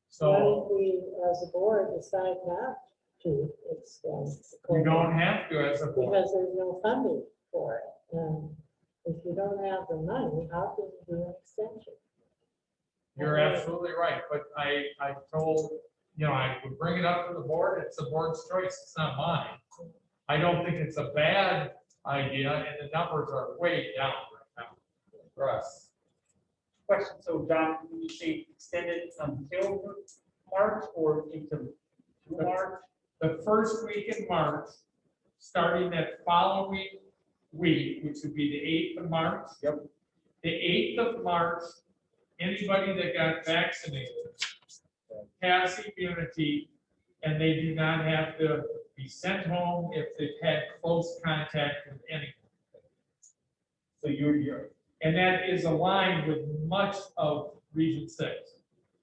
So What if we, as a board, decide not to extend? the you COVID? don't have to as a board. Because there's no funding for it. And if you don't have the money, how can you do an extension? You're absolutely right, but I told, I would bring it up to the board, it's the board's choice, it's not mine. I don't think it's a bad idea, and the numbers are way down right now for us. Question, so John, when you say extended until March or into March? The first week in March, starting that following week, which would be the 8th of March. Yep. The 8th of March, anybody that got vaccinated has immunity, and they do not have to be sent home if they've had close contact with anyone. So you're, And that is aligned with much of Region 6.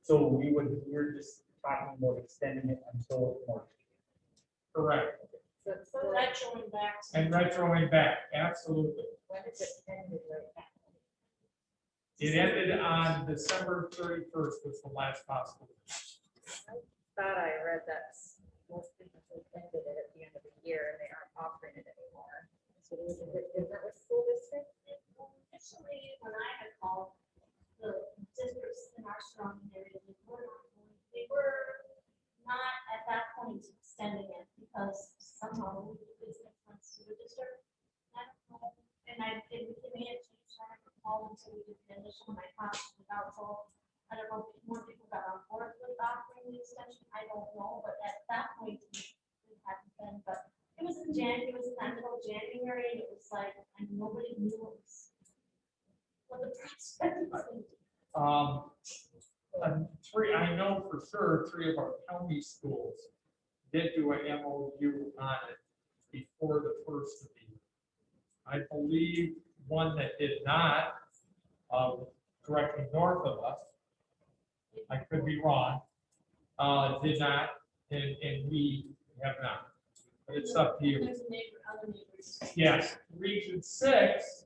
so we're just talking about extending it until March. Correct. So retroing back. to- And retroing back, absolutely. When is it ended right now? It ended on December 31st was the last possible. Thought I read that most businesses ended it at the end of the year and they aren't offering it anymore. So is it different with school districts? Initially, when I had called, the districts in our surrounding area, they were not at that point extending it because somehow we did business once to the district. I don't know, and it may have changed, I haven't called until we did the initial, when I talked to the council. I don't know if more people got on board with offering the extension, I don't know, but at that point, it hadn't been, but it was in January, it was in that middle of January, and it was like, and nobody knew what was. What the prospect was gonna be. I know for sure 3 of our county schools did do an MOU on it before the first of the year. I believe one that did not, directly north of us, I could be wrong, did not, and we have not. But it's up to you. There's a neighbor, other neighbors. Yes, Region 6,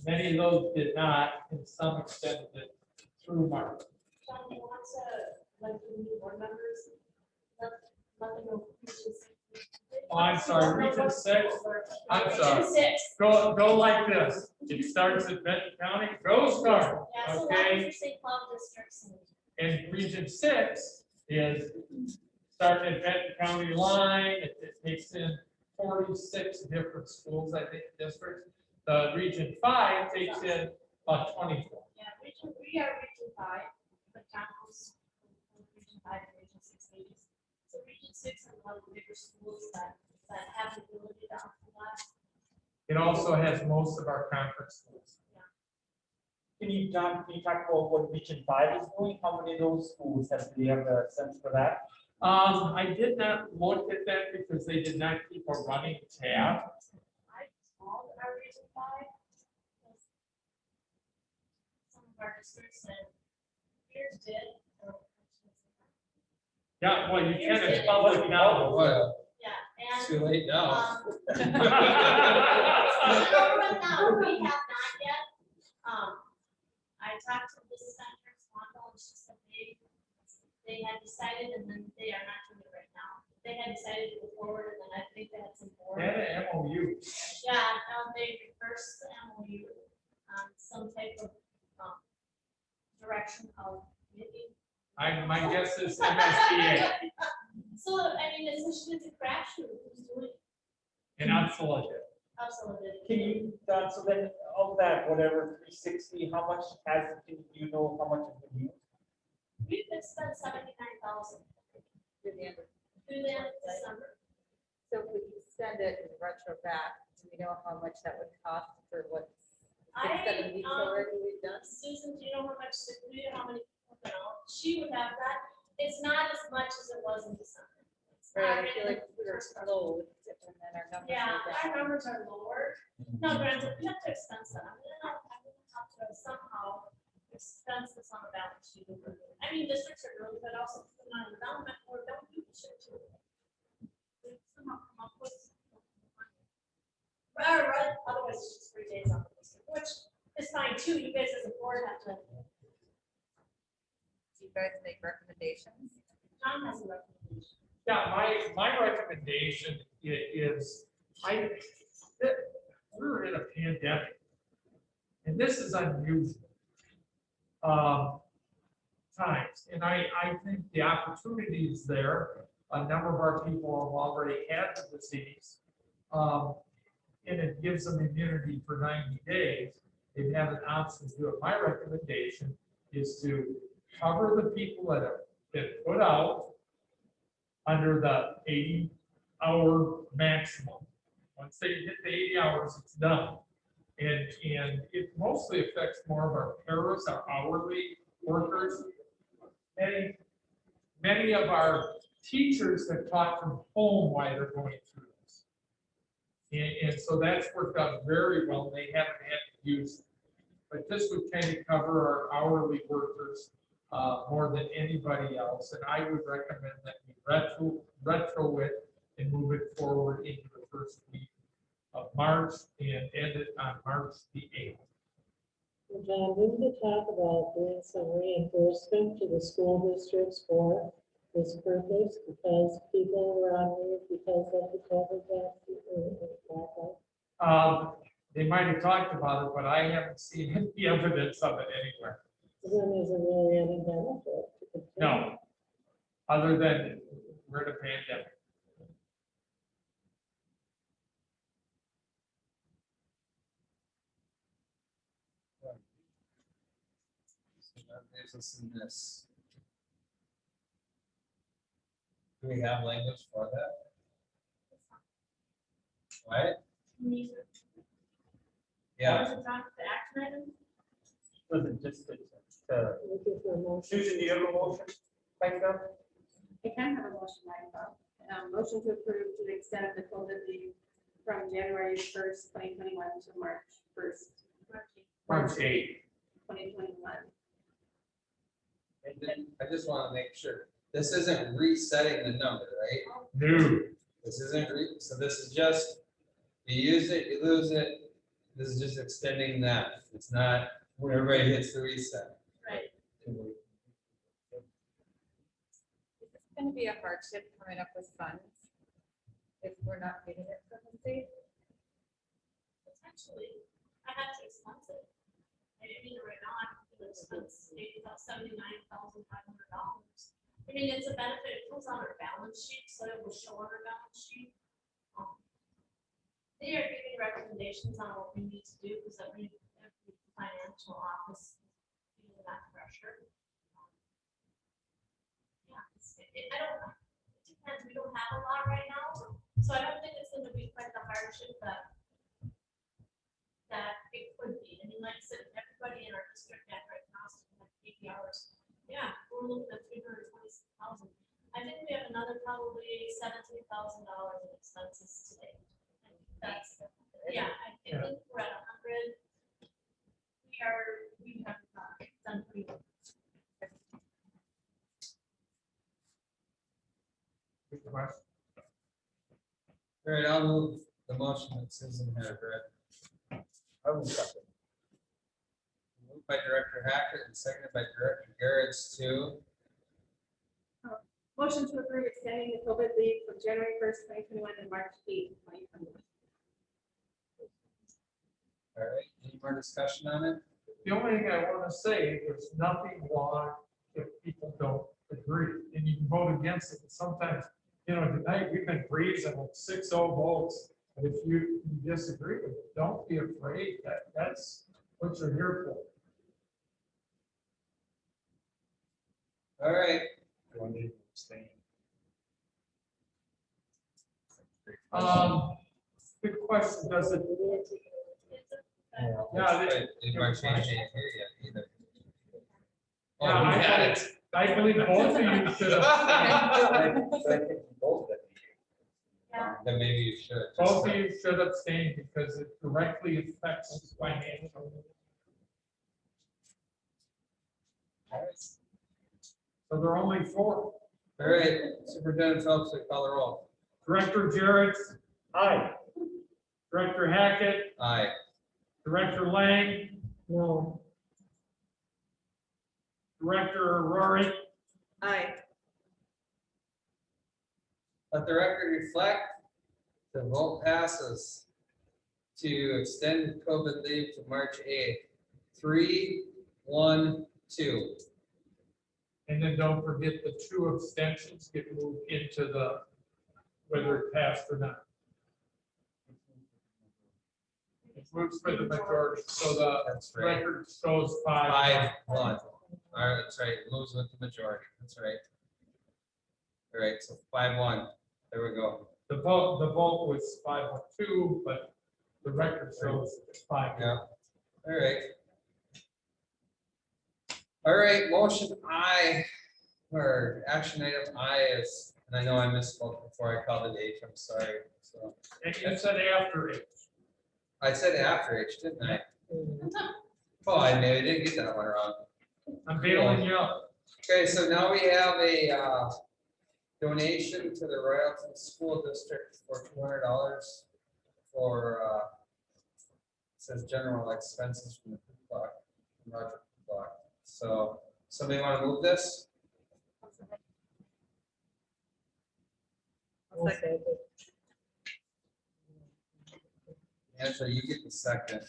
many of those did not, and some extended it through March. John, you want to, like, the new board members, let them know. Oh, I'm sorry, Region 6? I'm sorry. Region 6. Go like this. It starts at Benton County, go start, Yeah, so okay? like, say club districts and. And Region 6 is starting at Benton County line, it takes in 46 different schools, I think, districts. The Region 5 takes in about 24. Yeah, we are region 5, but Campos, region 5 and region 6 ages. So region 6 are one of the bigger schools that have the ability to offer that. It also has most of our conference schools. John, can you talk about what Region 5 is doing? How many of those schools do you have a sense for that? I did not look at that because they did not keep a running tab. I called our region 5. because Some of our districts and peers did. Yeah, well, you Here's can, it's it. public now. Well, Yeah, it's and. too late now. But now, we have not yet. I talked to the business center in Swanville, and she said they had decided, and then they are not doing it right now. They had decided to go forward, and then I think they had some board. And an MOU. Yeah, they reversed the MOU on some type of, direction of maybe. My guess is MSBA So, I mean, it's a crapshoot who's doing it. and Unsolicited. Absolutely. Can you, John, so then of that, whatever, 360, how much do you know how much has been used? We've been spent 79,000 Through the end of- through the end of December. So if we extend it in retro back, do we know how much that would cost for what? 6-7 weeks already we've done? Susan, do you know how much, how many people been out? She would have that. It's not as much as it was in December. It's Right, I not feel really like we were first part. slow with it, and then our numbers Yeah, were our down. numbers are lower. No, granted, we have to expense that. I'm gonna have to somehow expense this on the balance sheet. I mean, districts are really, but also put it on the development or don't do this shit too. We somehow come up with. Right, otherwise it's just 3 days on the district, which is fine too. You guys as a board have to. Do you guys make recommendations? John has a recommendation. Yeah, my recommendation is, we're in a pandemic. And this is unusual. Times, and I think the opportunity is there. A number of our people have already had the disease. And it gives them immunity for 90 days. They have an option to do it. My recommendation is to cover the people that have been put out under the 80-hour maximum. Once they hit the 80 hours, it's done. And it mostly affects more of our paras, our hourly workers. Many of our teachers have taught from home while they're going through this. And so that's worked out very well. They haven't had to use it. But this would kind of cover our hourly workers more than anybody else. And I would recommend that we retro it and move it forward into the first week of March and end it on March the 8th. John, we need to talk about doing some reimbursement to the school districts for this purpose, because people were on leave because of the COVID vaccine. They might have talked about it, but I haven't seen any evidence of it anywhere. Then there's a really any benefit to continue. No, other than we're in a pandemic. So that leaves us in this. Do we have language for that? Right? Yeah. Was it on the action item? Was it just Looking for a motion. Susan, do you have a motion? Like that? I can have a motion, motion to approve to the extent of the COVID leave from January 1st, 2021 to March 1st, March 8th. 2021. And then I just want to make sure, this isn't resetting the number, right? No. This isn't, so this is just, you use it, you lose it. This is just extending that. It's not when everybody hits the reset. Right. It's going to be a hardship coming up with funds if we're not getting it from the state. Potentially, I have to expense it. I mean, right now, I'm going to expense maybe about $79,500. I mean, it's a benefit. It comes on our balance sheet, so it will show on our balance sheet. They are giving recommendations on what we need to do, because every financial office that pressure. Yeah, I don't, it depends, we don't have a lot right now, so I don't think it's gonna be quite the hardship that it could be. I mean, like I said, everybody in our district at right now is like 80 hours. Yeah, we're looking at 326,000. I think we have another probably $17,000 in expenses today. That's, yeah, I think we're at 100. We have done pretty well. Good question. All right, I'll move the motion that Susan had read. I will second. Moved by Director Hackett and seconded by Director Garretts to Motion to approve extending the COVID leave from January 1st, 2021 to March 8th, 2021. all right, any more discussion on it? The only thing I want to say, there's nothing wrong if people don't agree, and you can vote against it. And sometimes, tonight we've been breezing with 6-0 votes. And if you disagree with it, don't be afraid. That's what you're here for. All right. Do I need to abstain? Good question. Does it? Yeah. Did March 8th ain't here yet either. Oh, Yeah, we had it. I believe both of you should have. Then maybe you should. Both of you should abstain because it directly affects financial. So there are only 4. All right, Superintendent Phelps, will call the roll. Director Jarrett. Aye. Director Hackett. Aye. Director Lang. No. Director Rory. Aye. Let the record reflect, the vote passes to extend COVID leave to March 8th. 3-1-2. And then don't forget the 2 abstentions get moved into the, whether it passed or not. It moves for the majority, so the That's right. record shows 5-1. 5-1. All right, that's right. It moves with the majority. That's right. All right, so 5-1. There we go. The vote was 5-2, but the record shows 5. Yeah. All right. All right, motion I, or action item I is, and I know I misspoke before I called it H, I'm sorry. So And you said after it. I said after H, didn't I? Oh, I maybe didn't get that one wrong. I'm bailing you out. Okay, so now we have a donation to the Royalton School District for $200 for, it says general expenses from the food clock, from Roger Clock. So somebody want to move this? Second. Angela, you get the second.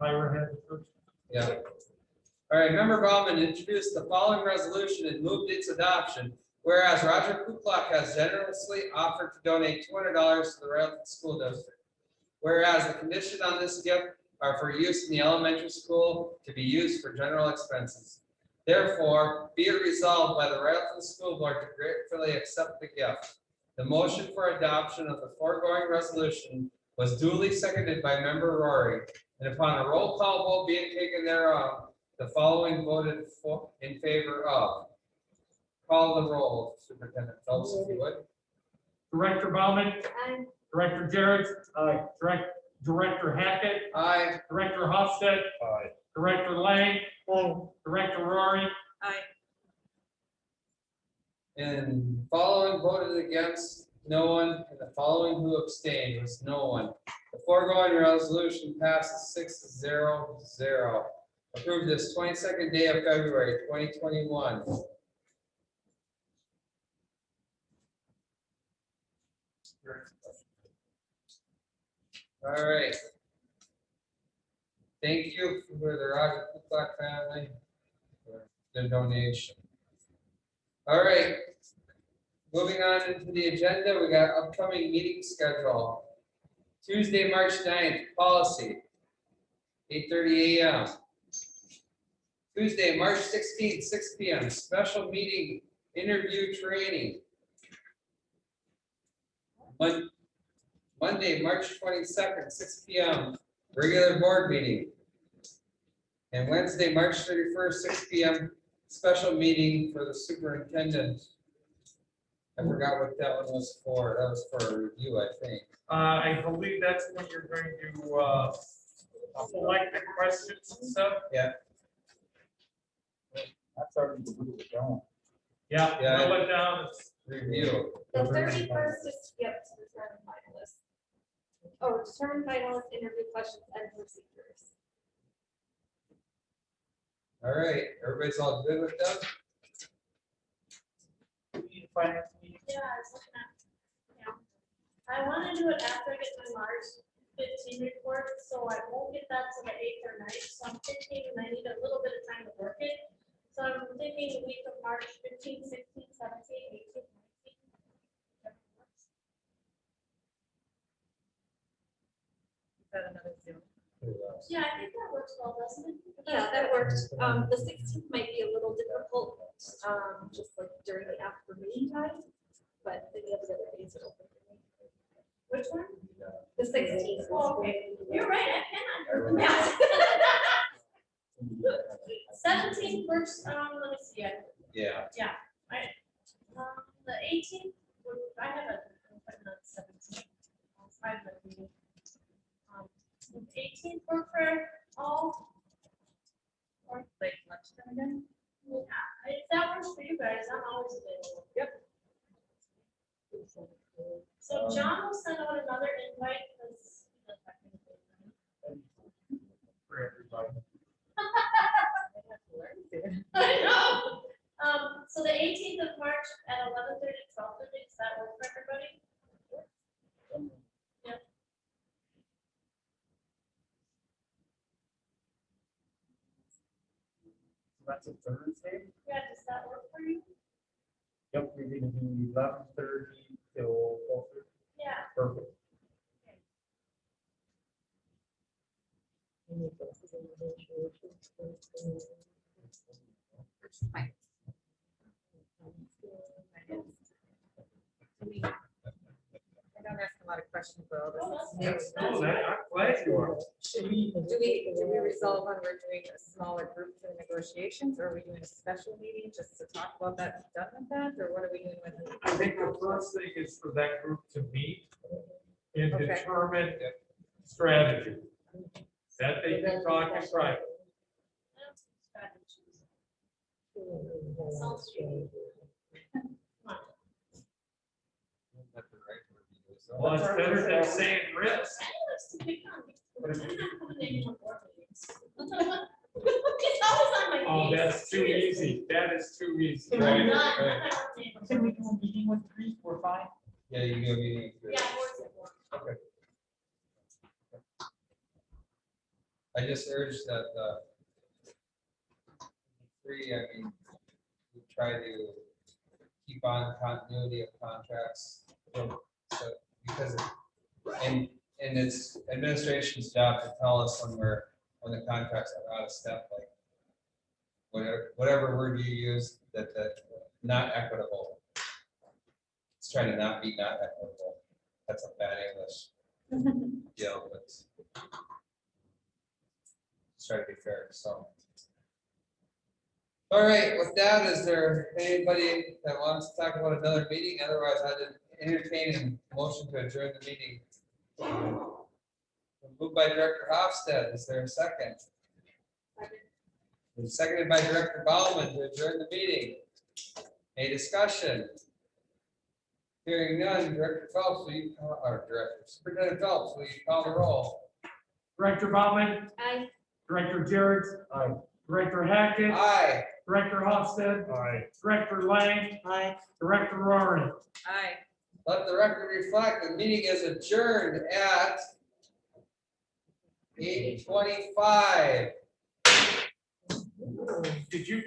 Myra had the first. Yeah. All right, Member Bauman introduced the following resolution and moved its adoption. Whereas Roger Kuklak has generously offered to donate $200 to the Royalton School District. Whereas the conditions on this gift are for use in the elementary school to be used for general expenses. Therefore, be it resolved by the Royalton School Board to gratefully accept the gift. The motion for adoption of the foregoing resolution was duly seconded by Member Rory, and upon a roll call vote being taken thereof, the following voted for in favor of. Call the roll, Superintendent Phelps, if you would. Director Bauman. Aye. Director Jarrett. Aye. Director Hackett. Aye. Director Hofstad. Aye. Director Lang. Director Rory. Aye. And following voted against, no one, and the following who abstained was no one. The foregoing resolution passes 6-0-0. Approved this 22nd day of February, 2021. All right. Thank you for the Roger Kuklak family for their donation. All right. Moving on into the agenda, we got upcoming meeting schedule. Tuesday, March 9th, policy, 8:30 a.m. Tuesday, March 16th, 6 PM, special meeting, interview training. Monday, March 22nd, 6 PM, regular board meeting. And Wednesday, March 31st, 6 PM, special meeting for the superintendent. I forgot what that one was for. That was for a review, I think. I believe that's when you're going to select the questions and stuff. Yeah. That's already going. Yeah, Yeah. roll it down. Review. The 31st is, yep, to determine finalists. Oh, determine finalists, interview questions and procedures. All right, everybody's all good with that? Finance meeting. Yeah, I was looking at, yeah. I want to do it after I get my March 15 report, so I won't get that till the 8th or 9th. So I'm thinking I need a little bit of time to work it. So I'm thinking the week of March 15, 16, 17, 18, 19. Is that another Zoom? Yeah, I think that works well, doesn't it? Yeah, that worked. The 16th might be a little difficult, just like during the afternoon time, but the other days are open for me. Which one? The 16th. Oh, okay. You're right, I cannot do the math. 17 works, let me see it. Yeah. Yeah, right. The 18th, I have a, 17. I have a meeting. 18th work for all. Or Like lunchtime again? yeah, if that works for you guys, I'm always available. Yep. So John will send out another invite because. For everybody. I know. So the 18th of March at 11:30 to 12:30, does that work for everybody? Yeah. That's a Thursday. Yeah, does that work for you? Yep, we're gonna do 11:30 till 4:30. Yeah. Perfect. I don't ask a lot of questions, but all Oh, this. is No, new. I'm glad you are. Do we resolve on we're doing a smaller group for the negotiations, or are we doing a special meeting just to talk about that, done with that, or what are we doing with it? I think the first thing is for that group to meet and Okay. determine strategy. That they can talk in private. Sounds good. Well, it's better than saying risk. It's always on my Oh, face. that's too easy. That is too easy. I'm Right, not- right. Can we do a meeting with three, 4, 5? Yeah, you go meeting. Yeah, works. Okay. I just urge that, three, I mean, we try to keep on continuity of contracts. So, because, and it's administration's job to tell us when the contracts are out of step, like, whatever word you use, that not equitable. It's trying to not be not equitable. That's a bad English. Yeah, but let's try to be fair, so. All right, with that, is there anybody that wants to talk about another meeting? Otherwise, I'd entertain a motion to adjourn the meeting. Moved by Director Hofstad, is there a second? And seconded by Director Bauman to adjourn the meeting. Any discussion? Hearing none, Director Phelps, will you call, or Director Superintendent Phelps, will you call the roll? Director Bauman, Aye. Director Jared, Aye. Director Hackett, Aye. Director Hofstad, Aye. Director Lang, Aye. Director Rory. Aye. Let the record reflect, the meeting is adjourned at 8:25. Did you